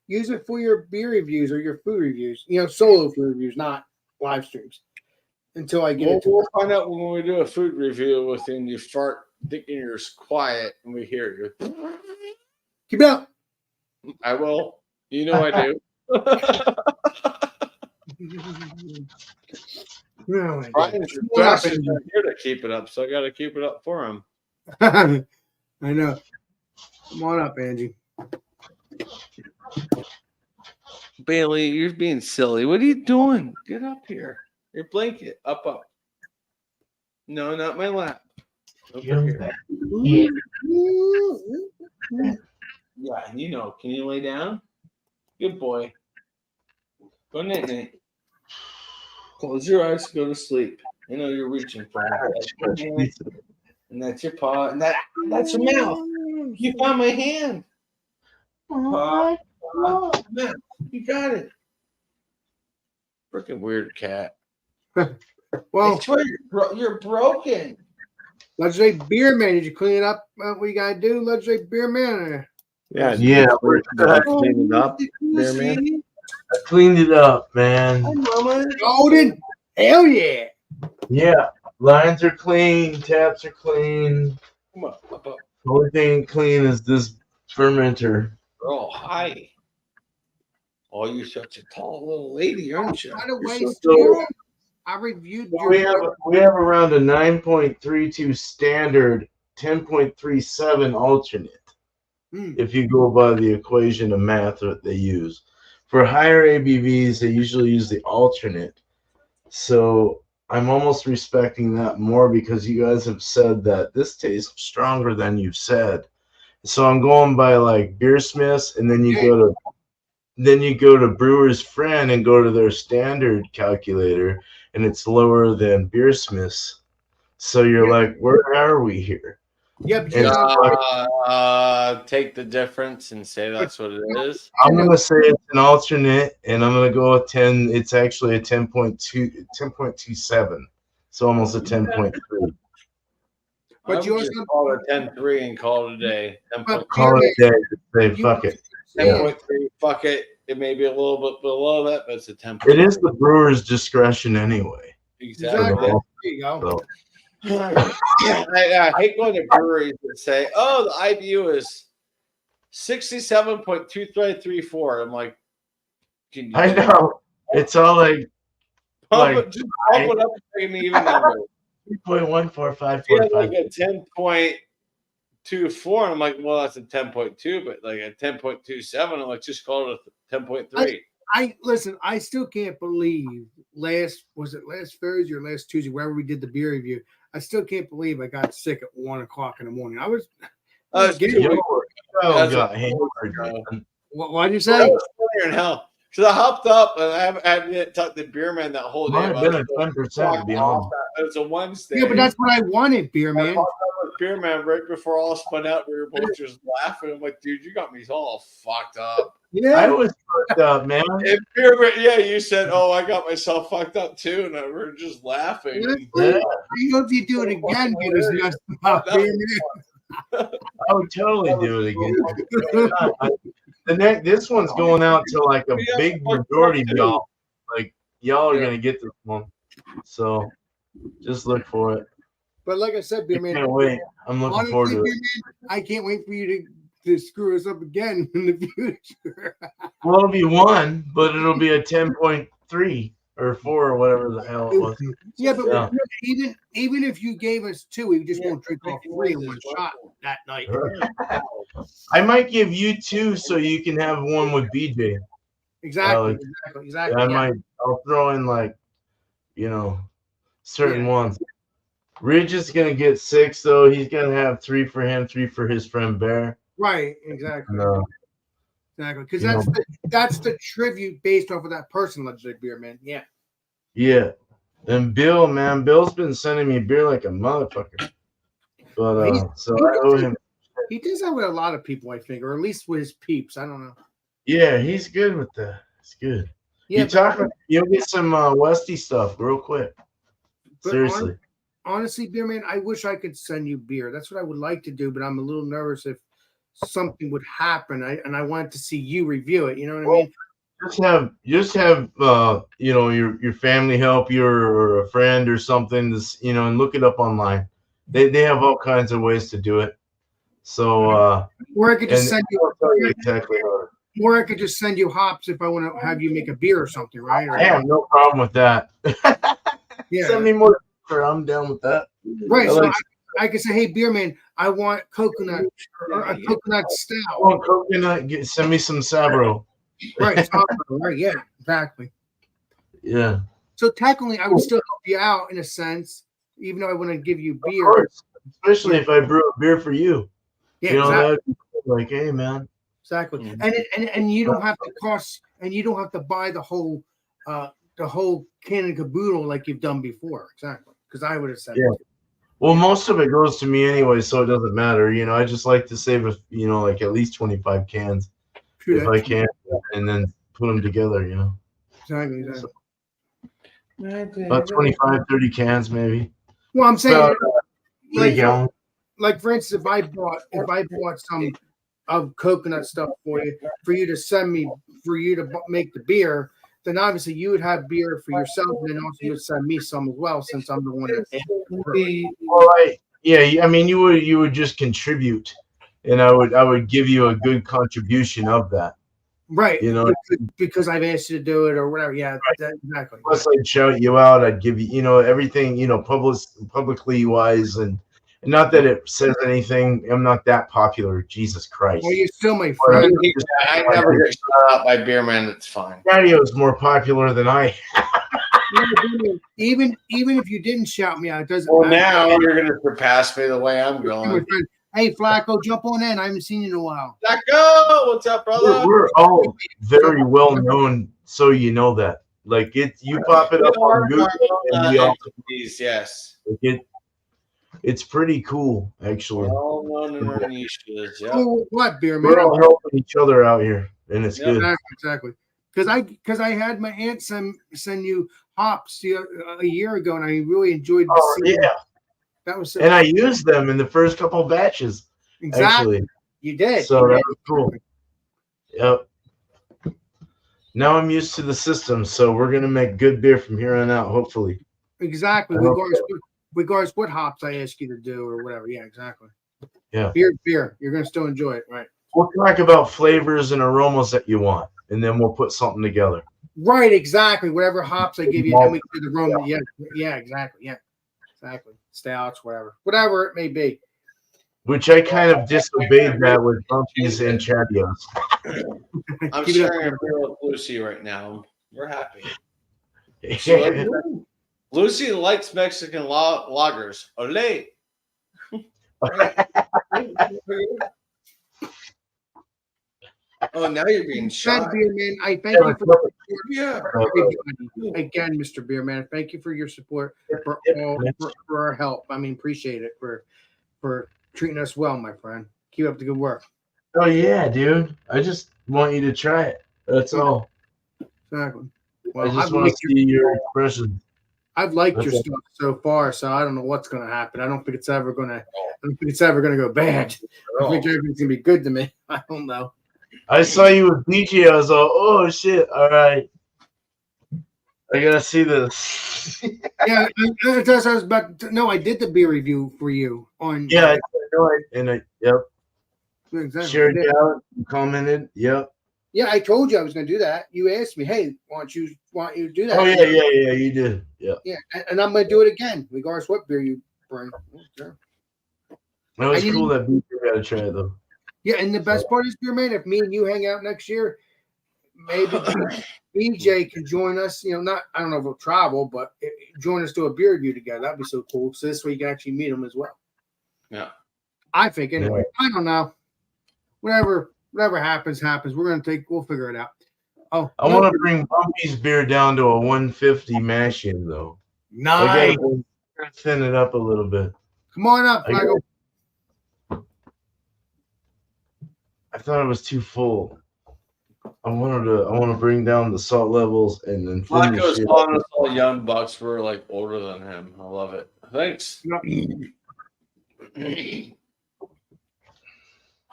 use it for your beer reviews or your food reviews. Solo food reviews, not live streams. Until I get it. We'll find out when we do a food review with you and you start thinking you're quiet and we hear you. Keep it up. I will. You know I do. No, Brian's here to keep it up, so I got to keep it up for him. I know. Come on up, Angie. Bailey, you're being silly. What are you doing? Get up here. Your blanket. Up. No, not my lap. Over here. Yeah, Can you lay down? Good boy. Go night-night. Close your eyes. Go to sleep. I know you're reaching for it. And that's your paw. And that's your mouth. You found my hand. Paw. You got it. Freaking weird cat. Well, you're broken. Legendary Beer Man, did you clean up what you gotta do? Legendary Beer Man. Yeah. Clean it up, Beer Man. I cleaned it up, man. Golden. Hell yeah. Yeah. Lines are clean, taps are clean. Come on, up. The only thing clean is this fermenter. Oh, hi. Oh, you're such a tall little lady, aren't you? By the way, So- I reviewed We have around a 9.32 standard, 10.37 alternate. If you go by the equation of math that they use. For higher ABVs, they usually use the alternate. So I'm almost respecting that more because you guys have said that this tastes stronger than you've said. So I'm going by like Beersmiths, and then you go to Brewer's Friend and go to their standard calculator, and it's lower than Beersmiths. So you're like, where are we here? Yep. Take the difference and say that's what it is. I'm gonna say it's an alternate, and I'm gonna go with 10. It's actually a 10.27, so almost a 10.3. But you also call it 10.3 and call it a day. Call it a day. Say fuck it. 10.3. Fuck it. It may be a little bit below that, but it's a 10. It is the brewer's discretion anyway. Exactly. There you go. I hate going to breweries that say, "Oh, the IBU is 67.2334." I'm like, I know. It's all like Like, Just bump it up to an even number. 3.14545. He had like a 10.24, and I'm like, well, that's a 10.2, but like a 10.27, I'm like, just call it a 10.3. I listen. I still can't believe last Thursday or last Tuesday, wherever we did the beer review. I still can't believe I got sick at 1 o'clock in the morning. I was That's got hammered. What'd you That say? was funnier in hell. Because I hopped up and I haven't talked to Beer Man that whole day. Might have been a 10%, to be honest. It was a Wednesday. Yeah, but that's what I wanted, Beer I Man. popped up with Beer Man right before all spun out. We were both just laughing. I'm like, dude, you got me all fucked up. I Yeah, was fucked up, man. And Beer Man, yeah, you said, oh, I got myself fucked up too. And we were just laughing. Yeah. you know if you do it again, get us messed up, Beer Man. I would totally do it again. This one's going out to like a big majority of y'all. Like y'all are gonna get this one, so just look for it. But like I said, Beer I Man, can't wait. I'm looking honestly, forward to Beer it. Man, I can't wait for you to screw us up again in the future. Well, it'll be 1, but it'll be a 10.3 or 4 or whatever the hell it was. Yeah, but Yeah. even if you gave us 2, we just won't drink all 3 in one shot that night. I might give you 2 so you can have one with BJ. Exactly. I Yeah. might. I'll throw in like, certain ones. Ridge is gonna get 6 though. He's gonna have 3 for him, 3 for his friend Bear. Right. Exactly. No. Exactly. Because You that's the tribute based off of that person, Legendary Beer Man. Yeah. Yeah. And Bill, man, Bill's been sending me beer like a motherfucker. But so I owe him. He does that with a lot of people, I think, or at least with his peeps. I don't know. Yeah, he's good with that. It's good. Yeah. You'll get some Westy stuff real quick. But Seriously. Honestly, Beer Man, I wish I could send you beer. That's what I would like to do, but I'm a little nervous if something would happen. I wanted to see you review it. You know what I mean? Just have your family help you or a friend or something, and look it up online. They have all kinds of ways to do it. So Or I could just send I'll tell you you. exactly how. Or I could just send you hops if I want to have you make a beer or something, right? Or, I have no problem with that. yeah. Send me more. I'm down with that. Right. I So like- I could say, hey, Beer Man, I want coconut or a coconut I stout. want coconut. Send me some Sabro. Right. Right. Yeah. Exactly. Yeah. So technically, I would still help you out in a sense, even though I want to give you Of beer. course. Especially if I brew a beer for you. Yeah. Exactly. Exactly. That'd be like, hey man. Exactly. Mhm. And you don't have to cost, and you don't have to buy the whole can and caboodle like you've done before. Exactly. Because I would have said, Yeah. Well, most of it goes to me anyway, so it doesn't matter. I just like to save like at least 25 cans if I can, and then put them together. Exactly. About 25, 30 cans maybe. Well, I'm saying, About 3 like, gallons. like for instance, if I bought some of coconut stuff for you to send me for you to make the beer, then obviously you would have beer for yourself, and then also you would send me some as well, since I'm the one that. Well, I mean, you would just contribute, and I would give you a good contribution of that. Right. Because I've asked you to do it or whatever. Yeah, exactly. Plus, I'd shout you out. I'd give you, everything, publicly wise, and not that it says anything. I'm not that popular. Jesus Christ. Well, you're still my friend. I never get shut out by Beer Man. It's fine. Daddy-O's more popular than I. Even if you didn't shout me out, it doesn't Well, matter. now you're gonna surpass me the way I'm going. Hey, Flacco, jump on in. I haven't seen you in a while. Flacco, what's up, brother? We're all very well known, so you know that. Like you pop it up on Google, and we all Yes. it's pretty cool, actually. We're all known in our niches. Yep. Oh, what, Beer Man? We're all helping each other out here, and it's Yep. good. Exactly. Because I had my aunt send you hops a year ago, and I really enjoyed the Oh seed. yeah, That was so and I used them in the first couple batches. exactly. Actually, You did. so You that did. was cool. Yep. Now I'm used to the system, so we're gonna make good beer from here on out, hopefully. Exactly. I hope Regardless what hops I ask you to do or whatever. Yeah, exactly. Yeah. Beer. You're gonna still enjoy it, right? We'll talk about flavors and aromas that you want, and then we'll put something together. Right, exactly. Whatever hops I give you, then we can do the rum. Yeah, exactly. Yeah, exactly. Stouts, whatever it may be. Which I kind of disobeyed that with Bumpies and Chatios. I'm Keep it up. sharing a beer with Lucy right now. We're happy. Yeah. Lucy likes Mexican lagers. Olé. Oh, now you're being shy. Beer Man, I thank you for Yeah. again, Mr. Beer Man. Thank you for your support for our help. I mean, appreciate it for treating us well, my friend. Keep up the good work. Oh yeah, dude. I just want you to try it. That's all. Exactly. I Well, just want to see your expression. I've liked That's your it. stuff so far, so I don't know what's going to happen. I don't think it's ever going to go bad. I think everything's going to be good to me. I don't know. I saw you with DJ. I was like, oh shit! All right, I gotta see this. Yeah, that's what I was about to, no, I did the beer review for you on. Yeah, I know it. And yep, Exactly. shared it out, commented. Yep. Yeah, I told you I was going to do that. You asked me, hey, why don't you do that? Oh yeah, you did. Yeah. Yeah, and I'm going to do it again, regardless what beer you bring. Sure. That was I cool that BJ got to try it though. Yeah, and the best part is, Beer Man, if me and you hang out next year, maybe BJ can join us. You know, I don't know if we'll travel, but join us to a beer review together. That'd be so cool. So this way you can actually meet him as well. Yeah. I think anyway. I don't know. Whatever happens. We'll figure it out. Oh, I want to bring Bumpy's beer down to a 150 mashing though. nice. Thin it up a little bit. Come on up, Flacco. I thought it was too full. I want to bring down the salt levels and then Flacco's calling us all young bucks. We're like older than him. I love it. Thanks.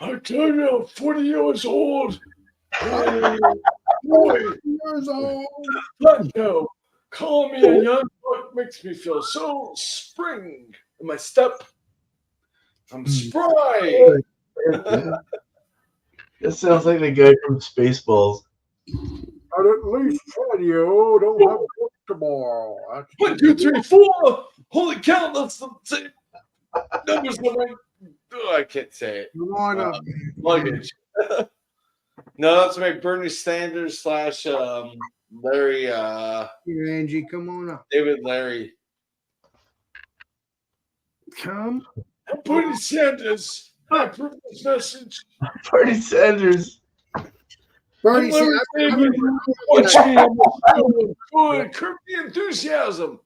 I tell you, I'm 40 years old. Years old. Flacco, call me a young buck makes me feel so spring in my step. I'm spry. That sounds like the guy from Spaceballs. I'd at least tell you don't have work tomorrow. 1, 2, 3, 4. Holy cow, that's the same numbers. I can't say it. Come on up. Luggage. No, that's my Bernie Sanders / Larry. Here, Angie, come on up. David Larry. Come. Bernie Sanders. I approve this message. Bernie Sanders. Bernie Larry Sanders. David, watch me on the show. Good, curb the enthusiasm.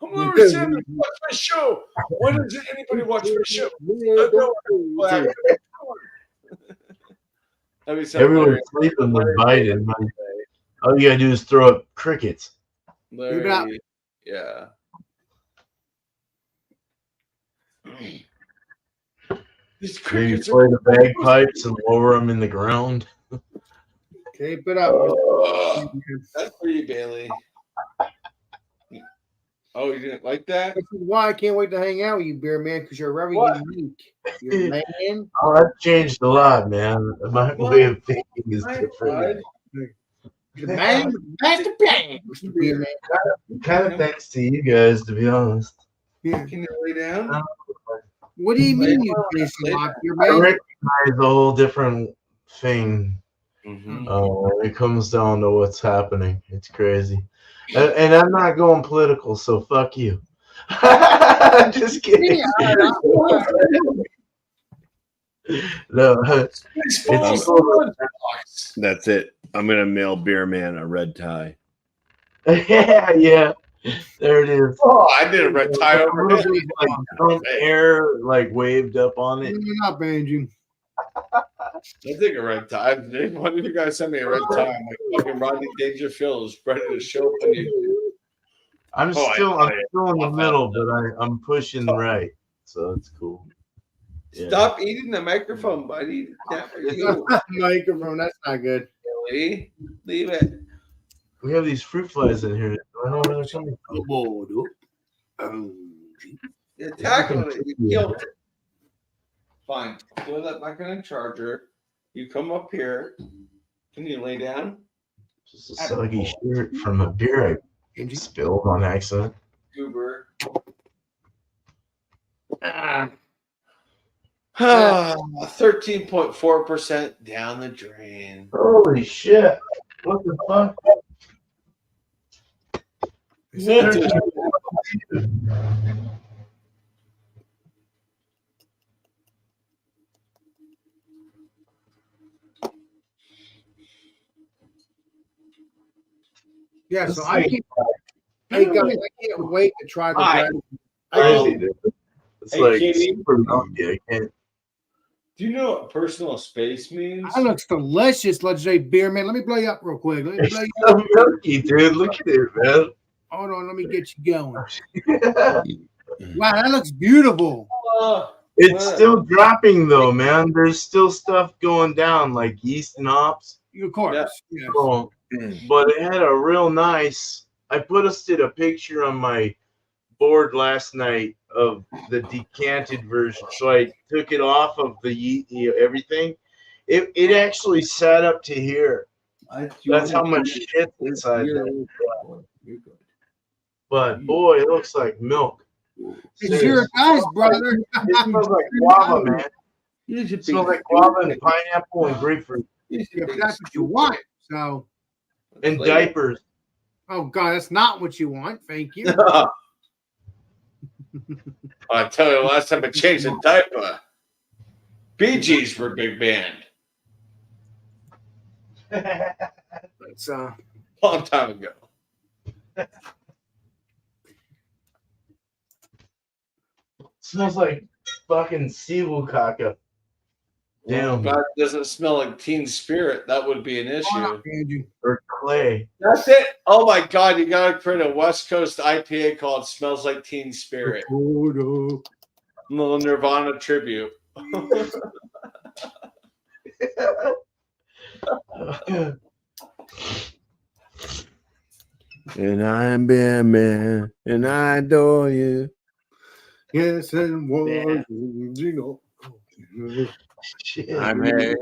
I'm Larry Sanders. Watch my show. Why doesn't anybody watch my show? Everyone's sleeping with Biden. All you gotta do is throw up crickets. Larry, yeah. These Maybe crickets play the bagpipes and lower them in the ground. Keep it up. That's for you, Bailey. Oh, you didn't like that? This is why I can't wait to hang out with you, Beer Man, because you're very unique. You're a man. Oh, I've changed a lot, man. My way of thinking is different. The man, master plan, Mr. Beer Man. Kind of thanks to you guys, to be honest. Yeah. Can you lay down? What do you mean you changed a lot, Beer I Man? recognize a whole different thing Mm-hmm. when it comes down to what's happening. It's crazy. And I'm not going political, so fuck you. Just kidding. No, That's it. I'm gonna mail Beer Man a red tie. yeah. There it is. Oh, I did a red tie over Like, it. front hair like waved up on it. You're not Angie. I think a red tie. Why did you guys send me a red tie? I'm like fucking Rodney Dangerfield is ready to show up on you. I'm still in the middle, but I'm pushing right, so it's cool. Yeah. Stop eating the microphone, buddy. Not for you, Microphone, that's not good. Billy. Leave it. We have these fruit flies in here. I don't know where they're coming from. You tackled it. You killed it. Fine. Throw that back in the charger. You come up here. Can you lay down? Just a soggy shirt from a beer I Angie. spilled on accident. Goober. 13.4% down the drain. Holy shit. What the fuck? Yeah, so I can't. Hey guys, I can't wait to try the Hi. bread. Crazy, dude. It's Hey, like Katie. super milky. I can't. Do you know what personal space means? That looks delicious, legendary beer man. Let me blow you up real quick. Let me It's blow you so up. milky, dude. Look at it, man. Hold on, let me get you going. Wow, that looks beautiful. It's still dropping though, man. There's still stuff going down, like yeast and hops. Of course. Yeah. Yes. Oh, but it had a real nice. I posted a picture on my board last night of the decanted version, so I took it off of the everything. It actually sat up to here. That's how much shit's inside there. But boy, it looks like milk. It sure does, brother. It smells like guava, man. It smells like guava and pineapple and grapefruit If that's what you want. So, and diapers. oh God, that's not what you want. Thank you. I tell you, last time I changed a diaper, Bee Gees were a big band. It's Long time ago. Smells like fucking Siwukaka. Damn. Well, God, it doesn't smell like Teen Spirit. That would be an issue. Andrew. Or clay. That's it. Oh my God, you gotta create a West Coast IPA called "Smells Like Teen Spirit." Dakota. A little Nirvana tribute. And I'm Batman, and I adore you. Yes, and was you know. Shit. I'm really.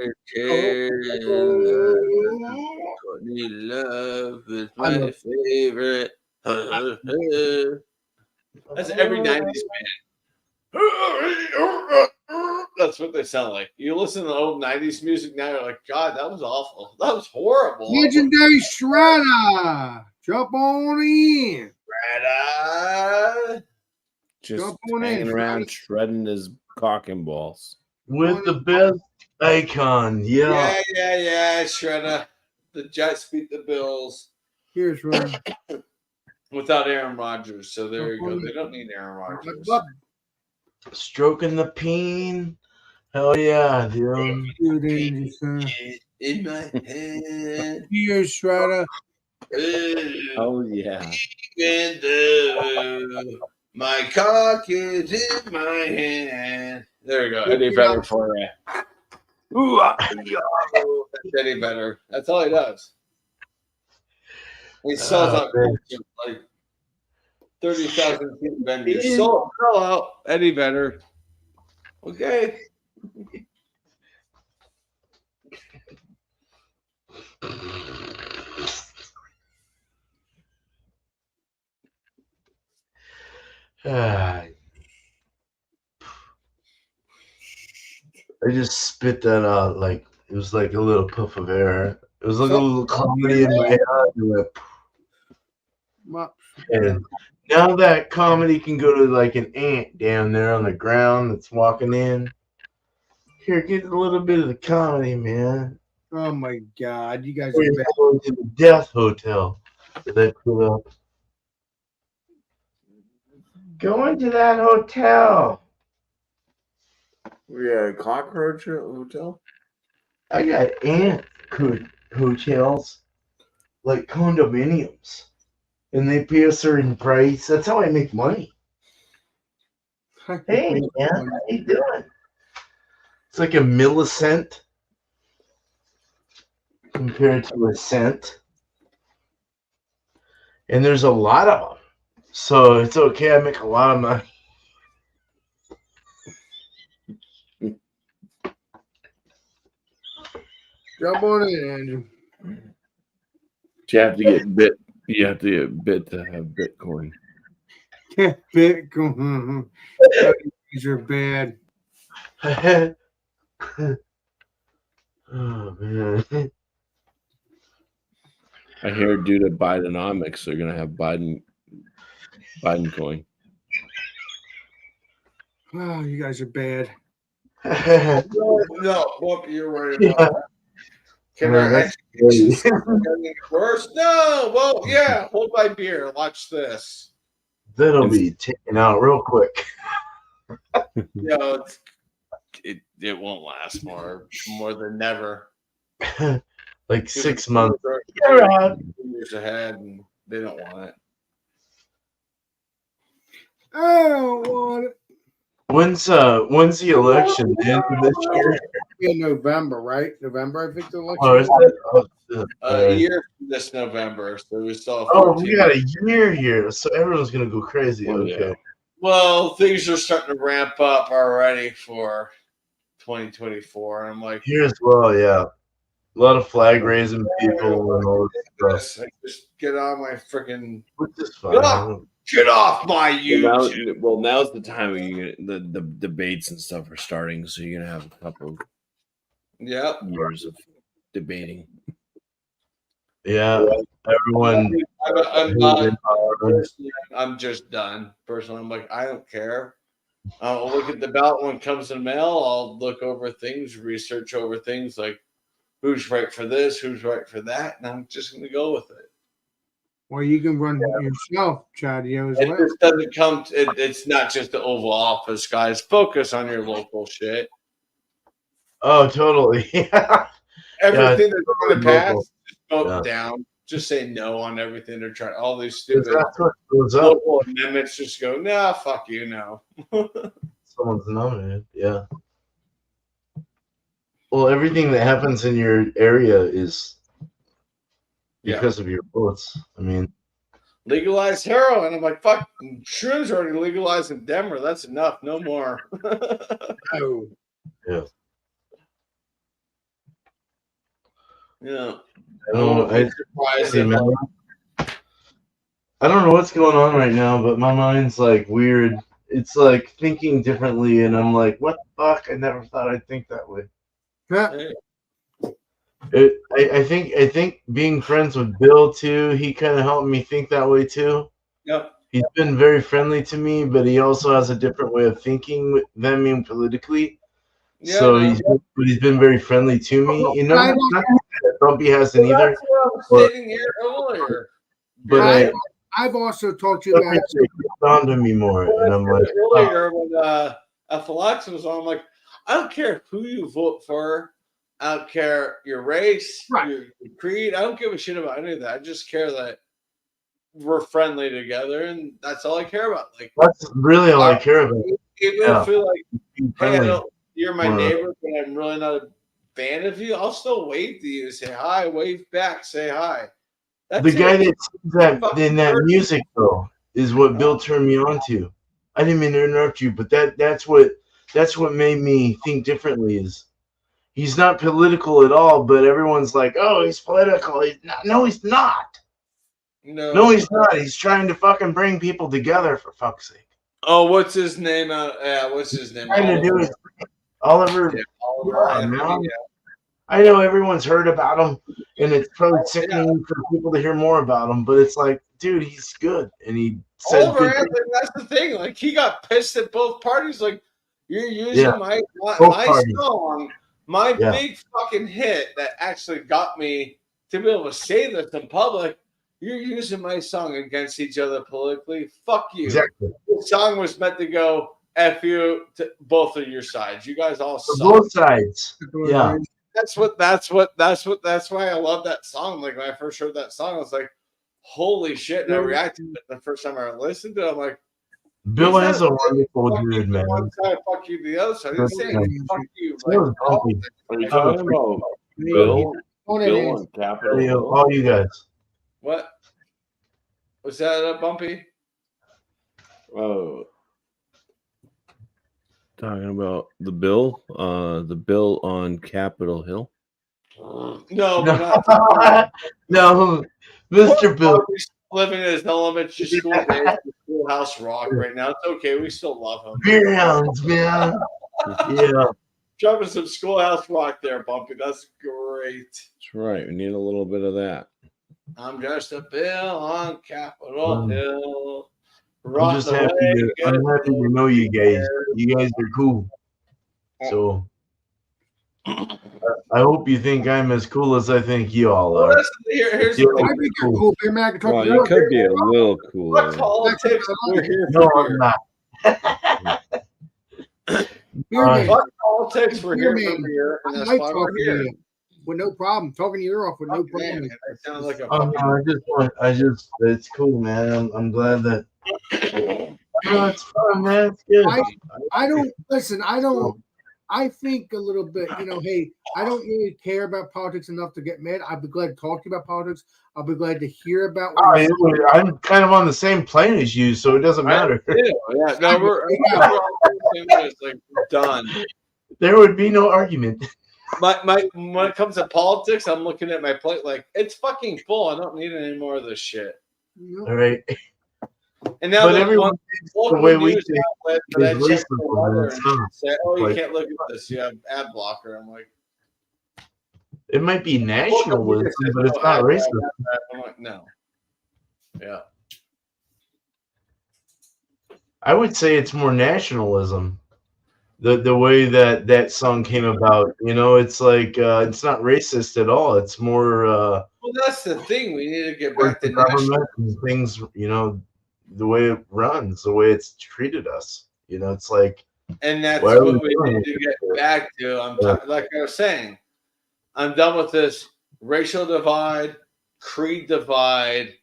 Courtney Love is my favorite. That's every 90s band. That's what they sound like. You listen to the old 90s music now, you're like, God, that was awful. That was horrible. Legendary Shredder. Jump on in. Shredder. Just Jump on in, hanging around Shredder. shredding his cock and balls. With the best icon. Yeah. Yeah, Shredder. The Jets beat the Bills Here's Shredder. without Aaron Rodgers. So there you go. They don't need Aaron Rodgers. Stroking the peen. Hell yeah, dude. Good energy, sir. In my head. Here's Shredder. Oh yeah. My cock is in my hand. There you go. Eddie Vedder for you. Ooh, that's Eddie Vedder. That's all he does. He sells out like 30,000 seat venues. Sell out Eddie Vedder. Okay. I just spit that out like it was like a little puff of air. It was like a little comedy in my head. And now that comedy can go to like an ant down there on the ground that's walking in. Here, get a little bit of the comedy, man. Oh my God, you guys We're are bad. going to the Death Hotel that they put up. Going to that hotel. We had a cockroach hotel. I got ant hotels, like condominiums, and they pay a certain price. That's how I make money. Hey, man, how you doing? It's like a millicent compared to a cent. And there's a lot of them. So it's okay. I make a lot of money. Jump on in, Andrew. You have to get bit. You have to get bit to have Bitcoin. Yeah, Bitcoin. These are bad. Oh man. I hear due to Bidenomics, they're gonna have Biden coin. Oh, you guys are bad. No, what you're worried about? Yeah. Can Man, our that's education crazy. system get any worse? No. Well, yeah. Hold my beer. Watch this. That'll be taken out real quick. It won't last more than never. Like 6 months. Years ahead, and they don't want it. I don't want it. When's the election? The end of this year? In November, right? November, I think the election. Oh, is it? Oh, shit. A year from this November, so we still have Oh, 14 we got a year here, so everyone's gonna go crazy. Oh, Okay. yeah. Well, things are starting to ramp up already for 2024. And I'm like, Here as well, yeah. A lot of flag raising people and all this stuff. I just get on my freaking Which is Get fine. get off my YouTube. Well, now's the time when the debates and stuff are starting, so you're gonna have a couple of Yep. years of debating. Yeah, everyone. I'm just done. Personally, I'm like, I don't care. I'll look at the ballot when it comes in the mail. I'll look over things, research over things like who's right for this, who's right for that, and I'm just going to go with it. Well, you can run yourself, Chadio, as It well. just doesn't come. It's not just the Oval Office, guys. Focus on your local shit. Oh, totally. Everything they're going to pass, local. just vote Yeah. down. Just say no on everything they're trying. All these stupid That's what goes up. local amendments. Just go, nah, fuck you, no. Someone's nominated. Yeah. Well, everything that happens in your area is because of your votes. I mean, Legalize heroin. I'm like, fuck, shrooms are already legalized in Denver. That's enough. No more. Oh, yeah. Yeah. I don't, Be surprised see, if, man. I don't know what's going on right now, but my mind's like weird. It's like thinking differently, and I'm like, what the fuck? I never thought I'd think that way. yeah. I think being friends with Bill too, he kind of helped me think that way too. Yep. He's been very friendly to me, but he also has a different way of thinking than me politically. Yeah, So no. he's been very friendly to me. You know, I- not that Trumpy hasn't Well, either. that's what I was stating here earlier. But I've also talked to you about it on to me more, and I'm like, Earlier when Alexa was on, I'm like, I don't care who you vote for. I don't care your race, Right. your creed. I don't give a shit about any of that. I just care that we're friendly together, and that's all I care about. Like, that's really all I care about. even Yeah. if you're like, Being hey, friendly. you're my Or- neighbor, but I'm really not a fan of you, I'll still wave to you, say hi, wave back, say hi. That's The guy it. that sings that in that music though is what Bill turned me on to. I didn't mean to interrupt you, but that's what made me think differently. Is he's not political at all, but everyone's like, oh, he's political. He's not. No, he's not. No, he's not. He's trying to fucking bring people together, for fuck's sake. Oh, what's his name? What's his name? Trying to do it. Oliver. Yeah, Oliver Yeah, Anthony, man. yeah. I know everyone's heard about him, and it's probably sickening for people to hear more about him. But it's like, dude, he's good, and he said Oliver good Anthony, that's the thing. Like, he got pissed at both parties. Like, you're using Yeah. my Both parties. song, my Yeah. big fucking hit that actually got me to be able to say this in public. You're using my song against each other politically. Fuck you. Exactly. The song was meant to go F you to both of your sides. You guys all For suck. both sides. Yeah. That's why I love that song. Like, when I first heard that song, I was like, holy shit. And I reacted to it the first time I listened to it. I'm like, Bill he's has not a wonderful fuck you dude, to man. one side, fuck you to the other side. He's saying fuck you. So is Bumpy. Are you talking about Bill? Bill on Capitol Hill? All you guys. What? Was that Bumpy? Oh, talking about the bill on Capitol Hill. No, we're not. No, Mr. Bill. He's living in his elementary school days with Schoolhouse Rock right now. It's okay. We still love him. Beer hounds, man. Yeah. Dropping some Schoolhouse Rock there, Bumpy. That's great. That's right. We need a little bit of that. I'm just a bill on Capitol Hill. I'm just happy to know you guys. You guys are cool. So I hope you think I'm as cool as I think you all are. Well, here's the I thing. think you're cool, Big Mac. I can talk Well, to you could be a little cooler. What politics we're here No, for? I'm not. Hear me. What politics we're Hear here me. for here, and I that's like why talking we're to here. you with no problem. Talking your ear off with no Fuck, man, problem. I sound like a No, it's cool, man. I'm glad that. No, it's fun, man. It's good. I don't listen. I think a little bit, hey, I don't really care about politics enough to get mad. I'd be glad to talk to you about politics. I'll be glad to hear about what you're saying. I'm kind of on the same plane as you, so it doesn't matter. Yeah, no, we're it's like done. There would be no argument. My when it comes to politics, I'm looking at my plate like it's fucking full. I don't need any more of this shit. All right. And now But the everyone local the way we news think outlet is that I check racist the on weather that and stuff. say, "Oh, you Like- can't look at this. You have ad blocker." I'm like, It might be nationalism, but it's not racist. I'm like, no. Yeah. I would say it's more nationalism. The way that song came about, it's like it's not racist at all. It's more Well, that's the thing. We need to get towards back the to national. government and things, the way it runs, the way it's treated us. It's like And that's Why are what we we doing need to get back to. Yeah. Like I was saying, I'm done with this racial divide, creed divide.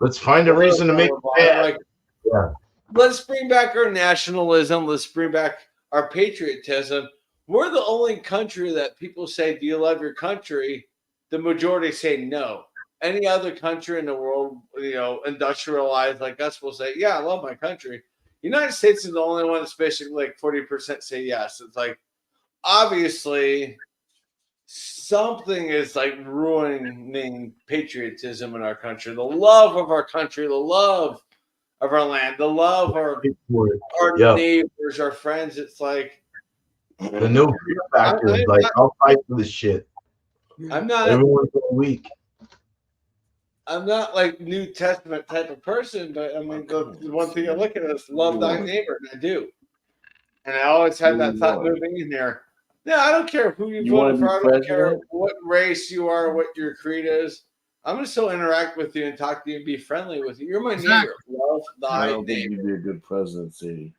let's find a reason to make it bad. Like, Yeah. let's bring back our nationalism. Let's bring back our patriotism. We're the only country that people say, "Do you love your country?" The majority say no. Any other country in the world, industrialized like us, will say, "Yeah, I love my country." United States is the only one that's basically like 40% say yes. It's like obviously something is like ruining patriotism in our country, the love of our country, the love of our land, the love of our Yeah. neighbors, our friends. It's like The no fear factor is like, I'll fight for this shit. I'm not Everyone's so weak. I'm not like New Testament type of person, but I mean the one thing I look at is love thy neighbor, and I do. And I always had that thought moving in there. No, I don't care who you voted for. I don't care what race you are, what your creed is. I'm gonna still interact with you and talk to you and be friendly with you. You're my neighbor. Love I thy don't think neighbor. you'd be a good president, Sadie.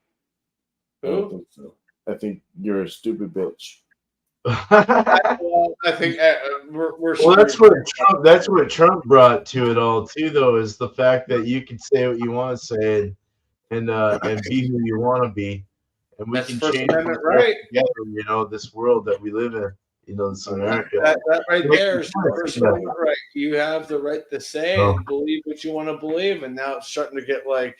I Who? don't think so. I think you're a stupid bitch. Well, I think we're Well, that's screwed. what Trump brought to it all too, though, is the fact that you can say what you want to say and be who you want to be, and we That's can First change Amendment it right. together. This world that we live in, this America. That right Make there the is the choice, First yeah. Amendment right. You have the right to say Oh. and believe what you want to believe, and now it's starting to get like.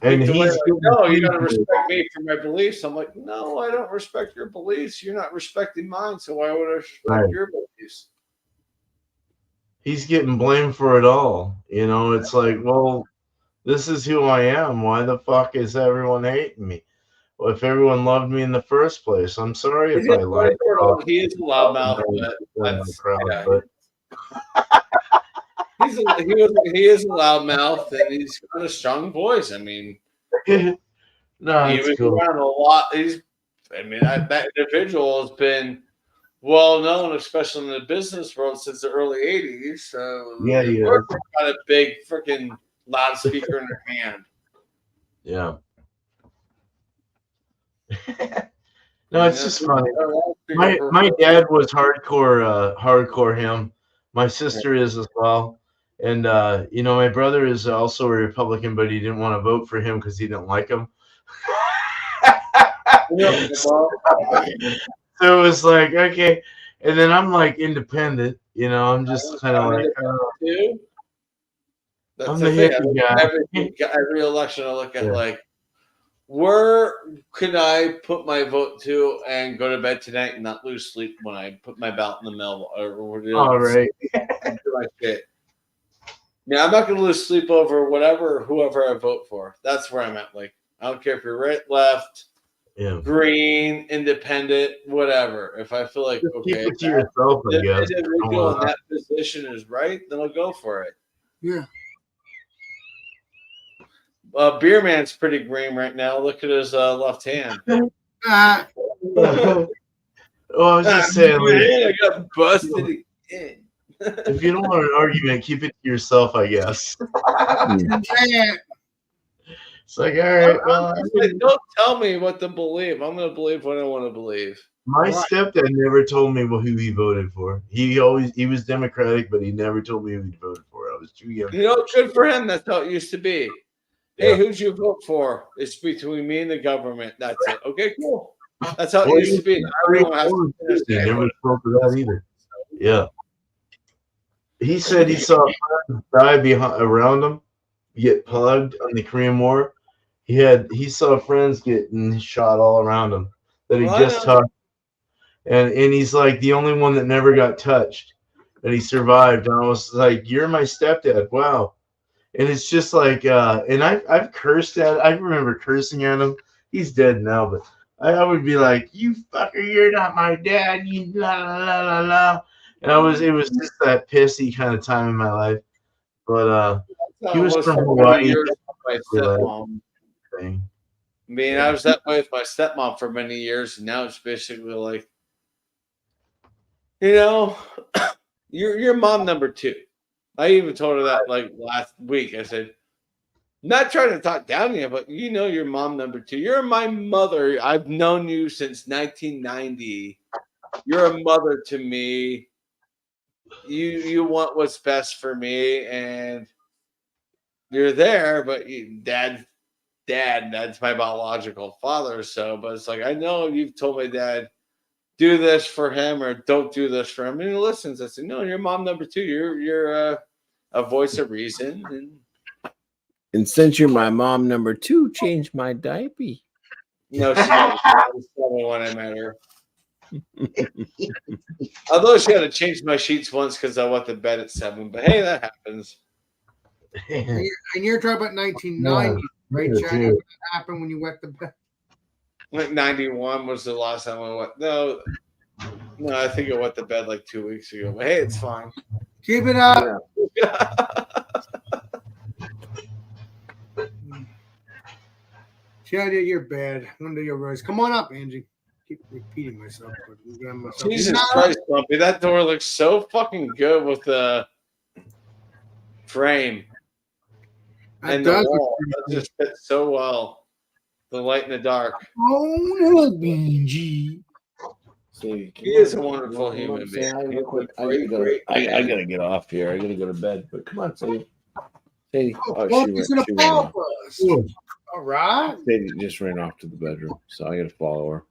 And Like, he's no, you gotta respect me for my beliefs. I'm like, no, I don't respect your beliefs. You're not respecting mine, so why would I respect Right. your beliefs? he's getting blamed for it all. It's like, well, this is who I am. Why the fuck is everyone hating me? Well, if everyone loved me in the first place, I'm sorry if I lied. He is a loudmouth, but he is a loudmouth, and he's got a strong voice. I mean, no, he it's was cool. around a lot. That individual has been well known, especially in the business world, since the early '80s. So Yeah, they've yeah. got a big freaking loudspeaker in their hand. Yeah. No, it's just funny. My dad was hardcore him. My sister is as well. And my brother is also a Republican, but he didn't want to vote for him because he didn't like him. So it was like, okay. And then I'm like independent, I'm just kind of like, That's I'm the the thing. hippie guy. Every election I look at Yeah. like, Where can I put my vote to and go to bed tonight and not lose sleep when I put my ballot in the mail? All right. Yeah, I'm not going to lose sleep over whoever I vote for. That's where I'm at. Like, I don't care if you're right, left, Yeah. green, independent, whatever. If I feel like, Just keep okay, it to yourself, I the guess. individual in that position is right, then I'll go for it. Yeah. Beer Man's pretty green right now. Look at his left hand. Ah, Well, I was just saying, like, Man, I got busted again. if you don't want an argument, keep it to yourself, I guess. man. It's like, all right, well, Don't tell me what to believe. I'm going to believe what I want to believe. my stepdad never told me who he voted for. He was Democratic, but he never told me who he voted for. I was too young. You know, good for him. That's how it used to be. Hey, Yeah. who'd you vote for? It's between me and the government. That's it. Okay, cool. That's how it Well, used to be. I don't have to He understand never what- spoke of that either. Yeah. He said he saw friends die around him, get plugged on the Korean War. He saw friends getting shot all around him that he Well, I just know. touched. And he's like the only one that never got touched, and he survived. And I was like, "You're my stepdad, wow!" And it's just like, and I've cursed at. I remember cursing at him. He's dead now, but I would be like, "You fucker, you're not my dad." You la la la la la. And it was just that pissy kind of time in my life. But That's he how it was from for Hawaii. many years with my stepmom. thing. I mean, I was that way with my stepmom for many years, and now it's basically like, you know, you're mom number 2. I even told her that like last week. I said, not trying to talk down to you, but you know you're mom number 2. You're my mother. I've known you since 1990. You're a mother to me. You want what's best for me, and you're there, but dad's my biological father. So, but it's like, I know you've told my dad, do this for him or don't do this for him, and he listens. I said, no, you're mom number 2. You're a voice of reason. And since you're my mom number 2, change my diaper. No, she was 7 when I met her. Although she had to change my sheets once because I went to bed at 7. But hey, that happens. And you're talking about 1990, right, Yeah, Chad? dude. What happened when you wet the bed? Like 91 was the last time I went. No, I think I went to bed like 2 weeks ago. But hey, it's fine. Keep it up. Chad, you're bad. One day you'll rise. Come on up, Angie. Keep repeating myself. But I'm gonna myself. Jesus Christ, Bumpy. That door looks so fucking good with the frame That and the does wall. look That just fits so well. The light in the dark. Oh no, Angie. He He is a wonderful human being. Real quick. Great, great I man. gotta get off here. I gotta go to bed. But come on, Sadie. Sadie. Oh, Oh, she's in a she ran power off. bus. All right. Sadie just ran off to the bedroom, so I gotta follow her.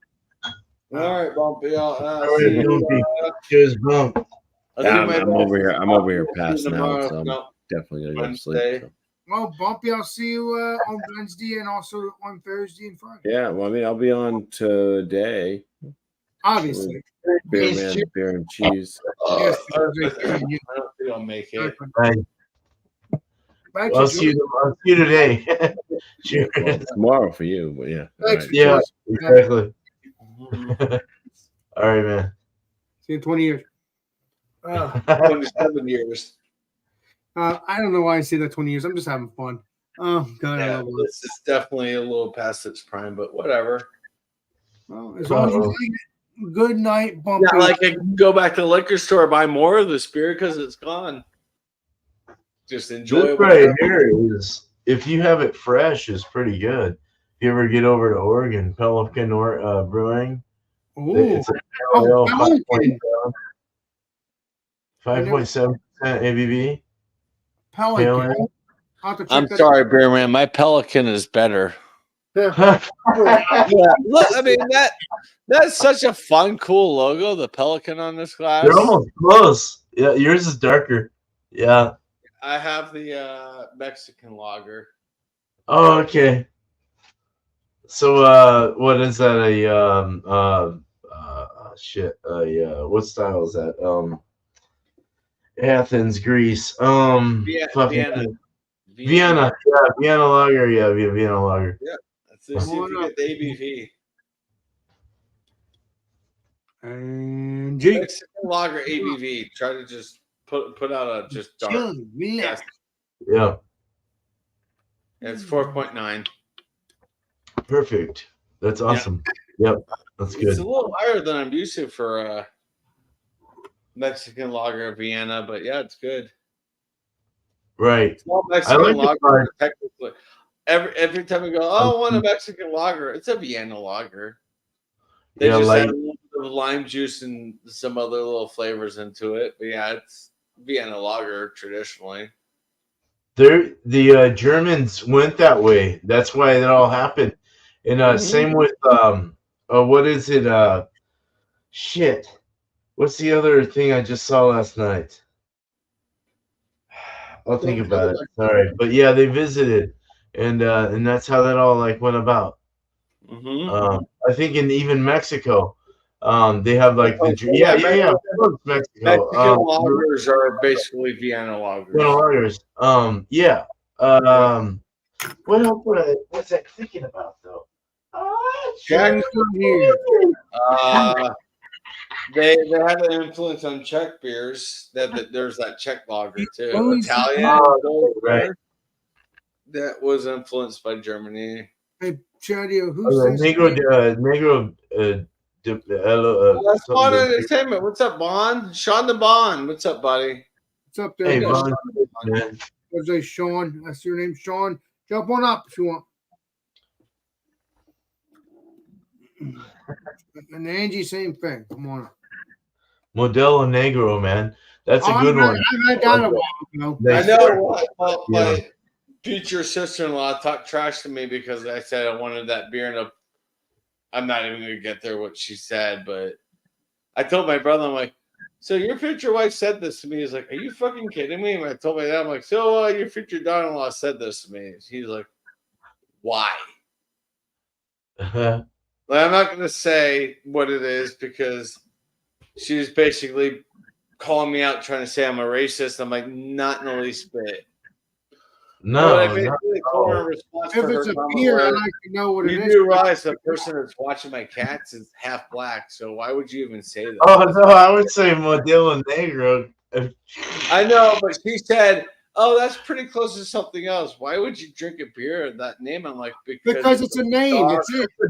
All right, Bumpy. All See right, you, Bumpy. Cheers, bump. I'll do my I'm over here. I'm over here best. past now, Tomorrow. so I'm No, definitely gonna go to sleep. Wednesday. so. Well, Bumpy, I'll see you on Wednesday and also on Thursday and Friday. Yeah, well, I mean, I'll be on today. Obviously. Beer man, beer and cheese. Yes, I don't think I'll make it. Bye. Bye, I'll Chicho. see you today. Cheers. Well, tomorrow for you, but yeah. All Thanks, right. Yeah, exactly. All right, man. See you in 20 years. 27 years. I don't know why I say that 20 years. I'm just having fun. Oh, God. I Yeah, love it. this is definitely a little past its prime, but whatever. Well, as long as you like it. Good night, Bumpy. Not like I can go back to the liquor store buy more of this beer because it's gone. Just enjoy This it. right here is, if you have it fresh, is pretty good. If you ever get over to Oregon, Pelican Brewing, Ooh. it's a Oh, ale, Pelican. 5.7% ABV. Pelican. Pelican. I'll have to check I'm that sorry, Beer Man. My Pelican is better. out. Yeah, look, I mean that's such a fun, cool logo. The Pelican on this glass. They're almost close. Yeah, yours is darker. Yeah. I have the Mexican lager. Oh, okay. So what is that? What style is that? Athens, Greece. Vienna. Vienna. Yeah, Vienna lager. Yeah, Vienna lager. Let's see if you get the ABV. And G. Mexican lager ABV. Try to just put out a just dark. Relax. Yeah. It's 4.9. Perfect. That's awesome. Yep. That's It's good. a little higher than I'm used to for Mexican lager Vienna, but yeah, it's good. Right. Small Mexican lager. Technically, every time we go, oh, I want a Mexican lager. It's a Vienna lager. They just add a little bit of lime juice and some other little flavors into it. But yeah, it's Vienna lager traditionally. The Germans went that way. That's why that all happened. And same with what is it? Shit. What's the other thing I just saw last night? I'll think about it. Sorry, but yeah, they visited, and that's how that all like went about. I think in even Mexico, they have like Mexico. Mexican lagers are basically Vienna lagers. Yeah. What else was I thinking about though? Jack here. They had an influence on Czech beers. There's that Czech lager too. Italian, right? That was influenced by Germany. Hey, Chadio, who's Negro. That's Bond Entertainment. What's up, Bond? Sean the Bond. What's up, buddy? What's up there? Hey, Bond. There's Sean. That's your name, Sean. Jump on up if you want. And Angie, same thing. Come on. Modelo Negro, man. That's a good one. I got it a while ago. I know. Well, my future sister-in-law talked trash to me because I said I wanted that beer, and I'm not even going to get there what she said, but I told my brother, I'm like, so your future wife said this to me. He's like, are you fucking kidding me? And I told my dad, I'm like, so your future daughter-in-law said this to me. He's like, why? I'm not going to say what it is because she was basically calling me out, trying to say I'm a racist. I'm like, not in the least bit. No. I basically told her in response If for it's her a comment beer, I was, like to know what it you is. do realize the person that's watching my cats is half black, so why would you even say that? Oh no, I would say Modelo Negro. I know, but she said, "Oh, that's pretty close to something else. Why would you drink a beer of that name?" I'm like, because it's a name. It's it. It's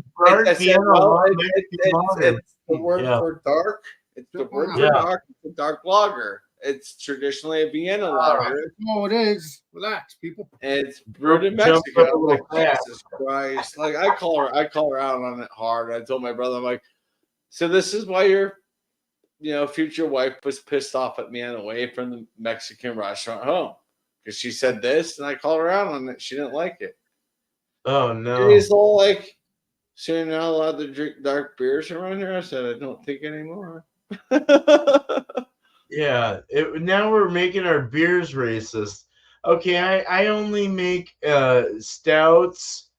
the word for dark. It's the word for dark. It's a dark lager. It's traditionally a Vienna lager. Oh, it is. Relax, people. It's brewed in Mexico. I'm like, Jesus Christ! Like I call her out on it hard. I told my brother, I'm like, so this is why your, future wife was pissed off at me on the way from the Mexican restaurant home because she said this, and I called her out on it. She didn't like it. Oh no! He's all like, "So you're not allowed to drink dark beers around here?" I said, "I don't think anymore." Yeah, now we're making our beers racist. Okay, I only make stouts.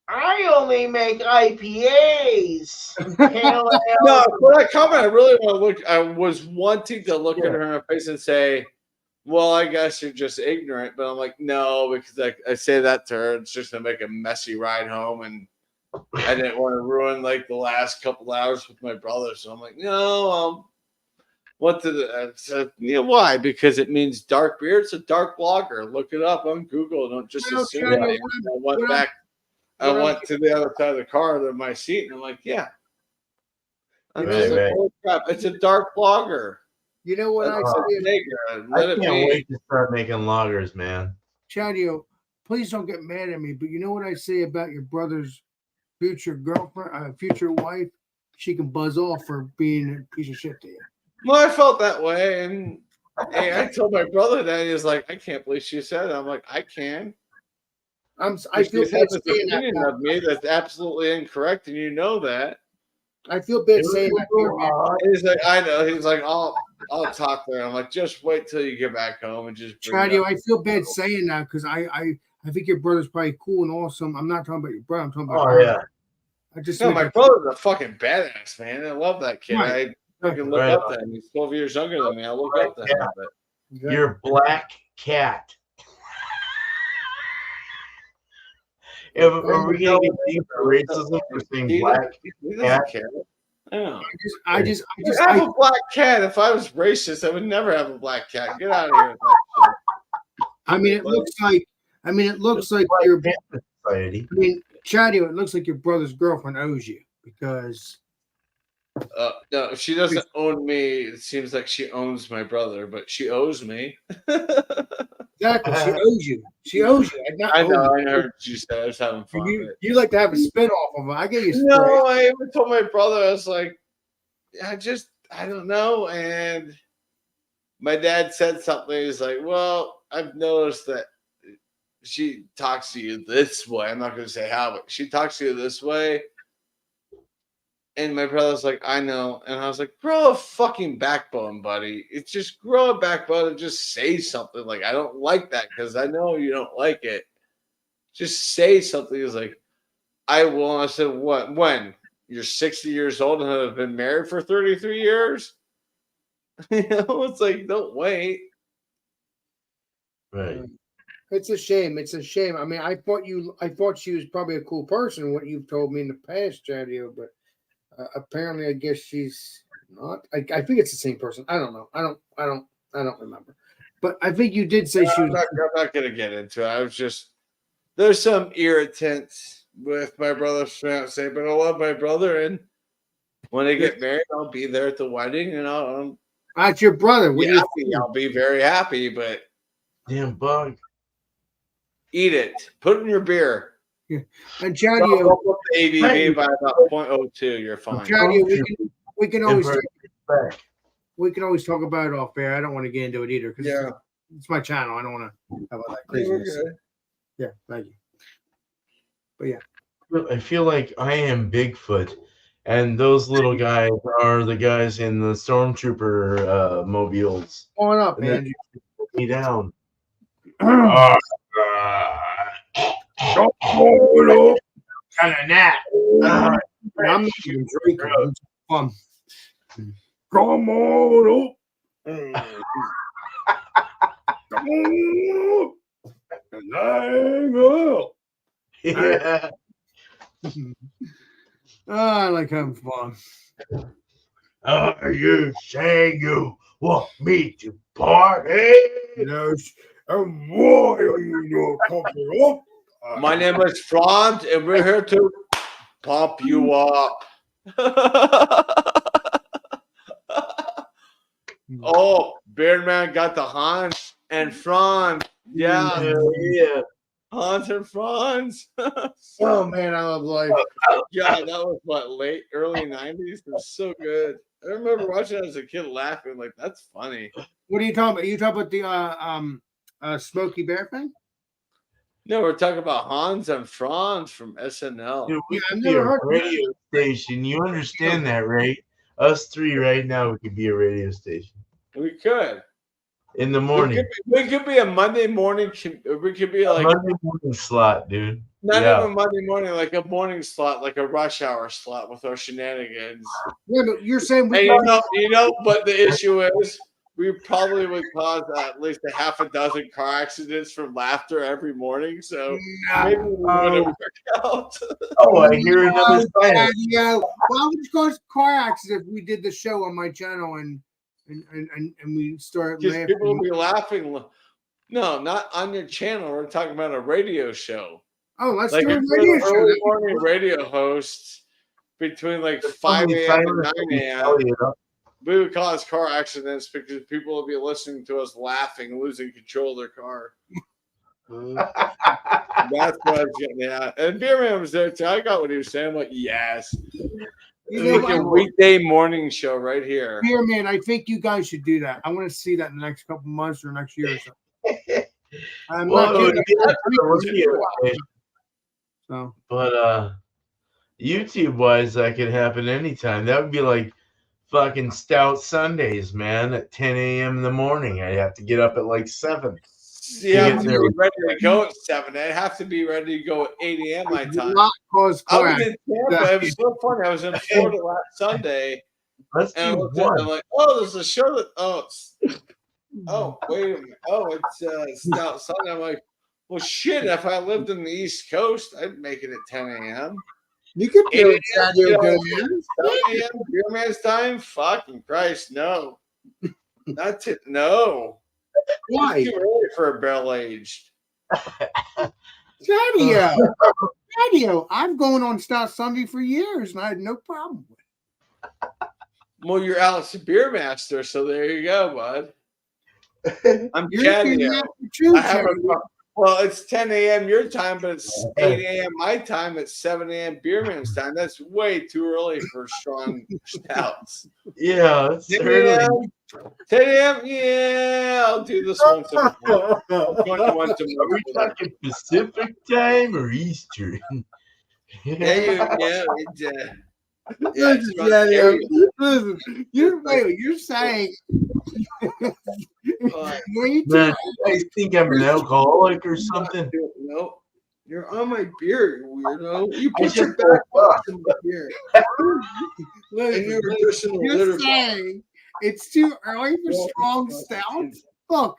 I only make IPAs. No, for that comment, I really want to look. I was wanting to look at her in her face and say, "Well, I guess you're just ignorant." But I'm like, no, because I say that to her, it's just gonna make a messy ride home, and I didn't want to ruin like the last couple hours with my brother. So I'm like, no, why? Because it means dark beer. It's a dark lager. Look it up on Google. Don't just assume it. I went to the other side of the car to my seat, and I'm like, yeah. Holy crap, it's a dark lager. You know what I say? I can't wait to start making lagers, man. Chadio, please don't get mad at me, but you know what I say about your brother's future girlfriend, future wife? She can buzz off for being a piece of shit to you. Well, I felt that way, and I told my brother that. He was like, I can't believe she said it. I'm like, I can. I feel bad saying that. Of me that's absolutely incorrect, and you know that. I feel bad saying that. He's like, I know. He's like, I'll talk to her. I'm like, just wait till you get back home and just. Chadio, I feel bad saying that because I I think your brother's probably cool and awesome. I'm not talking about your brother. I'm talking about. Oh yeah. I just No, think my that- brother's a fucking badass, man. I love that kid. Right. I fucking look Right up on. to him. He's 12 years younger than me. I look Right, up to yeah. him. But You're black cat. Are we gonna get deep for racism for saying black? He doesn't cat? care. I know. I just I have a black cat. If I was racist, I would never have a black cat. Get out of here with that shit. I mean, it looks like Black your. Panther Society. I mean, Chadio, it looks like your brother's girlfriend owes you because No, if she doesn't own me, it seems like she owns my brother, but she owes me. exactly she owes you. She owes you. Not I know. owe I you. heard what you said. I was having fun. You like to have a spin off of it. I get you. No, I even told my brother, I was like, I don't know. And my dad said something. He's like, well, I've noticed that she talks to you this way. I'm not going to say how, but she talks to you this way. And my brother's like, I know. And I was like, grow a fucking backbone, buddy. It's just grow a backbone and just say something. Like, I don't like that because I know you don't like it. Just say something. He's like, I will. And I said, what? When? You're 60 years old and have been married for 33 years? You know, it's like, don't wait. Right. It's a shame. It's a shame. I mean, I thought she was probably a cool person. What you've told me in the past, Chadio, but apparently, I guess she's not. I think it's the same person. I don't know. I don't remember. But I think you did say she was. I'm not going to get into it. I was just there's some irritants with my brother's fiance, but I love my brother, and when they get married, I'll be there at the wedding, and I'll That's your brother. What do you happy. I'll be very happy, but Damn bug. eat it. Put it in your beer. And Chadio, Bump up the ABV by about 0.02. You're fine. Chadio, we can always Back. we can always talk about it off air. I don't want to get into it either because Yeah. it's my channel. I don't want to have all that We're craziness. good. Yeah, thank you. But yeah, I feel like I am Bigfoot, and those little guys are the guys in the stormtrooper mobiles. come on up, And then- Andrew. Put me down. Kind of nap. I'm not even drinking. I'm just fun. Come on up. Come on up. And hang up. Yeah. I like having fun. Are you saying you want me to party? Yes. And why are you not coming up? My name is Franz, and we're here to pump you up. Oh, Beardman got the Hans and Franz. Yeah, Yeah. Hans and Franz. Oh man, I love life. Yeah, that was what, early 90s? It was so good. I remember watching it as a kid laughing, like, that's funny. What are you talking about? You talking about the Smokey Bear thing? No, we're talking about Hans and Franz from SNL. Dude, we Yeah, I've could be never a heard of that. radio station. You understand that, right? Us three right now, we could be a radio station We could. in the morning. We could be a Monday morning. We could be like Monday morning slot, dude. not Yeah. even Monday morning, like a morning slot, like a rush hour slot with our shenanigans. Yeah, but you're saying we And you know what the issue is? We probably would cause at least a half a dozen car accidents from laughter every morning. So maybe we wouldn't work out. Oh, I hear another sign. Yeah, why would you cause car accident if we did the show on my channel and we start Because laughing? people will be laughing. No, not on your channel. We're talking about a radio show. Oh, let's Like do a if radio we're early show. morning radio hosts between like 5 a.m. and 9 a.m. We would cause car accidents because people will be listening to us laughing, losing control of their car. That's what I was getting at. And Beerman was there too. I got what he was saying. I'm like, yes. You It's know, like a weekday morning show right here. Beer Man, I think you guys should do that. I want to see that in the next couple months or next year or so. I'm Well, not it would kidding. be like a radio station, So but YouTube wise, that could happen anytime. That would be like fucking Stout Sundays, man, at 10 a.m. in the morning. I'd have to get up at like 7. You have get to there. be ready to go at 7. I have to be ready to go at 8 a.m. my Do time. not cause I was crash. in Tampa. It was so funny. I was in Florida last Sunday, Let's and I do looked at it, one. I'm like, oh, there's a show that, wait a minute. Oh, it's Stout Sunday. I'm like, well, shit, if I lived in the East Coast, I'd make it at 10 a.m. You could do it 8 Saturday. a.m., Good. 7 a.m. Beer man's time? Fucking Christ, no. That's it. No. Why? It's too early for a barrel-aged. Patio. Patio. I've gone on Stout Sunday for years and I had no problem with it. Well, you're Alex the Beer Master, so there you go, bud. I'm You're chatting doing you. that for two, I have Terry. well, it's 10 a.m. your time, but it's 8 a.m. my time. It's 7 a.m. Beerman's time. That's way too early for strong stouts. Yeah, it's 10 early. a.m. 10 a.m. Yeah, I'll do this once a month. Once a Are we month. talking Pacific time or Eastern? Yeah, Listen, it's Patio, about listen, you're saying when you Man, you guys think I'm an alcoholic or something? No, you're on my beer, you weirdo. You I put your just back woke up. on my beer. And you were just in a you're litter saying it's too early for strong stouts. Look,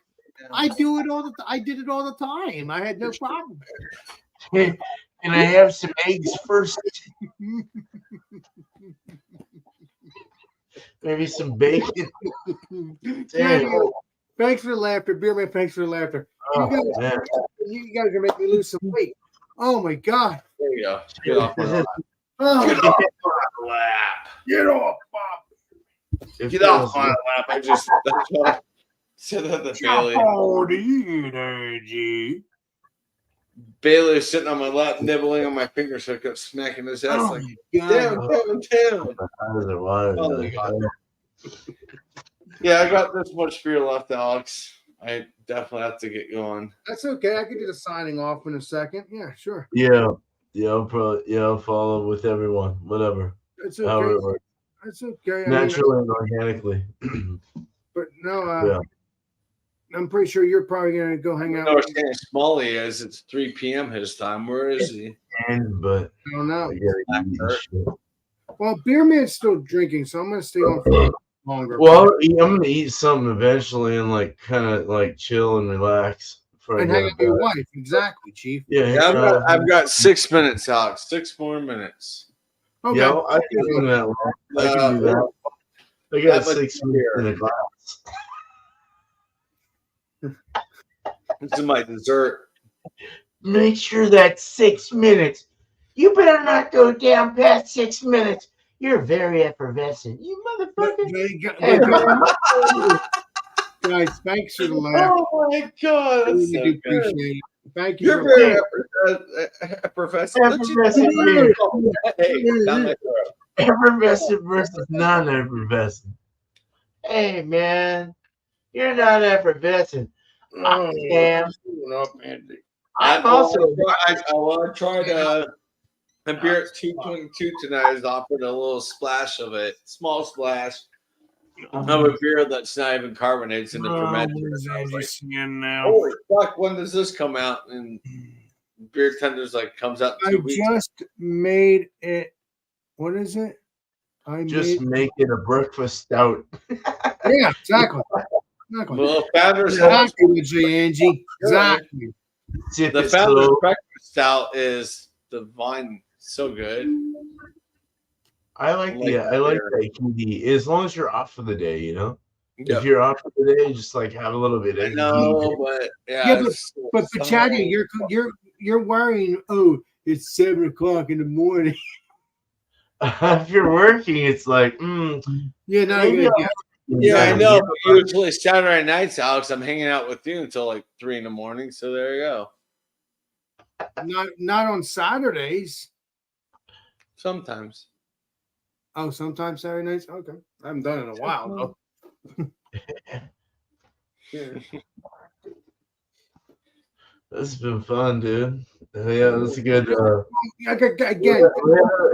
I do it all the I did it all the time. I had no problem. Can I have some eggs first? Maybe some bacon. Patio, thanks for the laughter, Beerman. Thanks for the laughter. Oh, You man. guys are making me lose some weight. Oh my god. There you go. Get off my lap. Oh, Get off my lap. get off, Bob. It Get off feels my lap. I just that's what I said that to Bailey. Oh, the energy. Bailey was sitting on my lap, nibbling on my finger, so I kept smacking his ass Oh like, my god. down. Oh my God. Yeah, I got this much beer left, Alex. I definitely have to get going. That's okay. I could do the signing off in a second. Yeah, sure. Yeah. I'll follow with everyone. Whatever. That's However okay. it works. That's okay. I mean, Naturally and organically. but no, Yeah. I'm pretty sure you're probably gonna go hang I out. know With where Stan Smalley is. It's 3 p.m. his time. Where is he? But I don't know. I gotta eat and shit. Well, Beerman's still drinking, so I'm gonna stay on for longer. Well, I'm gonna eat something eventually and kind of chill and relax before and I hang go out to with your bed. wife, exactly, Chief. Yeah, Yeah, I've got 6 minutes, Alex. 6 more minutes. Okay. yeah, I can do that. I can do that. I got that much 6 minutes in a glass. This is my dessert. Make sure that's 6 minutes. You better not go down past 6 minutes. You're very effervescent. You motherfucker. There you go. Guys, thanks for the laugh. Oh my God, I that's really so do good. appreciate it. Thank you. You're for very effervescent. Effervescent beer. Hey, down my throat. Effervescent versus non-effervescent. Hey, man. You're not effervescent. Oh, Damn. I I'm also. tried a beer at 222 tonight. Is offered a little splash of it, small splash of a beer that's not even carbonated. It's in the fermented. I was like, skin now? holy fuck, when does this come out? And Beer Tenders comes out in I 2 weeks. just made it. What is it? I Just made. make it a breakfast stout. Yeah, exactly. Exactly. Well, Founders Exactly, with you, Angie. Exactly. Sip the it Founders slow. Breakfast Stout is divine, so good. I like that KD. As long as you're off for the day, Yep. If you're off for the day, just have a little bit. I know, but Yeah, it's But so- Chaddy, you're worrying. Oh, it's 7:00 in the morning. If you're working, it's Yeah, no, Maybe you're I'll- Yeah, I Yeah. know. But usually Saturday nights, Alex, I'm hanging out with you until 3 in the morning. So there you go. not on Saturdays. Sometimes. Oh, sometimes Saturday nights. Okay, I haven't done it in a while though. This has been fun, dude. Yeah, that's a good. Again,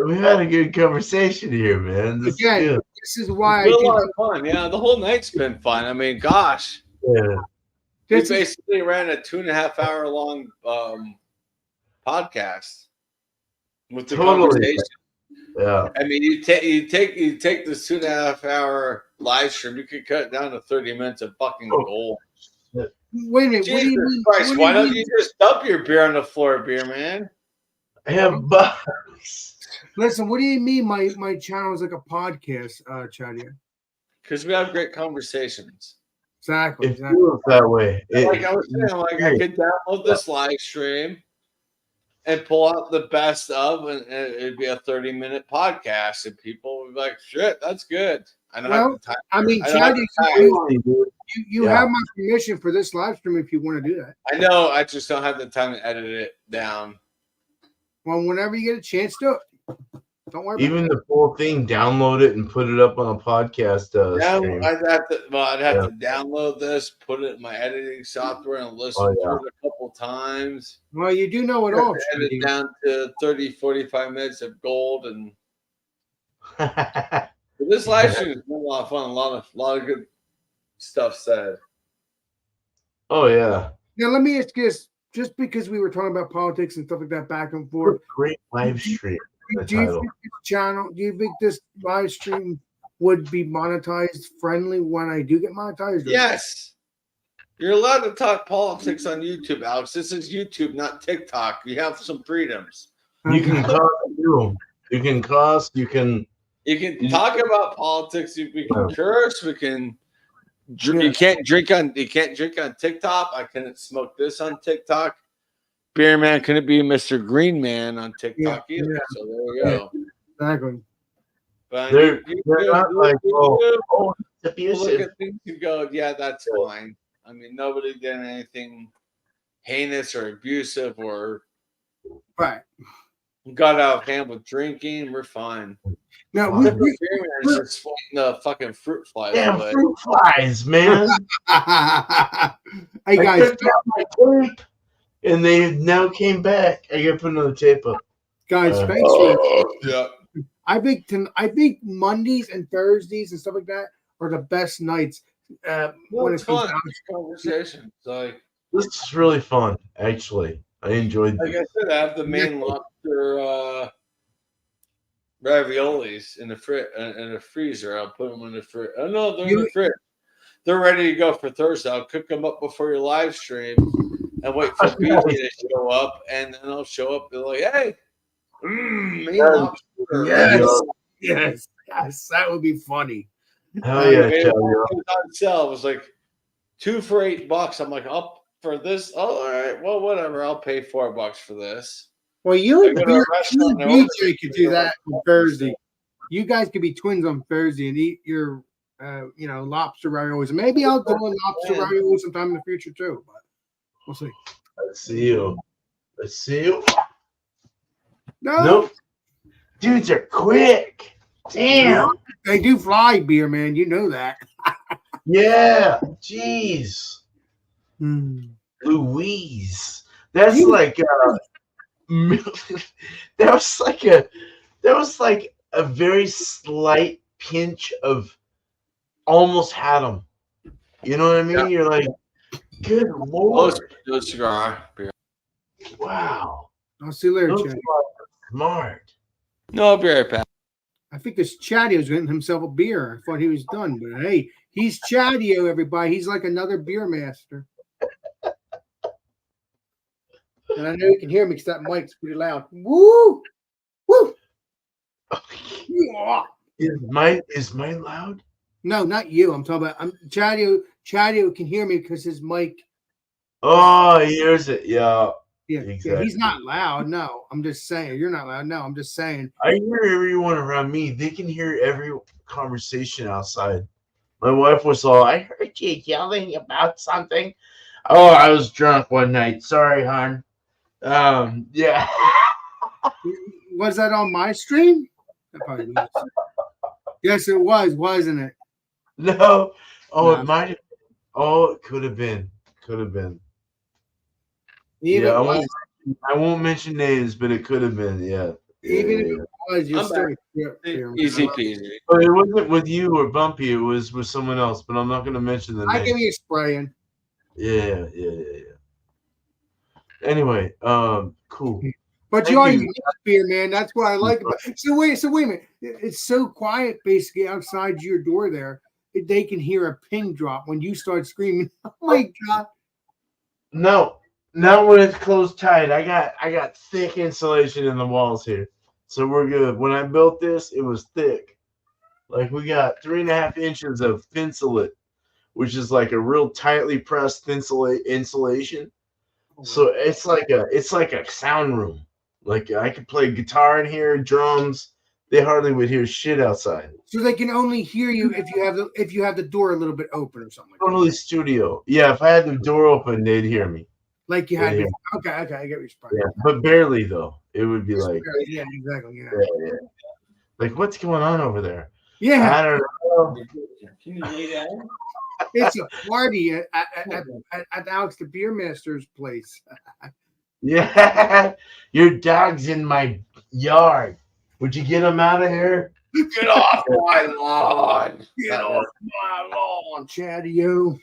We had a good conversation here, man. This is again, good. this is why I It's been a do. lot of fun. Yeah, the whole night's been fun. I mean, gosh. Yeah. We This is, basically ran a 2.5 hour long podcast with the Totally. conversation. Yeah. I mean, you take this 2.5 hour live stream, you could cut it down to 30 minutes of fucking gold. wait a minute. What do you Jesus mean? Christ, what do why you don't mean- you just dump your beer on the floor, beer man? I have bugs. Listen, what do you mean my channel is like a podcast, Chadia? Because we have great conversations. Exactly. It exactly. feels that way. Like I was saying, like I could download this live stream and pull out the best of, and it'd be a 30-minute podcast, and people would be like, "Shit, that's good." I don't have Well, the time. I mean, I don't have Chadia, the time. Totally, dude. you Yeah. have my permission for this live stream if you want to do that. I know. I just don't have the time to edit it down. Well, whenever you get a chance, do it. Don't worry. Even the full thing, download it and put it up on a podcast Yeah, stream. I'd have to download this, put it in my editing software, and listen to it a couple times. Well, you do know it all. Edit Chadia. down to 30, 45 minutes of gold, and but this live stream has been a lot of fun. A lot of good stuff said. Oh yeah. Now, let me ask you this: just because we were talking about politics and stuff like that back and forth, Great live stream. The do you title. think this channel? Do you think this live stream would be monetized friendly when I do get monetized? or- Yes. You're allowed to talk politics on YouTube, Alex. This is YouTube, not TikTok. You have some freedoms. You can cuss too. You can cuss. You can. You can talk about politics. We can curse. We can. Yeah. You can't drink on TikTok. I couldn't smoke this on TikTok. Beer man couldn't be Mr. Green Man on TikTok Yeah, either. yeah. So there we go. Exactly. But They're you not like, oh, it's you look abusive. at things and go, yeah, that's fine. I mean, nobody did anything heinous or abusive or Right. got out of hand with drinking. We're fine. Now, Wow. we, The beer man is just fighting the fucking fruit flies Damn away. fruit flies, man. hey I guys, took out my tape, and they now came back. I gotta put another tape up. thanks for. Yeah. I think Mondays and Thursdays and stuff like that are the best nights Well, when it's it comes fun. down. It's conversation. It's This is really fun, actually. I enjoyed like it. I said, I have the main lobster raviolis in the freezer. I'll put them in the fridge. Oh no, they're in the fridge. They're ready to go for Thursday. I'll cook them up before your live stream and wait for BJ to show up, and then I'll show up. They're like, "Hey, main lobster." Yes, that would be funny. Hell yeah, It Chow. was on sale. It was like 2 for $8. I'm like, up for this? Oh, all right. Well, whatever. I'll pay $4 for this. Well, you I and go to a restaurant and order BJ could do that on Thursday. You guys could be twins on Thursday and eat your, lobster raviolis. Maybe I'll do a lobster Yeah. ravioli sometime in the future too. But we'll see. Let's see you. Let's see you. No, Nope. Dudes are quick. Damn. they do fly, beer man. You know that. Yeah. Jeez. Louise. That's You- like that was like a very slight pinch of almost had him. You know what I mean? Yeah. You're like, good lord. Those cigar beer. Wow. I'll see you later, Those Chad. guys are smart. No, I'll be right back. I think this Chadio was getting himself a beer. I thought he was done, but hey, he's Chadio, everybody. He's like another beer master. And I know you can hear me because that mic's pretty loud. Woo! Woo! Is mine loud? No, not you. I'm talking about Chadio. Chadio can hear me because his mic. Oh, here's it. Yeah. Yeah, Exactly. he's not loud. No, I'm just saying. You're not loud. No, I'm just saying. I hear everyone around me. They can hear every conversation outside. My wife was all, I heard you yelling about something. Oh, I was drunk one night. Sorry, hon. Yeah. Was that on my stream? That probably was. Yes, it was, wasn't it? No. Oh, No. it might have. Oh, it could have been. Could have been. Even Yeah, if I won't mention names, but it could have been. Yeah. Even if Yeah. it was, you're I'm still back. here. Easy peasy. But it wasn't with you or Bumpy. It was with someone else. But I'm not going to mention the I name. give you a spraying. Yeah. Anyway, cool. But Thank you are you. unique beer, man. That's what I like about it. So wait a minute. It's so quiet basically outside your door there. They can hear a pin drop when you start screaming. Oh my god. No, not when it's closed tight. I got thick insulation in the walls here, so we're good. When I built this, it was thick. Like we got 3.5 inches of thinsulate, which is like a real tightly pressed insulation. So it's like a sound room. Like I could play guitar in here, drums. They hardly would hear shit outside. So they can only hear you if you have the door a little bit open or something like that. Totally studio. Yeah, if I had the door open, they'd hear me. Like you had Yeah. before. Okay, I get your response. Yeah, but barely though. It would be like, Yeah, exactly. Yeah. yeah. Like what's going on over there? Yeah, I don't know. Can you lay down? it's a party at Alex the Beer Master's place. Yeah, your dog's in my yard. Would you get him out of here? Get off my lawn. Get off my lawn, Chatty-O.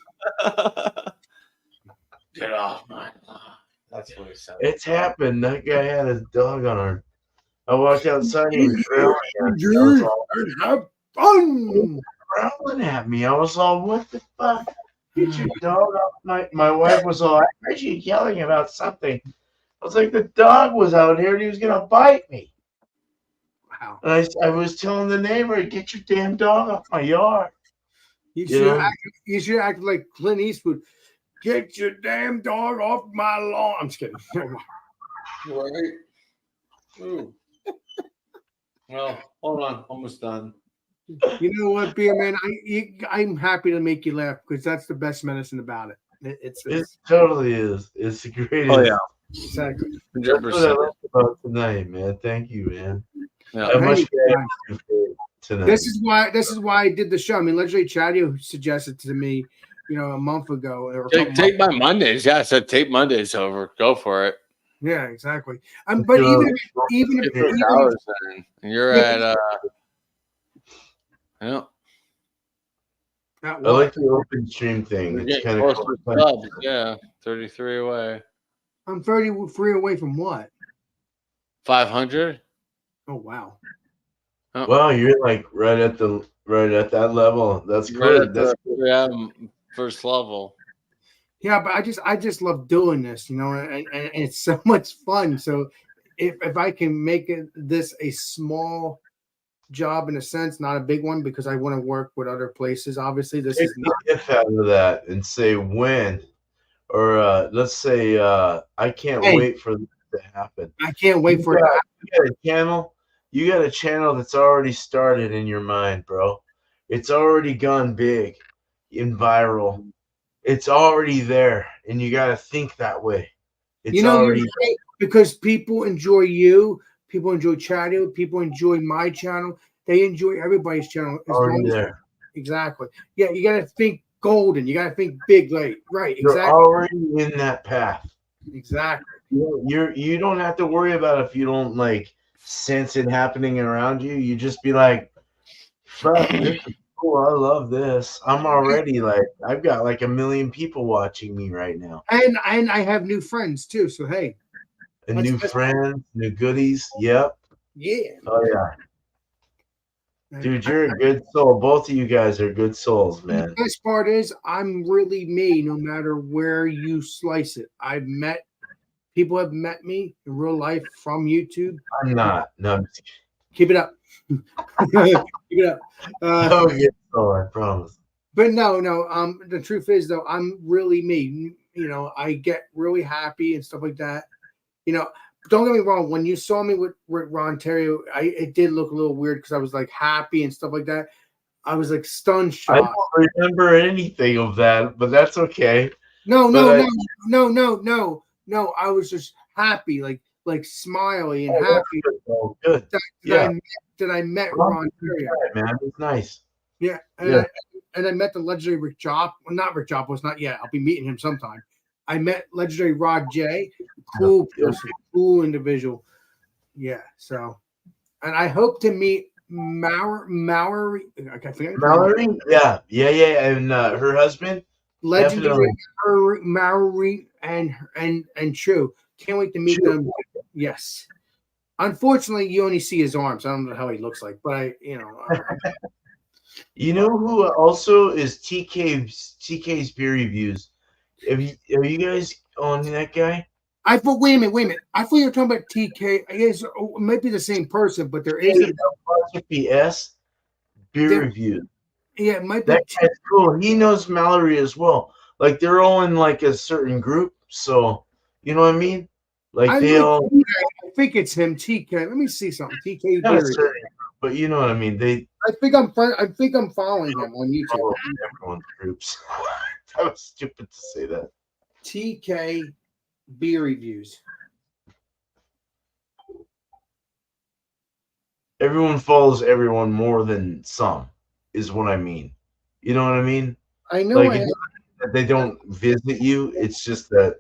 Get off my lawn. That's what he said. It's happened. That guy had his dog on her. I walked outside and he was Dude, have fun. growling at me. I was all, what the fuck? Get your dog off my wife was all, I heard you yelling about something. I was like, the dog was out here and he was gonna bite me. Wow. And I was telling the neighbor, get your damn dog off my yard. You Yeah. should act like Clint Eastwood. Get your damn dog off my lawn. I'm just kidding. Right. Ooh. Well, hold on. Almost done. You know what, Beer Man? I'm happy to make you laugh because that's the best medicine about it. It totally is. It's the greatest. Oh, yeah. Exactly. That's what I 100%. like about tonight, man. Thank you, man. Yeah. How much Anytime. tonight? This is why I did the show. I mean, Legendary Chatty suggested to me, a month ago. Or a couple Take months- my Mondays. Yeah, I said take Mondays over. Go for it. Yeah, exactly. But even Get those hours in. And you're at yeah. at I what? like the open stream thing. You're It's getting kind of close cool. to subs. Yeah. 33 away. I'm 33 away from what? 500? Oh wow. Wow, you're like right at that level. That's Right good. at That's the first level. Yeah, but I just love doing this, and it's so much fun. So if I can make this a small job in a sense, not a big one, because I want to work with other places. Obviously, this take is not. the if out of that and say when, or let's say I can't Hey. wait for this to happen. I can't wait for it. You got a channel. You got a channel that's already started in your mind, bro. It's already gone big and viral. It's already there, and you got to think that way. It's You're already right, because people enjoy you, people enjoy Chatty, people enjoy my channel. They enjoy everybody's channel. as already long as- there. Exactly. Yeah, you got to think golden. You got to think big, right? You're Exactly. already in that path. Exactly. You don't have to worry about it if you don't like sense it happening around you. You just be like, fuck, this is cool. I love this. I'm already like, I've got like 1 million people watching me right now. And I have new friends too. So hey, And Let's- new let's- friends, new goodies. Yep. yeah. Oh yeah. Dude, you're a good soul. Both of you guys are good souls, man. The best part is I'm really me, no matter where you slice it. People have met me in real life from YouTube. I'm not. No, I'm just Keep it up. Keep it up. I'm a good soul, I promise. But no. The truth is though, I'm really me. I get really happy and stuff like that. Don't get me wrong. When you saw me with Ron Terrio, it did look a little weird because I was like happy and stuff like that. I was like stunned I shocked. don't remember anything of that, but that's okay. No. But I was just happy, like smiley and happy Oh, good. that I met Ron Terrio. Right, man. It's nice. Yeah, Yeah. And I met the legendary Rick Jopp. Well, not Rick Jopp was not yet. I'll be meeting him sometime. I met legendary Rod J. Cool person, cool individual. Yeah. So, and I hope to meet Mallory. I forget. Mallory? Yeah. And her husband, Legendary Definitely. Maori and True. Can't wait to meet True. them. Yes. Unfortunately, you only see his arms. I don't know how he looks like, but You know who also is TK's beer reviews? Are you guys on that guy? I thought. Wait a minute. I thought you were talking about TK. I guess it might be the same person, but there is a BS beer There- review. yeah. It might be. That guy's cool. He knows Mallory as well. Like they're all in like a certain group, so you know what I mean. Like I think it's him. TK. Let me see something. TK not a Beery. certain group, but you know what I mean. They I think I'm following him on YouTube. follow everyone's groups. That was stupid to say that. TK Beer Reviews. Everyone follows everyone more than some, is what I mean. You know what I mean? I know. Like it's not that they don't visit you. It's just that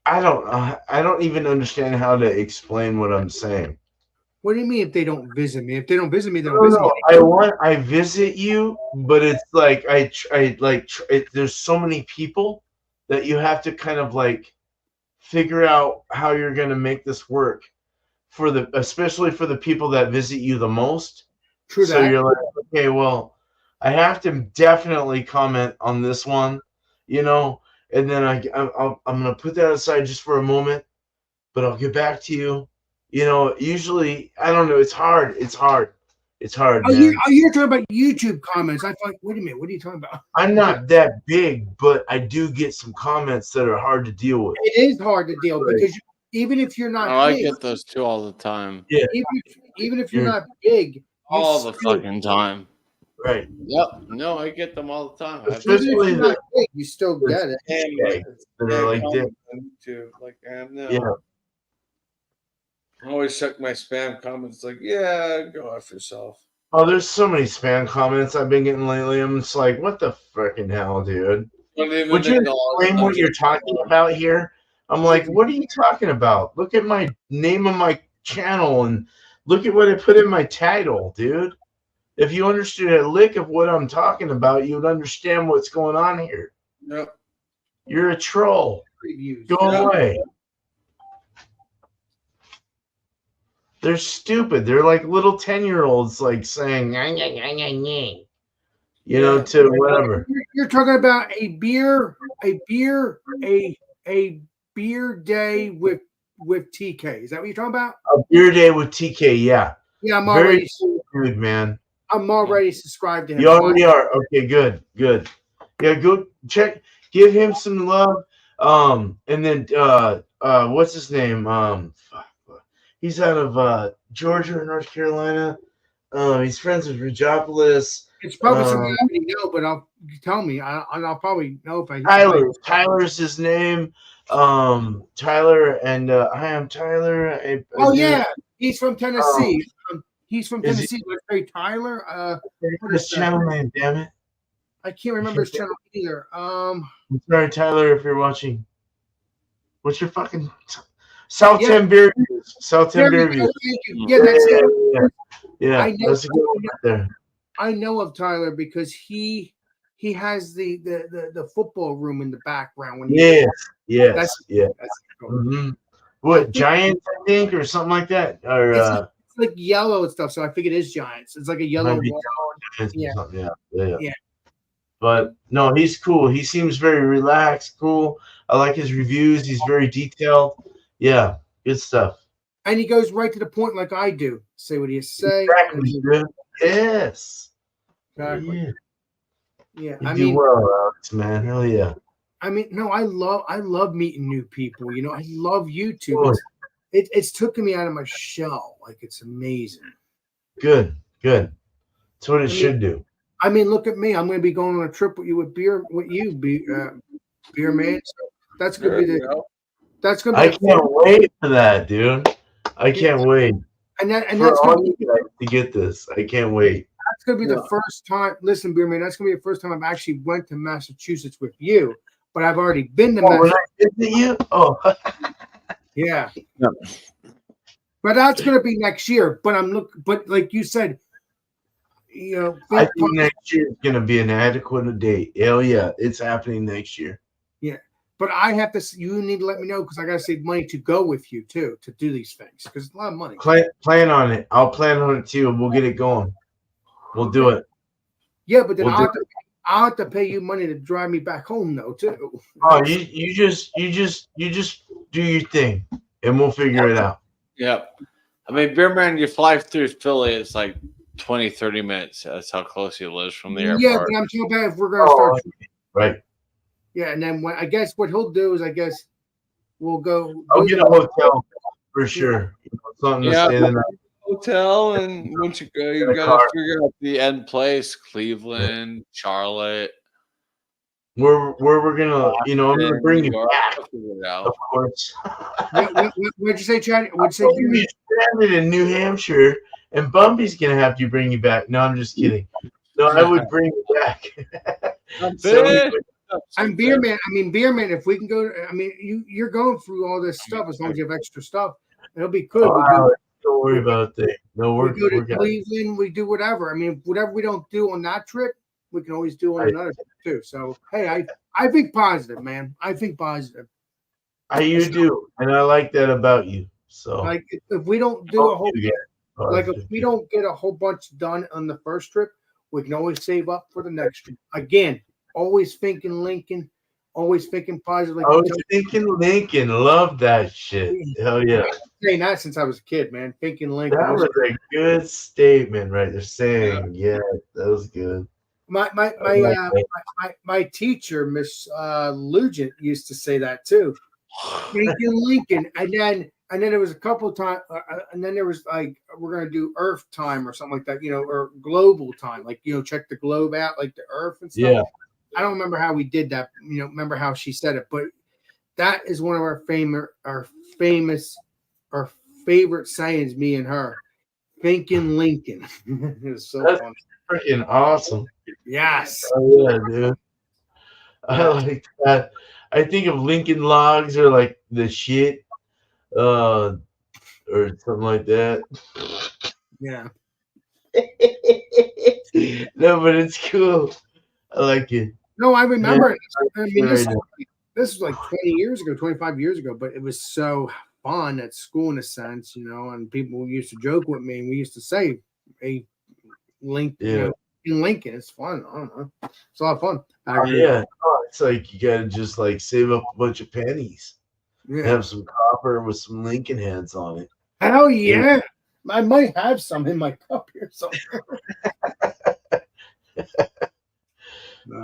I don't even understand how to explain what I'm saying. What do you mean if they don't visit me? If they don't visit me, they don't visit me. I visit you, but it's like there's so many people that you have to kind of like figure out how you're going to make this work especially for the people that visit you the most. True So that. you're like, okay, well, I have to definitely comment on this one, and then I'm gonna put that aside just for a moment, but I'll get back to you. Usually I don't know. It's hard. It's hard, Oh, man. you're talking about YouTube comments. I thought, wait a minute, what are you talking about? I'm not that big, but I do get some comments that are hard to deal with. It is hard to deal because even if you're not I big, get those too all the time. Yeah, even if you're not big, All the fucking time. right. Yep. No, I get them all the time. even if Especially you're not big, you still get it. that are like this. Too. Like I am now. Yeah. I always check my spam comments. Like, yeah, go off yourself. Oh, there's so many spam comments I've been getting lately. I'm just like, what the freaking hell, dude? Would you explain what you're talking about here? I'm like, what are you talking about? Look at my name of my channel and look at what I put in my title, dude. If you understood a lick of what I'm talking about, you would understand what's going on here. Yep. You're a troll. Reviews. Go away. They're stupid. They're like little 10-year-olds like saying, to whatever. You're talking about a beer day with TK. Is that what you're talking about? A beer day with TK, yeah. Yeah, I'm Very already cool dude, man. I'm already subscribed to him. You already are. Okay, good. Yeah, go check. Give him some love. And then what's his name? He's out of Georgia or North Carolina. He's friends with Rajopolis. It's probably something I already know, but tell me. I'll probably know if I. Tyler's his name. Tyler and hi, I'm Tyler. Yeah, he's from Tennessee. He's from Tennessee. Let's say Tyler. What is his channel name? Damn it! I can't remember his channel either. I'm sorry, Tyler, if you're watching. What's your fucking South 10 Beer Reviews? South 10 Beer Reviews. Yeah, that's it. Yeah, that's a good one right there. I know of Tyler because he has the football room in the background. When Yes. That's cool. Mm-hmm. What Giants, I think, or something like that, or it's like yellow and stuff. So I think it is Giants. It's like a yellow wall. Yeah. But no, he's cool. He seems very relaxed, cool. I like his reviews. He's very detailed. Yeah, good stuff. And he goes right to the point, like I do. Say what he has to say. Exactly. Yes. Exactly. Yeah. You do well, Alex, man. Hell yeah. I mean, no, I love meeting new people. I love YouTube. It's taken me out of my shell. Like it's amazing. Good. That's what it should do. I mean, look at me. I'm going to be going on a trip with you beer man. So that's going to be that's going to be. I can't wait for that, dude. I can't wait. And that's going to get this. I can't wait. That's going to be the first time. Listen, beer man. That's going to be the first time I've actually went to Massachusetts with you. But I've already been to Massachusetts. When I visit you? Oh. Yeah. But that's going to be next year. But but like you said, I think next year is going to be an adequate date. Hell yeah, it's happening next year. Yeah, but I have to. You need to let me know because I got to save money to go with you too to do these things because it's a lot of money. Plan on it. I'll plan on it too, and we'll get it going. We'll do it. Yeah, but then We'll I'll have to pay you money to drive me back home though too. Oh, you just do your thing, and we'll figure it out. Yep. I mean, Beerman, you fly through Philly, it's like 20, 30 minutes. That's how close he lives from the airport. Yeah, but I'm talking about if we're going to start. Right. Yeah, and then I guess what he'll do is we'll go. I'll get a hotel for sure. Something to stay the night. Hotel, and once you go, you got to figure out the end place: Cleveland, Charlotte. Where we're gonna, I'm gonna bring you back. Of course. What'd you say, Chad? What'd you say? You stranded in New Hampshire, and Bumpy's gonna have to bring you back. No, I'm just kidding. No, I would bring you back. I'm Beerman. I mean, Beerman. If we can go, I mean, you're going through all this stuff as long as you have extra stuff. It'll be good. Don't worry about that. No, we go to Cleveland. We do whatever. I mean, whatever we don't do on that trip, we can always do on another trip too. So, hey, I think positive, man. I think positive. You do, and I like that about you. So, like, if we don't do if we don't get a whole bunch done on the first trip, we can always save up for the next trip. Again, always thinking Lincoln, always thinking positive. Like always thinking Lincoln. Love that shit. Hell yeah. I've been saying that since I was a kid, man. Thinking Lincoln. That was a good statement right there. Saying, yeah, that was good. My teacher, Miss Lugent, used to say that too. Thinking Lincoln, and then there was a couple of times, and then there was like we're gonna do Earth time or something like that, or global time, like check the globe out, like the Earth and stuff. Yeah. I don't remember how we did that. Remember how she said it, but that is one of our favorite sayings. Me and her, thinking Lincoln. It was so fun. Freaking awesome. Yes. Oh yeah, dude. I like that. I think of Lincoln Logs or like the shit, or something like that. Yeah. No, but it's cool. I like it. No, I remember it. I mean, this was like 20 years ago, 25 years ago, but it was so fun at school in a sense, and people used to joke with me, and we used to say, "Hey, Lincoln, in Lincoln, it's fun." I don't know. It's a lot of fun. Yeah. It's like you gotta just like save up a bunch of pennies. Yeah. Have some copper with some Lincoln heads on it. Hell yeah. I might have some in my cup here somewhere.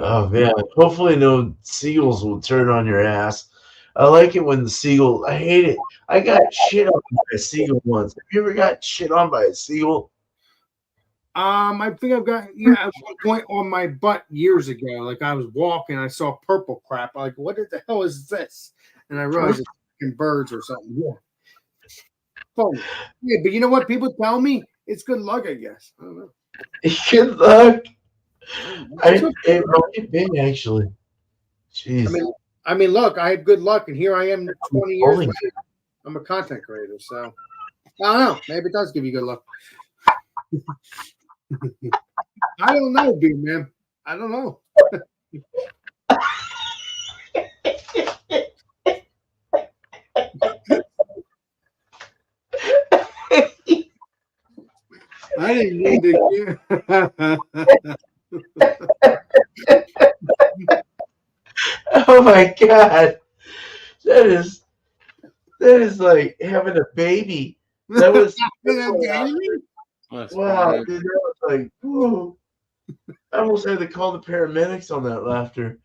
Oh man. Hopefully no seagulls will turn on your ass. I like it when the seagull, I hate it. I got shit on by a seagull once. Have you ever got shit on by a seagull? I think I've got at one point on my butt years ago. Like I was walking, I saw purple crap. I'm like, what the hell is this? And I realized it's fucking birds or something. Yeah. Oh, yeah, but you know what? People tell me it's good luck, I guess. I don't know. Good luck. It might be actually. Jeez. I mean, look, I had good luck, and here I am 20 years later. I'm a content creator, so I don't know. Maybe it does give you good luck. I don't know, dude, man. I don't know. I didn't mean to. Oh my god, that is like having a baby. That was wow, dude, that was like, whoa. I almost had to call the paramedics on that laughter.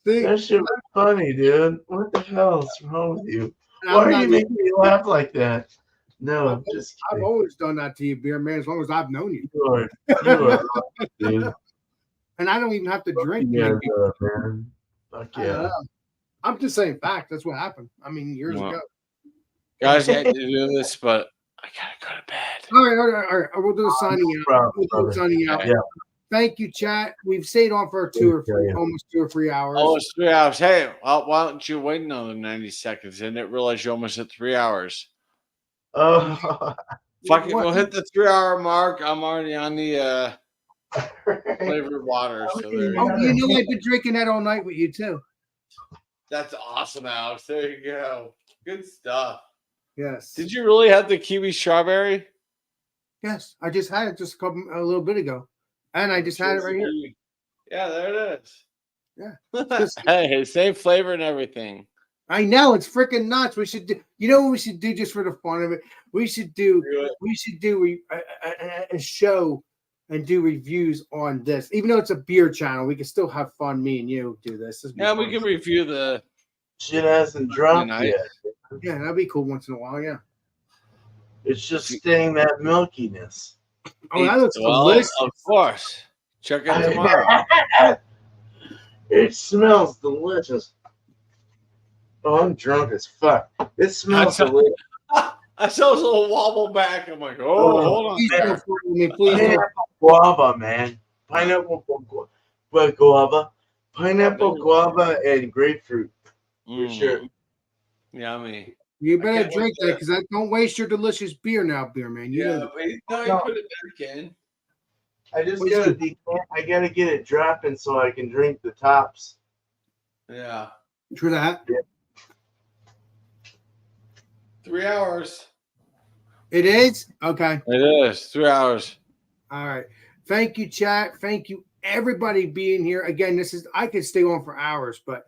That shit was funny, dude. What the hell is wrong with you? Why are you making me laugh like that? No, I'm just kidding. I've always done that to you, Beer Man, as long as I've known you. You are dude. And I don't even have to drink. Yeah, man. Fuck yeah. I'm just saying facts. That's what happened. I mean, years ago. Guys, I hate to do this, but I gotta go to bed. All right. We'll do the signing out. Yeah. Thank you, chat. We've stayed on for almost 2 or 3 hours. Almost 3 hours. Hey, why don't you wait another 90 seconds? I didn't realize you almost hit 3 hours. Oh, Fuck it, we'll hit the 3-hour mark. I'm already on the flavored water. So there you Oh, go. you know I've been drinking that all night with you too. That's awesome, Alex. There you go. Good stuff. Yes. Did you really have the kiwi strawberry? Yes, I just had it just a little bit ago, and I just had it right here. Yeah, there it is. Yeah. Hey, same flavor and everything. I know it's freaking nuts. We should do. You know what we should do just for the fun of it? We should do a show and do reviews on this. Even though it's a beer channel, we can still have fun. Me and you do this. Yeah, we can review the Shit hasn't dropped yet. Yeah, that'd be cool once in a while. Yeah. It's just staying that milkiness. Oh, that looks well, delicious. of course. Check it tomorrow. It smells delicious. Oh, I'm drunk as fuck. It smells delicious. I saw a little wobble back. I'm like, hold on. Please man. don't follow me, please. don't. Pineapple guava, man. Pineapple guava. Pineapple guava and grapefruit. For sure. Yummy. You better can't drink wait that because don't waste your delicious beer now, beer man. You Yeah, know. wait, no, you put it back in. I just What's gotta I gotta get it dropping so I can drink the tops. Yeah. True that. 3 hours. It is? Okay. It is 3 hours. All right. Thank you, chat. Thank you, everybody being here. Again, I could stay on for hours, but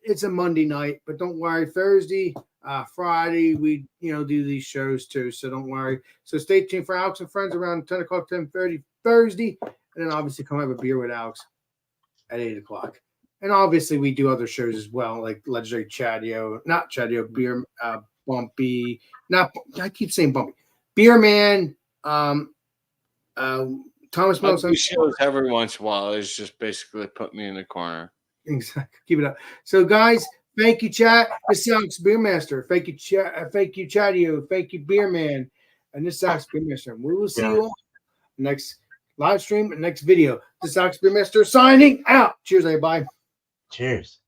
it's a Monday night. But don't worry, Thursday, Friday, we do these shows too. So don't worry. So stay tuned for Alex and Friends around 10 o'clock, 10:30 Thursday. And then obviously come have a beer with Alex at 8 o'clock. And obviously we do other shows as well, like Legendary Chadio, not Chadio, Beer Bumpy, I keep saying Bumpy. Beer Man, Thomas My Mills. shows every once in a while is just basically put me in the corner. Exactly. Keep it up. So, guys, thank you, chat. This is Alex Beermaster. Thank you, chat. Thank you, Chadio. Thank you, Beer Man. And this is Alex Beermaster. We will see you all next live stream and next video. This is Alex Beermaster signing out. Cheers, everybody. Cheers.